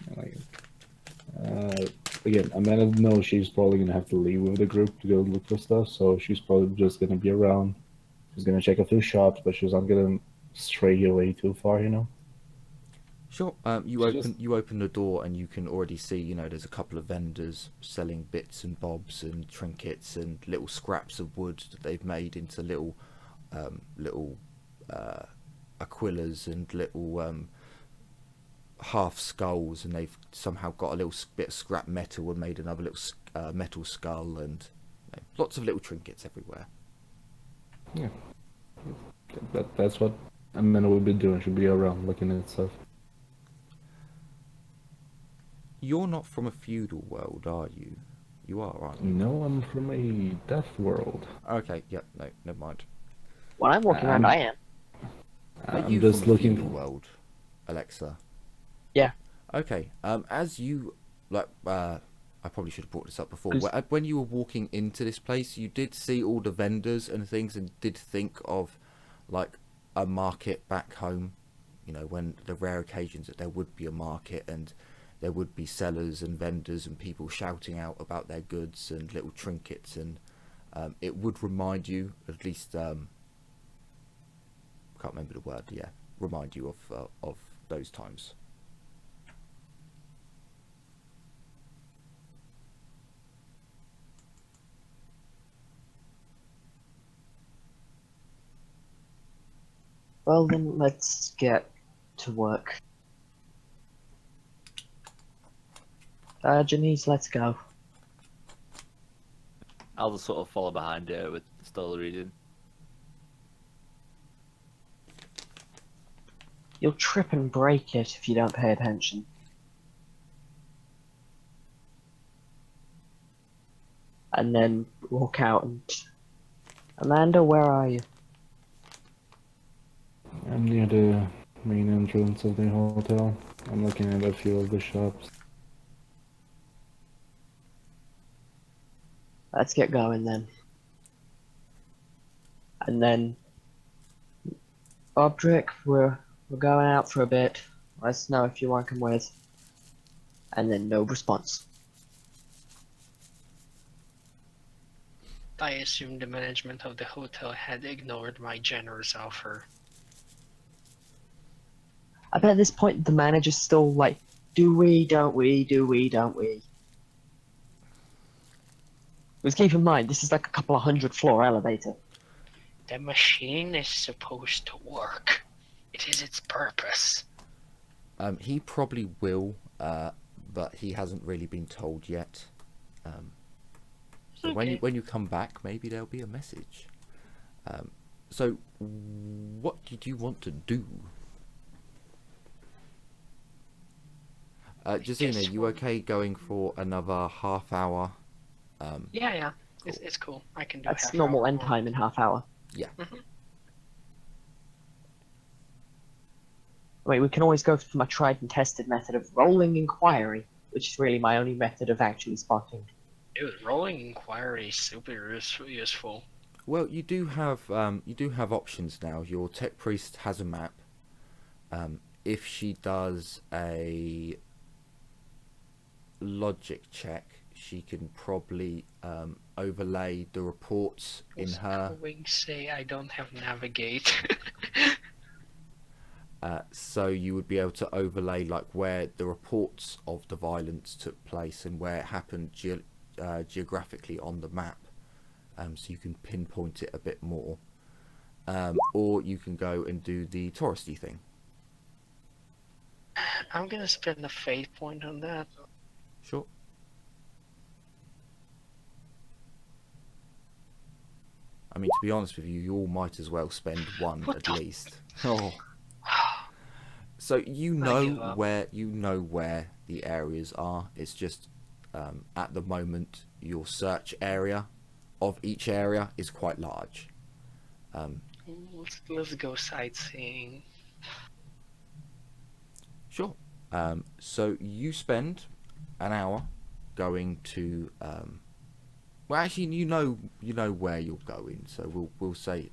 I like it. Again, Amanda knows she's probably gonna have to leave with the group to go look for stuff, so she's probably just gonna be around. She's gonna check a few shops, but she's not gonna stray away too far, Sure. You open the door and you can already see, there's a couple of vendors selling bits and bobs and trinkets and little scraps of wood that they've made into little aquillas and little half skulls, and they've somehow got a little bit of scrap metal and made another little metal skull, and lots of little trinkets everywhere. Yeah. That's what Amanda will be doing. She'll be around looking at stuff. You're not from a feudal world, are you? You are, aren't you? No, I'm from a death world. Okay, yeah, no, never mind. When I'm walking around, I am. Are I'm you just from a looking feudal world, Alexa? Yeah. Okay. As you I probably should have brought this up before. 'Cause- When you were walking into this place, you did see all the vendors and things, and did think of like a market back home. When the rare occasions that there would be a market and there would be sellers and vendors and people shouting out about their goods and little trinkets, and it would remind you, at least can't remember the word. Yeah, remind you of those times. Well, then let's get to work. Janice, let's go. I'll just sort of follow behind her with still reading. You'll trip and break it if you don't pay attention. And then walk out and... Amanda, where are you? I'm near the main entrance of the hotel. I'm looking at a few of the shops. Let's get going then. And then... Obdrick, we're going out for a bit. Let us know if you want to come with. And then no response. I assume the management of the hotel had ignored my generous offer. I bet at this point the manager's still like, do we, don't we, do we, don't we? Because keep in mind, this is like a couple of 100-floor elevator. The machine is supposed to work. It is its purpose. He probably will, but he hasn't really been told yet. So Okay. when you come back, maybe there'll be a message. So what did you want to do? Josina, guess you we'll- okay going for another half hour? Yeah. It's cool. I can do That's half normal hour end more. time in half hour. Yeah. I mean, we can always go for my tried and tested method of rolling inquiry, which is really my only method of actually spotting. Dude, rolling inquiry is super useful. Well, you do have options now. Your tech priest has a map. If she does a logic check, she can probably overlay the reports in Was her. going to say I don't have navigate. So you would be able to overlay like where the reports of the violence took place and where it happened geographically on the map. So you can pinpoint it a bit more. Or you can go and do the touristy thing. I'm gonna spend a fate point on that. Sure. I mean, to be honest with you, you all might as well spend one What at the- least. Oh. So you I know give up. where the areas are. It's just at the moment your search area of each area is quite large. Let's go sightseeing. Sure. So you spend an hour going to. Well, actually, you know where you're going. So we'll say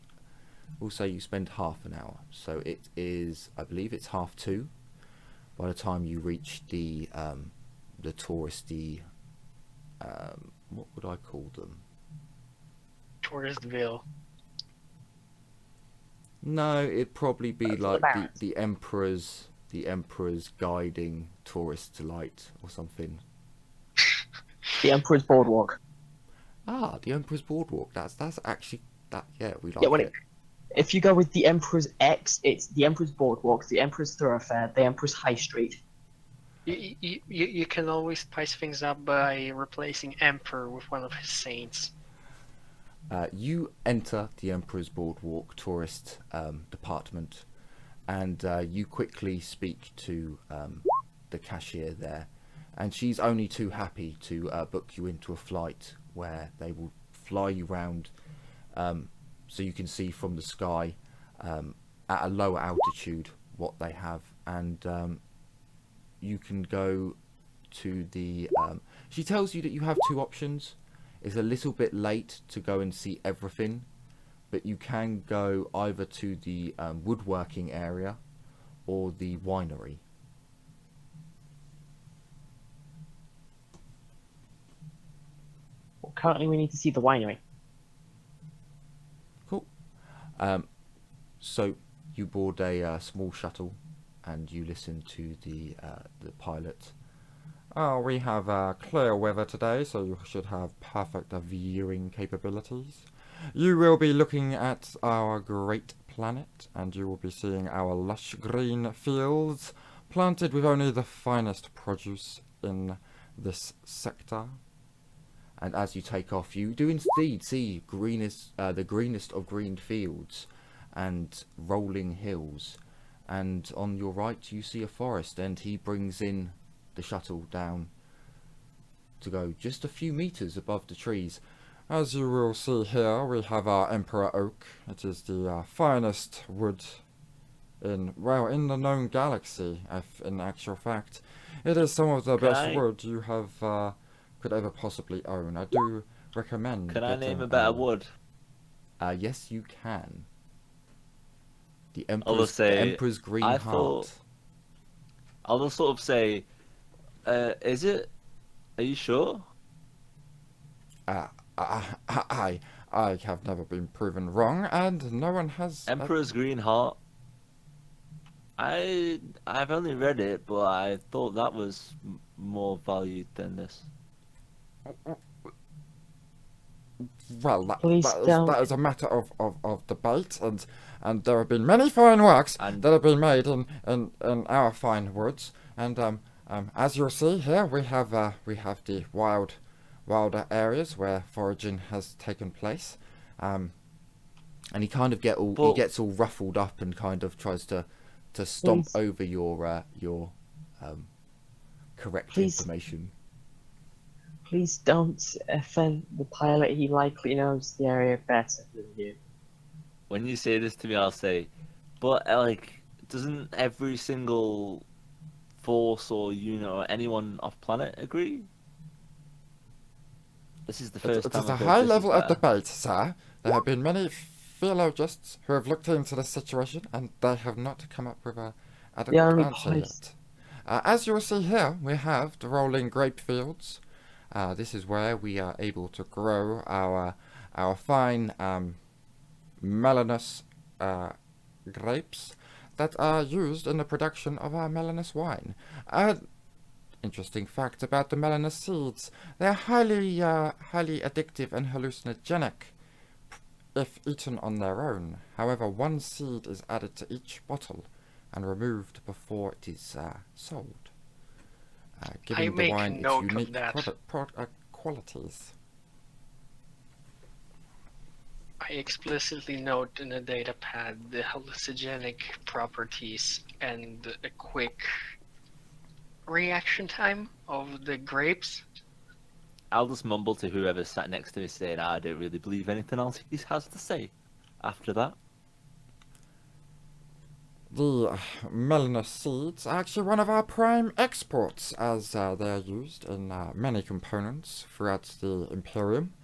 you spend half an hour. So it is, I believe, it's 2:30 by the time you reach the touristy. What would I call them? Touristville. No, it'd probably be That's like the barracks. the emperor's guiding tourists to light or something. The Emperor's Boardwalk. Ah, the emperor's boardwalk. That's actually that. Yeah, we like Yeah, when it. if you go with the Emperor's X, it's the Emperor's Boardwalk, the Emperor's Thoroughfare, the Emperor's High Street. You can always spice things up by replacing Emperor with one of his saints. You enter the Emperor's Boardwalk tourist department, and you quickly speak to the cashier there, and she's only too happy to book you into a flight where they will fly you round, so you can see from the sky at a lower altitude what they have, and you can go to the. She tells you that you have two options. It's a little bit late to go and see everything, but you can go either to the woodworking area or the winery. Well, currently, we need to see the winery. Cool. So you board a small shuttle, and you listen to the pilot. Oh, we have clear weather today, so you should have perfect viewing capabilities. You will be looking at our great planet, and you will be seeing our lush green fields, planted with only the finest produce in this sector. And as you take off, you do indeed see the greenest of green fields and rolling hills. And on your right, you see a forest, and he brings in the shuttle down to go just a few meters above the trees. As you will see here, we have our Emperor Oak. It is the finest wood in the known galaxy, if in actual fact. It is some of the best wood you have could ever possibly own. I do recommend Can I getting name a better wood? Yes, you can. The I'll just say, Emperor's Green I Heart. thought- I'll just sort of say, is it? Are you sure? I have never been proven wrong, and no one has. Emperor's Green Heart. I've only read it, but I thought that was more valued than this. Well, Please don't. that is a matter of debate, and there have been many fine works And- that have been made in our fine woods, and as you'll see here, we have the wilder areas where foraging has taken place, and he kind of gets all ruffled up and kind of tries to stomp Please. over your correct Please. information. Please don't offend the pilot. He likely knows the area better than you. When you say this to me, I'll say, but like, doesn't every single force or unit or anyone off planet agree? This is the first It time is a I've heard high this level is of better. debate, sir. There have been many theologians who have looked into the situation, and they have not come up with an adequate only answer place- yet. As you will see here, we have the rolling grape fields. This is where we are able to grow our fine melanus grapes that are used in the production of our melanus wine. Interesting fact about the melanus seeds: they're highly addictive and hallucinogenic if eaten on their own. However, one seed is added to each bottle and removed before it is sold, giving the make wine its note of unique that. qualities. I explicitly note in the data pad the hallucinogenic properties and a quick reaction time of the grapes. I'll just mumble to whoever sat next to me saying, I don't really believe anything else he has to say after that. The melanus seeds are actually one of our prime exports, as they're used in many components throughout the Imperium.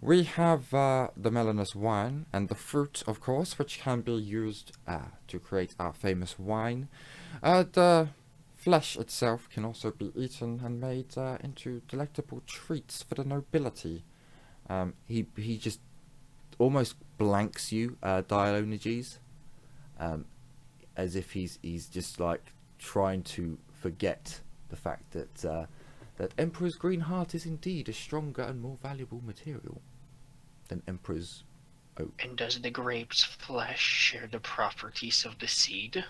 We have the melanus wine and the fruit, of course, which can be used to create our famous wine. The flesh itself can also be eaten and made into delectable treats for the nobility. He just almost blanks you, Diogenes, as if he's just like trying to forget the fact that that Emperor's Green Heart is indeed a stronger and more valuable material than Emperor's Oak. And does the grape's flesh share the properties of the seed?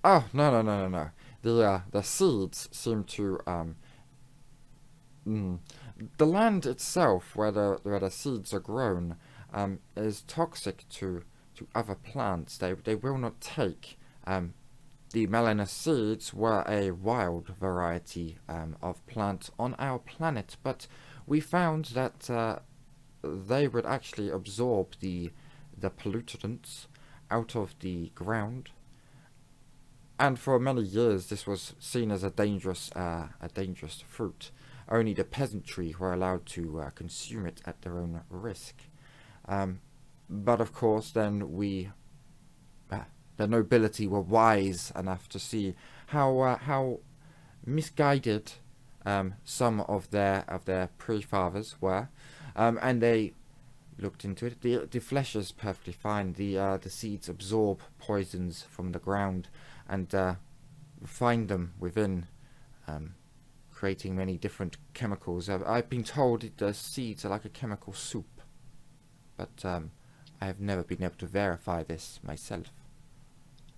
Oh, no. The seeds seem to the land itself where the seeds are grown is toxic to other plants. They will not take. The melanus seeds were a wild variety of plant on our planet, but we found that they would actually absorb the pollutants out of the ground, and for many years this was seen as a dangerous fruit. Only the peasantry were allowed to consume it at their own risk. But of course, then the nobility were wise enough to see how misguided some of their pre-fathers were, and they looked into it. The flesh is perfectly fine. The seeds absorb poisons from the ground and find them within, creating many different chemicals. I've been told the seeds are like a chemical soup, but I have never been able to verify this myself.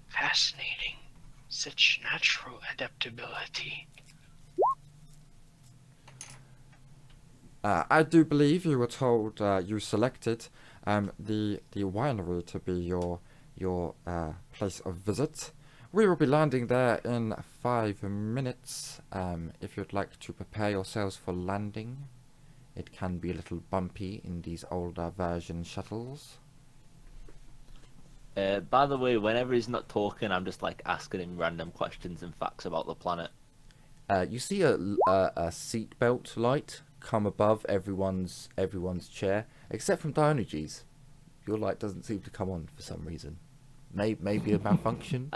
Fascinating. Such natural adaptability. I do believe you were told you selected the winery to be your place of visit. We will be landing there in 5 minutes. If you'd like to prepare yourselves for landing, it can be a little bumpy in these older version shuttles. By the way, whenever he's not talking, I'm just like asking him random questions and facts about the planet. You see a seatbelt light come above everyone's chair, except from Diogenes. Your light doesn't seem to come on for some reason. Maybe a malfunction.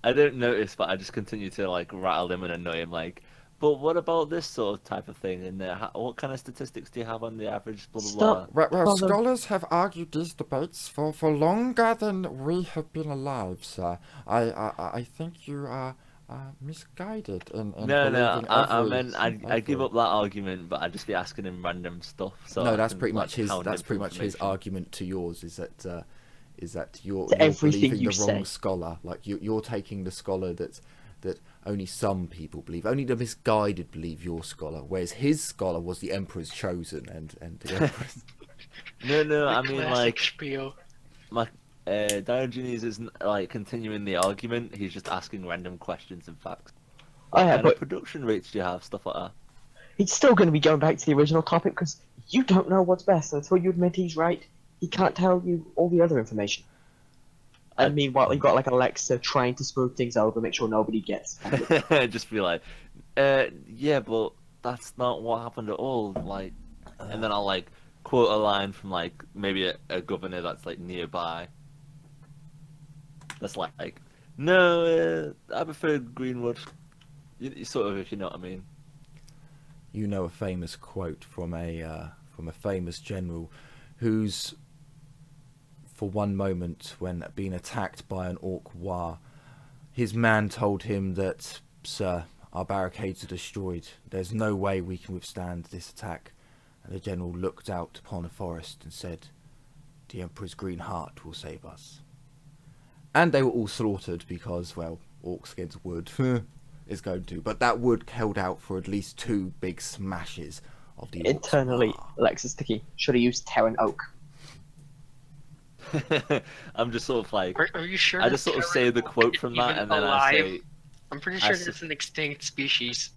I don't notice, but I just continue to like rattle him and annoy him. Like, but what about this sort of type of thing? And what kind of statistics do you have on the average? Blah blah blah. Stop. Well, Father- scholars have argued these debates for longer than we have been alive, sir. I think you are misguided in No, believing I every- meant I give every- up that argument, but I'd just be asking him random stuff. So No, I that's can, pretty like, much his. hound That's him for pretty much his information. argument to yours. Is that you're everything believing you the wrong say. scholar. Like you're taking the scholar that only some people believe. Only the misguided believe your scholar. Whereas his scholar was the emperor's chosen, and the emperor's. No, I The mean classic like spiel. Diogenes isn't like continuing the argument. He's just asking random questions and facts. Oh, What yeah, kind but of production rates do you have? Stuff like that. he's still going to be going back to the original topic because you don't know what's best. Until you admit he's right, he can't tell you all the other information. And meanwhile, you've got like Alexa trying to smooth things over, make sure nobody gets. Just be like, yeah, but that's not what happened at all. Like, and then I'll like quote a line from like maybe a governor that's like nearby. That's like, no, I prefer Greenwood. You sort of, if you know what I mean. You know a famous quote from a famous general, who's, for one moment when being attacked by an orc war, his man told him that, "Sir, our barricades are destroyed. There's no way we can withstand this attack." And the general looked out upon a forest and said, "The Emperor's green heart will save us." And they were all slaughtered because, well, orcs against wood is going to. But that wood held out for at least 2 big smashes of the orcs' Internally, war. Alexa's thinking, should have used Terran Oak. I'm just sort of like, Are you sure? I that just sort of Terran say the Oak quote is from that, even and then alive? I say, I'm pretty I sure s- that's an extinct species.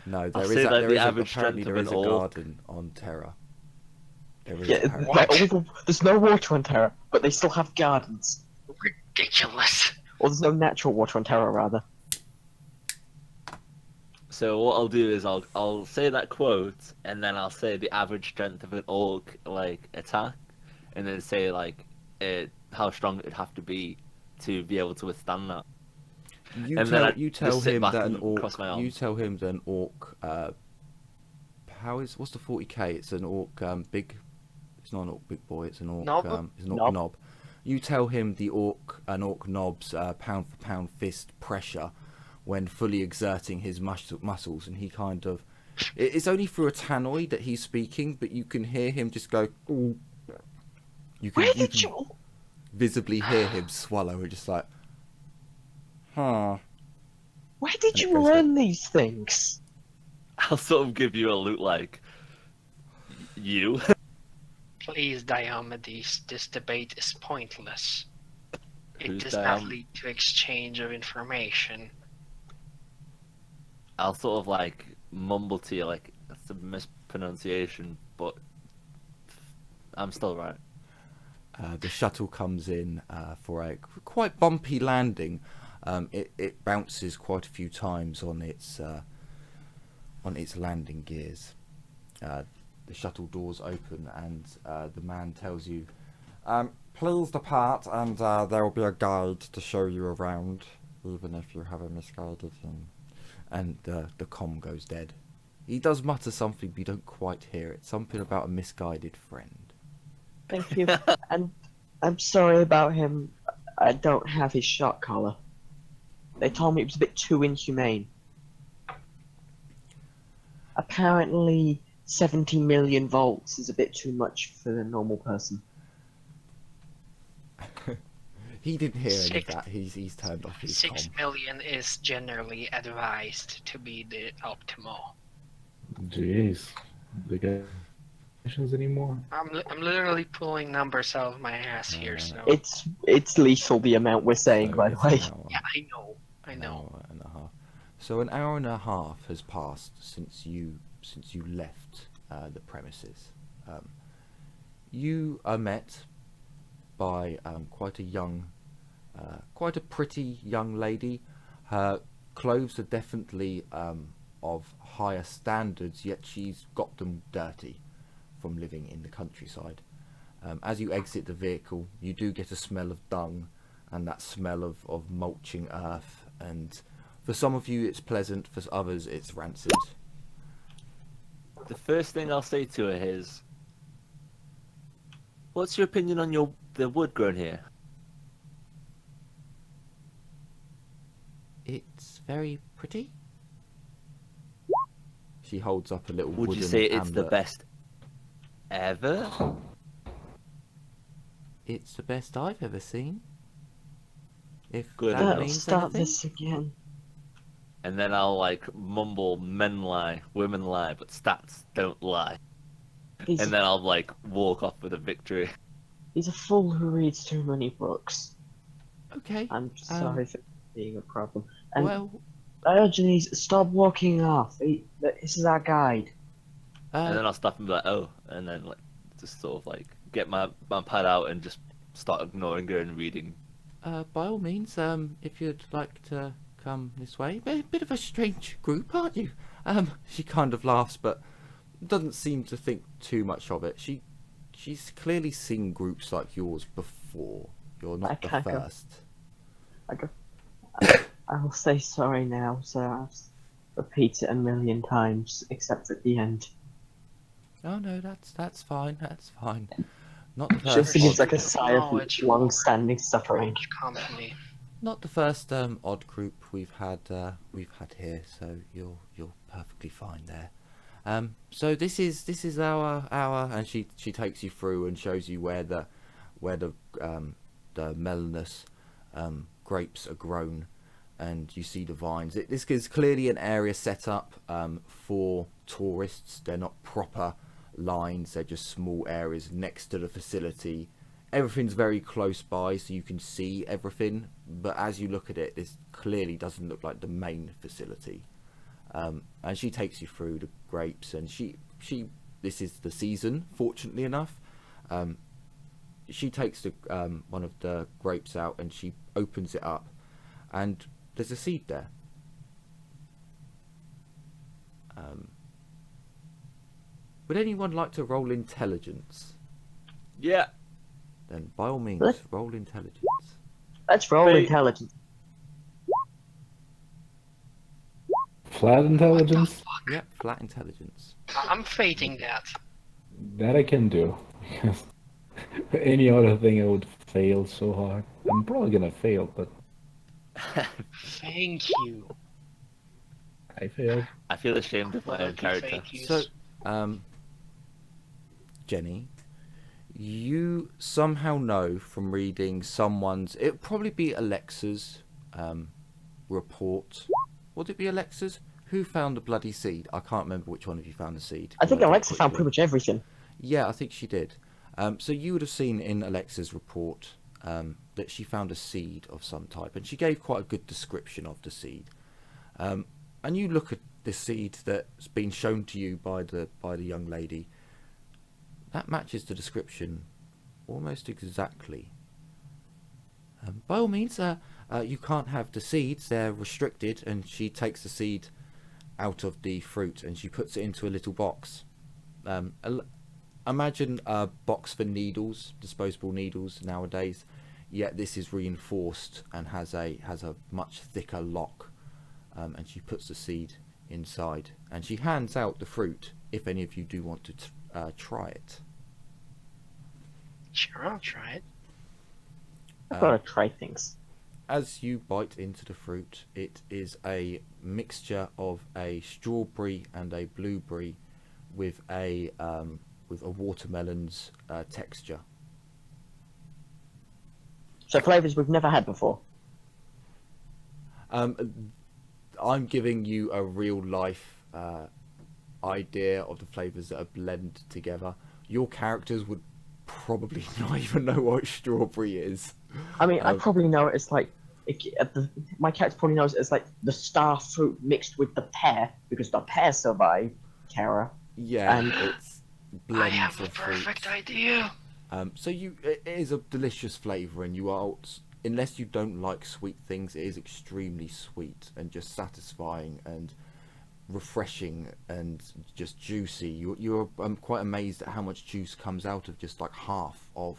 No, I'll there say is that there the is average apparently strength there of is an a orc- garden on Terra. There is Yeah, apparently. like, there's no water on Terra, but they still have gardens. Ridiculous. Or there's no natural water on Terra, rather. So what I'll do is I'll say that quote, and then I'll say the average strength of an orc like attack, and then say like how strong it'd have to be to be able to withstand that. You And then tell I you just tell sit him back that an and cross my orc. You arms. tell him that an orc. What's the 40k? It's an orc big. It's not an orc big boy. It's an orc. Knob? It's an orc knob. You tell him an orc knob's pound for pound fist pressure when fully exerting his muscles, and he kind of. It's only through a tannoy that he's speaking, but you can hear him just go. Ooh. Where You did can you... visibly hear him swallow. It's just like, huh. Where did And it you goes learn these things? I'll sort of give you a loot like you. Please, Diomedes, this debate is pointless. It Who's does not Diom- lead to exchange of information. I'll sort of like mumble to you like that's a mispronunciation, but I'm still right. The shuttle comes in for a quite bumpy landing. It bounces quite a few times on its landing gears. The shuttle doors open, and the man tells you, Please depart, and there will be a guide to show you around, even if you have a misguided him. and the comm goes dead. He does mutter something, but you don't quite hear it. Something about a misguided friend. Thank you. And I'm sorry about him. I don't have his shot collar. They told me it was a bit too inhumane. Apparently, 70 million volts is a bit too much for the normal person. He didn't hear any of Six- that. He's turned off his 6 comm. million is generally advised to be the optimal. Jeez. obligations anymore. I'm literally pulling numbers out of my ass here. So It's lethal the amount we're saying, by the It's an way. hour. yeah, I An know. hour and a half. So an hour and a half has passed since you left the premises. You are met by quite a pretty young lady. Her clothes are definitely of higher standards, yet she's got them dirty from living in the countryside. As you exit the vehicle, you do get a smell of dung and that smell of mulching earth, and for some of you it's pleasant, for others it's rancid. The first thing I'll say to her is, "What's your opinion on the wood grown here?" It's very pretty. She holds up a little Would wooden you say it's the amulet. best ever? It's the best I've ever seen. If Good that enough. Don't means start anything. this again. And then I'll like mumble, "Men lie, women lie, but stats don't lie." He's, And then I'll like walk off with a victory. he's a fool who reads too many books. Okay. I'm sorry for being a problem. And Well, Diogenes, stop walking off. This is our guide. And then I'll stop and be like, "Oh," and then like just sort of like get my pad out and just start ignoring her and reading. by all means, if you'd like to come this way. Bit of a strange group, aren't you? She kind of laughs, but doesn't seem to think too much of it. She's clearly seen groups like yours before. You're not the Okay, go. first. I will say sorry now, so I'll repeat it a million times, except at the end. Oh no, that's fine. That's fine. Not the Just first. seems Odd, like a sigh of Knowledge. long-standing suffering. Company. not the first odd group we've had here. So you're perfectly fine there. So this is our, and she takes you through and shows you where the melanus grapes are grown, and you see the vines. This is clearly an area set up for tourists. They're not proper lines, they're just small areas next to the facility. Everything's very close by, so you can see everything, but as you look at it, this clearly doesn't look like the main facility. And she takes you through the grapes, and this is the season, fortunately enough. She takes one of the grapes out and she opens it up, and there's a seed there. Would anyone like to roll intelligence? Yeah. Then by all means, Let's- roll intelligence. Let's roll Hey. intelligence. Flat intelligence? Yep, flat intelligence. I'm fating that. That I can do. Because any other thing I would fail so hard. I'm probably gonna fail, but Thank you. I failed. I feel ashamed of my own Lucky character. thank yous. So, Jenny, you somehow know from reading someone's, it'd probably be Alexa's report. Would it be Alexa's? Who found the bloody seed? I can't remember which one of you found the seed. I think Can Alexa quickly? found pretty much everything. Yeah, I think she did. So you would have seen in Alexa's report that she found a seed of some type, and she gave quite a good description of the seed. And you look at the seed that's been shown to you by the young lady. That matches the description almost exactly. By all means, you can't have the seeds; they're restricted. And she takes the seed out of the fruit and she puts it into a little box. Imagine a box for needles, disposable needles nowadays. Yet this is reinforced and has a much thicker lock. And she puts the seed inside, and she hands out the fruit if any of you do want to try it. Sure, I'll try it. I've got to try things. As you bite into the fruit, it is a mixture of a strawberry and a blueberry with a watermelon's texture. So flavors we've never had before. I'm giving you a real life idea of the flavors that are blended together, your characters would probably not even know what strawberry is. I mean, I probably know it as like my character probably knows it as like the star fruit mixed with the pear because the pear survived Kara. Yeah, And- it's I blends have a of perfect fruits. idea. So it is a delicious flavour, and you are, unless you don't like sweet things, it is extremely sweet and just satisfying and refreshing and just juicy. You're quite amazed at how much juice comes out of just like half of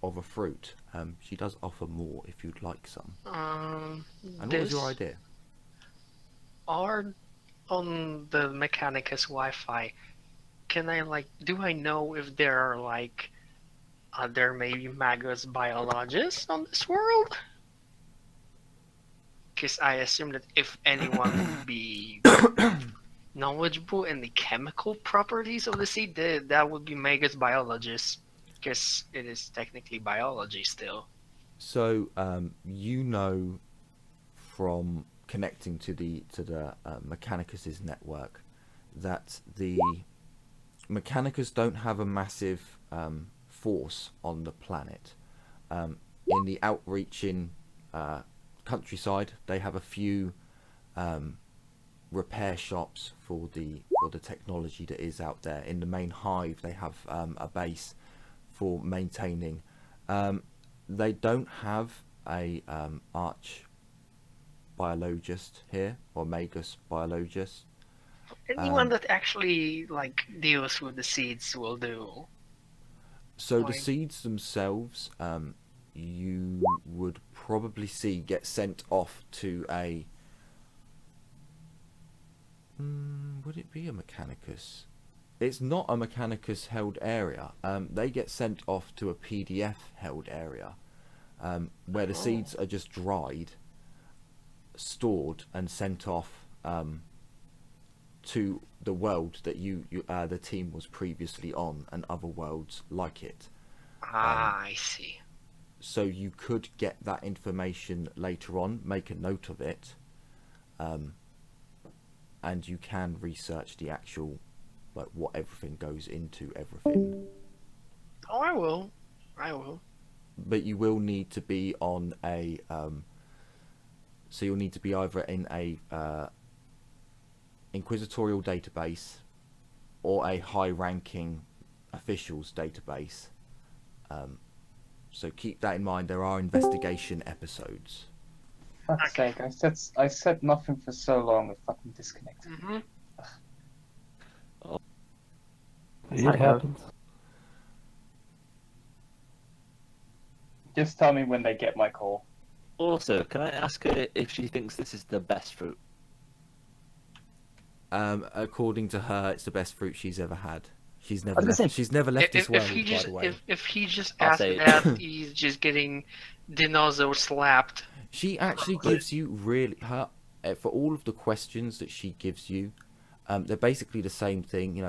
a fruit. She does offer more if you'd like some. And what was your idea? Are on the Mechanicus Wi-Fi, can I do I know if there are other maybe Magus biologists on this world? Because I assume that if anyone would be knowledgeable in the chemical properties of the seed, that would be Magus biologists, because it is technically biology still. So you know from connecting to the Mechanicus's network that the Mechanicus don't have a massive force on the planet. In the outreaching countryside, they have a few repair shops for the technology that is out there. In the main hive, they have a base for maintaining. They don't have a arch biologist here, or magus biologist. Anyone that actually deals with the seeds will do. So the Like- seeds themselves, you would probably see get sent off to a. Would it be a Mechanicus? It's not a Mechanicus held area. They get sent off to a PDF held area, where the seeds are just dried, stored, and sent off to the world that the team was previously on, and other worlds like it. I see. So you could get that information later on, make a note of it, and you can research the actual, what everything goes into everything. Oh, I will. I will. But you will need to be on a, so you'll need to be either in a inquisitorial database or a high-ranking officials database. So keep that in mind. There are investigation episodes. Fuck's sake, I said nothing for so long, it fucking disconnected. Mm-hmm. It happens. Just tell me when they get my call. Also, can I ask her if she thinks this is the best fruit? According to her, it's the best fruit she's ever had. She's never I was left. gonna say, She's never left this world, If he just by the way. if he just I'll asked say- that, he's just getting dinosaur slapped. She actually gives you really her for all of the questions that she gives you. They're basically the same thing.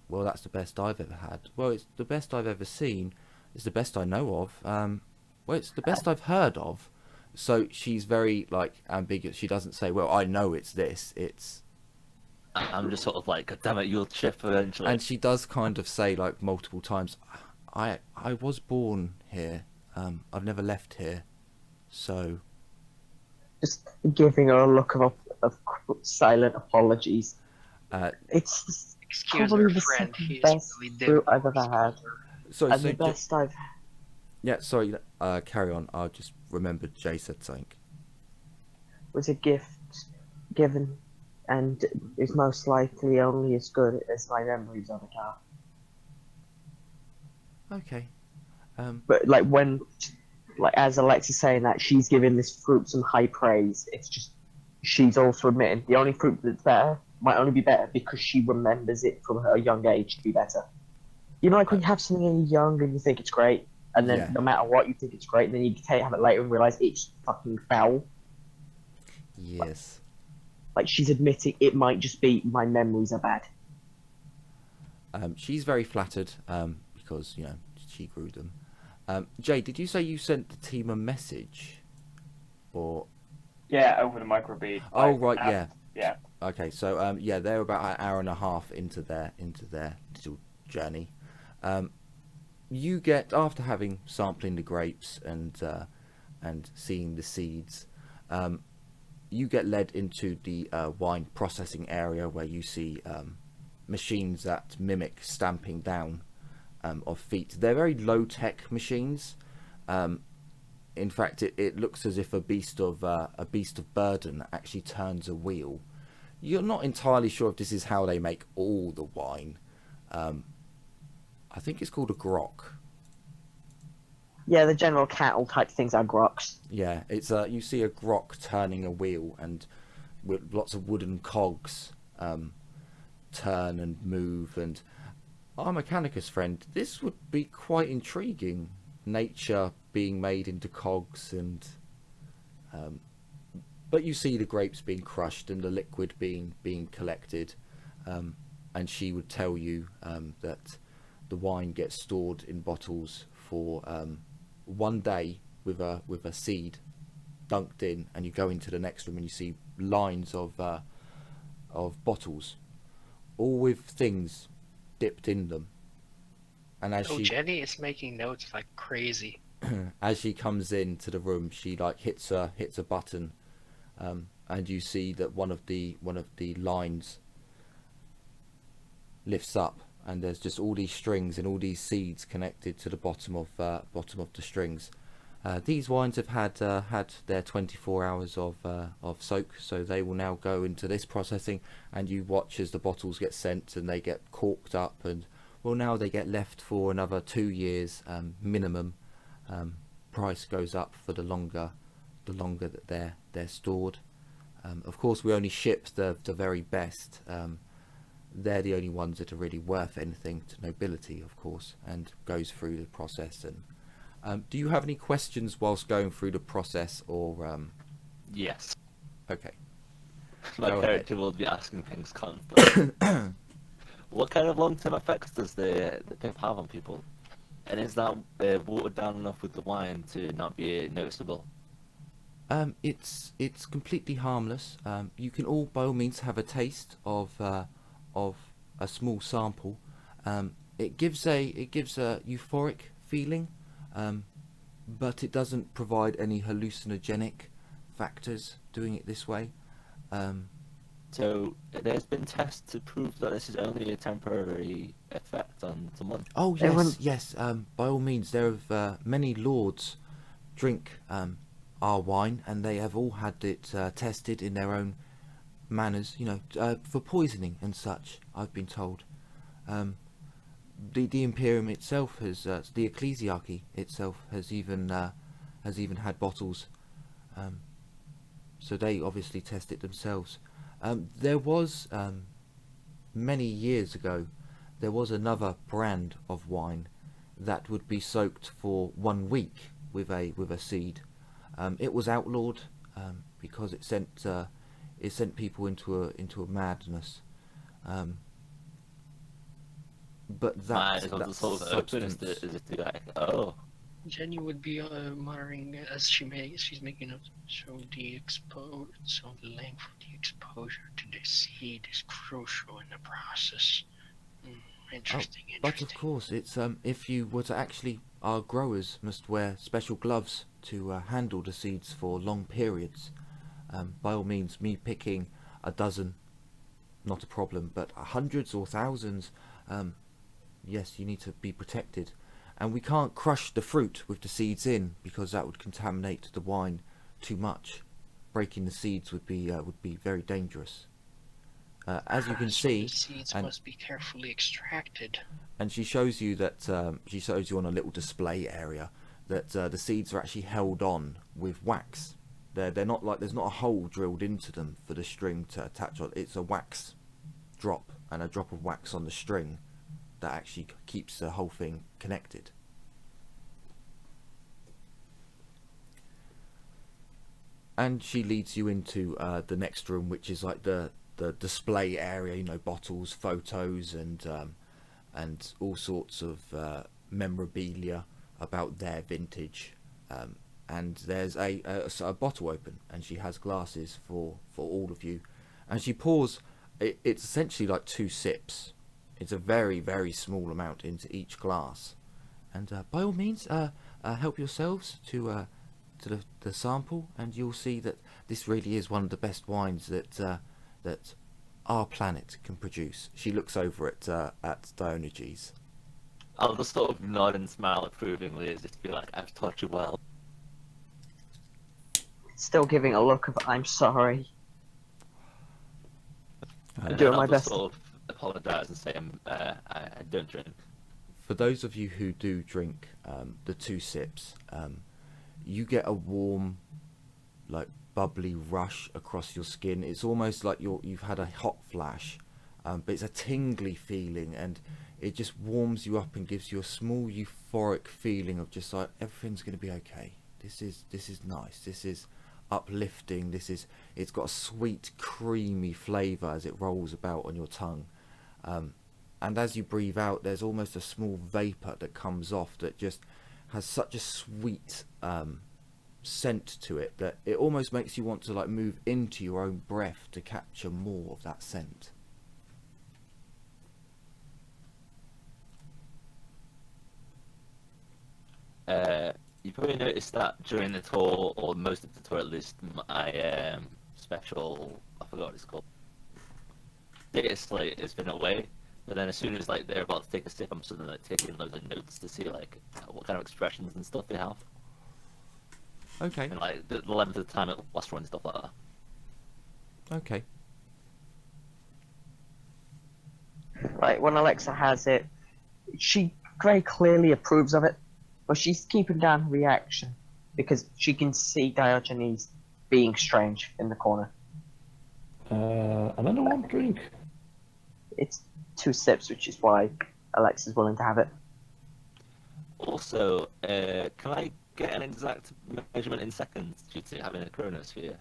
Well, that's the best I've ever had. Well, it's the best I've ever seen. It's the best I know of. Well, it's the best I've heard of. So she's very ambiguous. She doesn't say, "Well, I know it's this." It's I'm just sort of like, God damn it, you'll chip eventually. and she does kind of say multiple times, I was born here. I've never left here. So just giving her a look of silent apologies. uh, It's Excuse probably our the friend. second He's best really fruit I've ever had, sorry. and So the best I've. yeah, sorry. Carry on. I just remembered Jay said something. Was a gift given, and is most likely only as good as my memories of it are. Okay. But when, as Alexa's saying that, she's giving this fruit some high praise. It's just she's also admitting the only fruit that's better might only be better because she remembers it from her young age to be better. You know, when you have something when you're young and you think it's great, and then Yeah. no matter what you think it's great, and then you have it later and realize it's fucking foul. Yes. She's admitting it might just be my memories are bad. She's very flattered because she grew them. Jay, did you say you sent the team a message, or? Yeah, over the microbead. Oh right, yeah. Yeah. Okay, so yeah, they're about an hour and a half into their little journey. You get, after having sampling the grapes and seeing the seeds, you get led into the wine processing area where you see machines that mimic stamping down of feet. They're very low tech machines. In fact, it looks as if a beast of burden actually turns a wheel. You're not entirely sure if this is how they make all the wine. I think it's called a grok. Yeah, the general cattle type things are groks. Yeah, it's you see a grok turning a wheel, and with lots of wooden cogs turn and move. And our Mechanicus friend, this would be quite intriguing. Nature being made into cogs, and but you see the grapes being crushed and the liquid being collected, and she would tell you that the wine gets stored in bottles for 1 day with a seed dunked in, and you go into the next room and you see lines of bottles, all with things dipped in them. And as Jenny is making notes like crazy. as she comes into the room, she like hits a button, and you see that one of the lines lifts up, and there's just all these strings and all these seeds connected to the bottom of the strings. These wines have had their 24 hours of soak, so they will now go into this processing, and you watch as the bottles get sent and they get corked up, and well, now they get left for another 2 years minimum. Price goes up for the longer that they're stored. Of course, we only ship the very best. They're the only ones that are really worth anything to nobility, of course, and goes through the process. And do you have any questions whilst going through the process, or Yes. okay? My Go character will be asking things constantly. What kind of long-term effects does the pip have on people? And is that watered down enough with the wine to not be noticeable? It's completely harmless. You can all, by all means, have a taste of a small sample. It gives a euphoric feeling, but it doesn't provide any hallucinogenic factors doing it this way. So there's been tests to prove that this is only a temporary effect on someone. Oh yes, Everyone- yes. By all means, there have many lords drink our wine, and they have all had it tested in their own manners, for poisoning and such. I've been told. The Imperium itself has, the ecclesiarchy itself has even had bottles. So they obviously test it themselves. There was many years ago, there was another brand of wine that would be soaked for 1 week with a seed. It was outlawed because it sent people into a madness. But My that eyes on the that sort of open as substance, to like, oh, Jenny would be monitoring as she's making notes. So the length of the exposure to the seed is crucial in the process. Interesting. but of course, it's if you were to actually, our growers must wear special gloves to handle the seeds for long periods. By all means, me picking a dozen, not a problem, but hundreds or thousands, yes, you need to be protected. And we can't crush the fruit with the seeds in, because that would contaminate the wine too much. Breaking the seeds would be very dangerous. As you can So see, the seeds and must be carefully extracted. and she shows you that she shows you on a little display area that the seeds are actually held on with wax. They're not like, there's not a hole drilled into them for the string to attach on. It's a wax drop and a drop of wax on the string that actually keeps the whole thing connected. And she leads you into the next room, which is like the display area, bottles, photos, and all sorts of memorabilia about their vintage. And there's a bottle open, and she has glasses for all of you, and she pours. It's essentially like 2 sips. It's a very, very small amount into each glass. And by all means, help yourselves to the sample, and you'll see that this really is one of the best wines that our planet can produce. She looks over at Diogenes. I'll just sort of nod and smile approvingly as if to be like, I've taught you well. Still giving a look of I'm sorry. And doing then my I'll just best. sort of apologise and say I don't drink. For those of you who do drink the 2 sips, you get a warm, like bubbly rush across your skin. It's almost like you've had a hot flash, but it's a tingly feeling, and it just warms you up and gives you a small euphoric feeling of just like everything's going to be okay. This is nice. This is uplifting. It's got a sweet, creamy flavour as it rolls about on your tongue. And as you breathe out, there's almost a small vapour that comes off that just has such a sweet scent to it that it almost makes you want to like move into your own breath to capture more of that scent. You probably noticed that during the tour, or most of the tour at least, my special, I forgot what it's called, data slate has been away. But then as soon as like they're about to take a sip, I'm suddenly like taking loads of notes to see like what kind of expressions and stuff they have, Okay. and like the length of the time it lasts for and stuff like that. Okay. Right, when Alexa has it, she very clearly approves of it, but she's keeping down her reaction because she can see Diogenes being strange in the corner. Another one drink. It's 2 sips, which is why Alexa's willing to have it. Also, can I get an exact measurement in seconds due to having a chronosphere?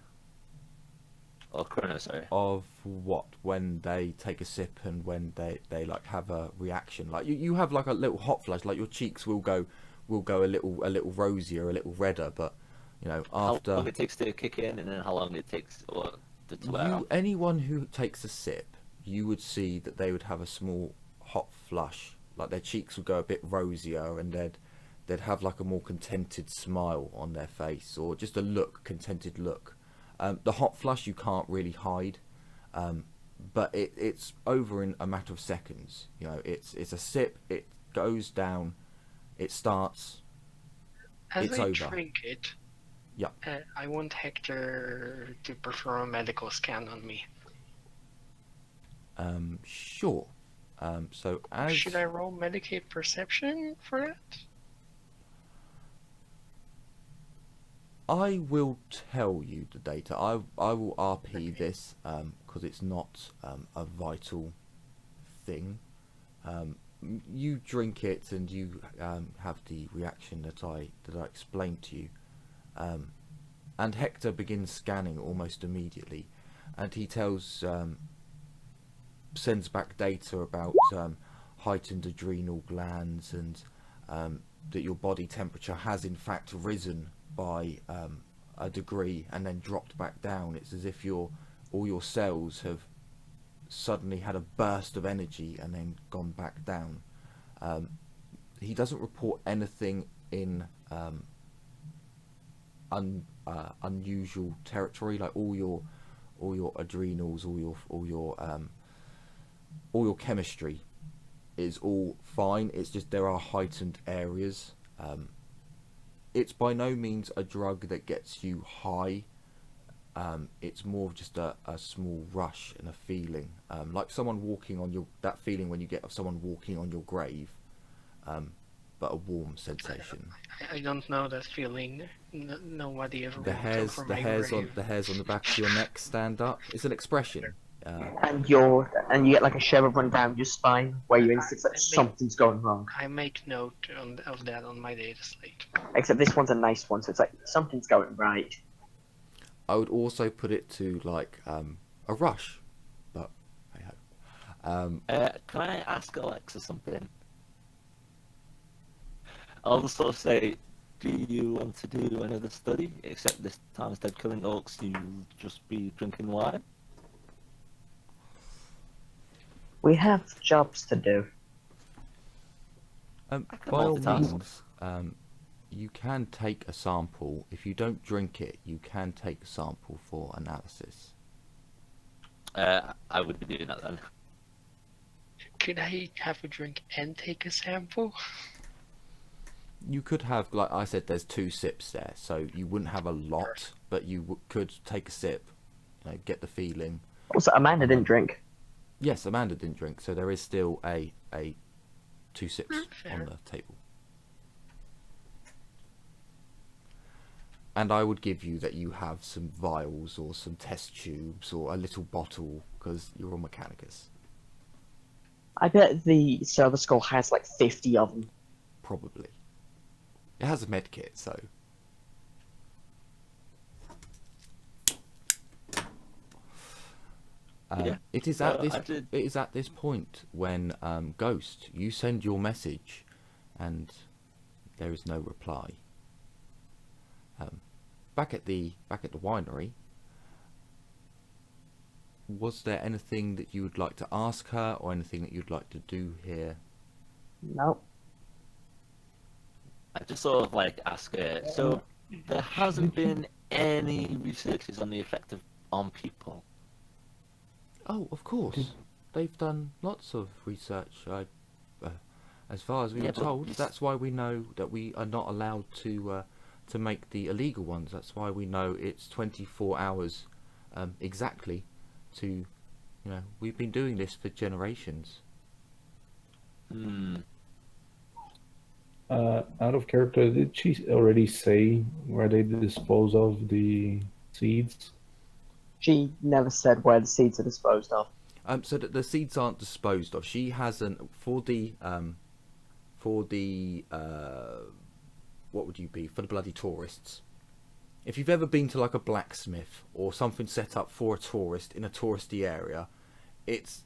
Or chrono, sorry. Of what? When they take a sip and when they like have a reaction, like you have like a little hot flash, like your cheeks will go a little rosier, a little redder, but you know, after How long it takes to kick in, and then how long it takes or to wear off. anyone who takes a sip, you would see that they would have a small hot flush, like their cheeks would go a bit rosier, and they'd have like a more contented smile on their face, or just a contented look. The hot flush you can't really hide, but it's over in a matter of seconds. You know, it's a sip, it goes down, it starts, As it's I over. drink it, Yeah. I want Hector to perform a medical scan on me. Sure. So as Should I roll Medicaid Perception for that? I will tell you the data. I will RP this because it's not a vital thing. You drink it and you have the reaction that I explained to you. And Hector begins scanning almost immediately, and he sends back data about heightened adrenal glands, and that your body temperature has in fact risen by a degree and then dropped back down. It's as if all your cells have suddenly had a burst of energy and then gone back down. He doesn't report anything in unusual territory, like all your adrenals, all your chemistry is all fine. It's just there are heightened areas. It's by no means a drug that gets you high. It's more of just a small rush and a feeling, like someone walking on that feeling when you get someone walking on your grave, but a warm sensation. I don't know that feeling. Nobody ever The walked over my grave. the hairs on the back of your neck stand up. It's an expression. And you get like a shiver run down your spine where you insist that something's going wrong. I make note of that on my data slate. Except this one's a nice one, so it's like something's going right. I would also put it to like a rush, but hey ho. Can I ask Alexa something? I'll just sort of say, do you want to do another study? Except this time instead of killing orcs, you'll just be drinking wine? We have jobs to do. can By all multitask. means, you can take a sample. If you don't drink it, you can take a sample for analysis. I would be doing that then. Could I have a drink and take a sample? You could have, like I said, there's 2 sips there, so you wouldn't have a lot, but you could take a sip, get the feeling. Also, Amanda didn't drink. Yes, Amanda didn't drink, so there is still a 2 sips Fair. on the table. And I would give you that you have some vials or some test tubes or a little bottle, because you're all Mechanicus. I bet the service school has like 50 of them. Probably. It has a med kit, so. Yeah. It is at this point when Ghost, you send your message, and there is no reply. Back at the winery, was there anything that you would like to ask her, or anything that you'd like to do here? No. I just sort of like ask her. So there hasn't been any researches on the effect on people. Oh, of course. They've done lots of research. As far as we Yeah, were but told, it's- that's why we know that we are not allowed to make the illegal ones. That's why we know it's 24 hours exactly. We've been doing this for generations. Hmm. Out of character, did she already say where they dispose of the seeds? She never said where the seeds are disposed of. So that the seeds aren't disposed of. She hasn't for the what would you be for the bloody tourists. If you've ever been to like a blacksmith or something set up for a tourist in a touristy area, it's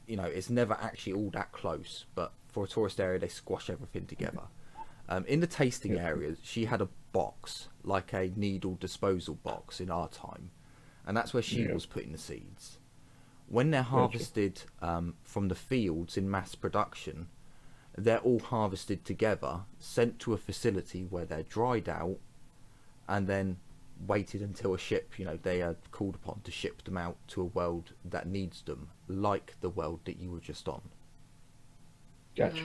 never actually all that close. But for a tourist area, they squash everything together. In the tasting areas, she had a box like a needle disposal box in our time, and that's where she was putting the seeds. When they're harvested from the fields in mass production, they're all harvested together, sent to a facility where they're dried out, and then waited until a ship, they are called upon to ship them out to a world that needs them, like the world that you were just on. Gotcha.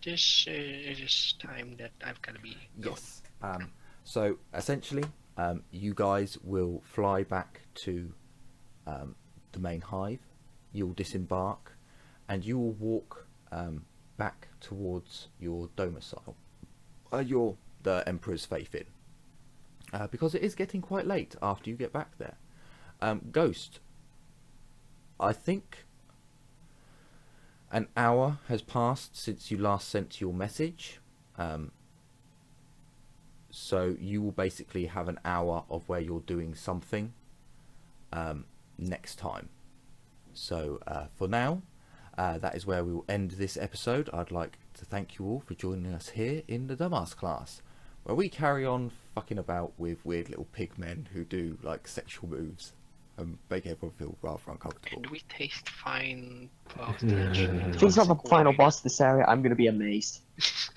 This is time that I've got to be going. Yes. So essentially, you guys will fly back to the main hive. You'll disembark, and you will walk back towards your domicile, the Emperor's Faith Inn, because it is getting quite late after you get back there. Ghost, I think an hour has passed since you last sent your message. So you will basically have an hour of where you're doing something next time. So for now, that is where we will end this episode. I'd like to thank you all for joining us here in the Dumbass class, where we carry on fucking about with weird little pig men who do like sexual moves and make everyone feel rather uncomfortable. And we taste fine If he's not the final boss of this area, I'm going to be amazed. He's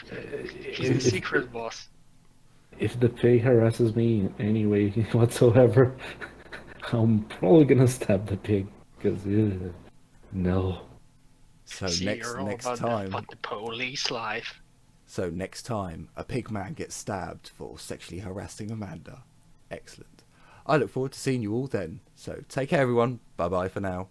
the secret boss. If the pig harasses me in any way whatsoever, I'm probably gonna stab the pig, because no. So See, next you're all about time, the police life. so next time a pig man gets stabbed for sexually harassing Amanda. Excellent. I look forward to seeing you all then. So take care, everyone. Bye bye for now.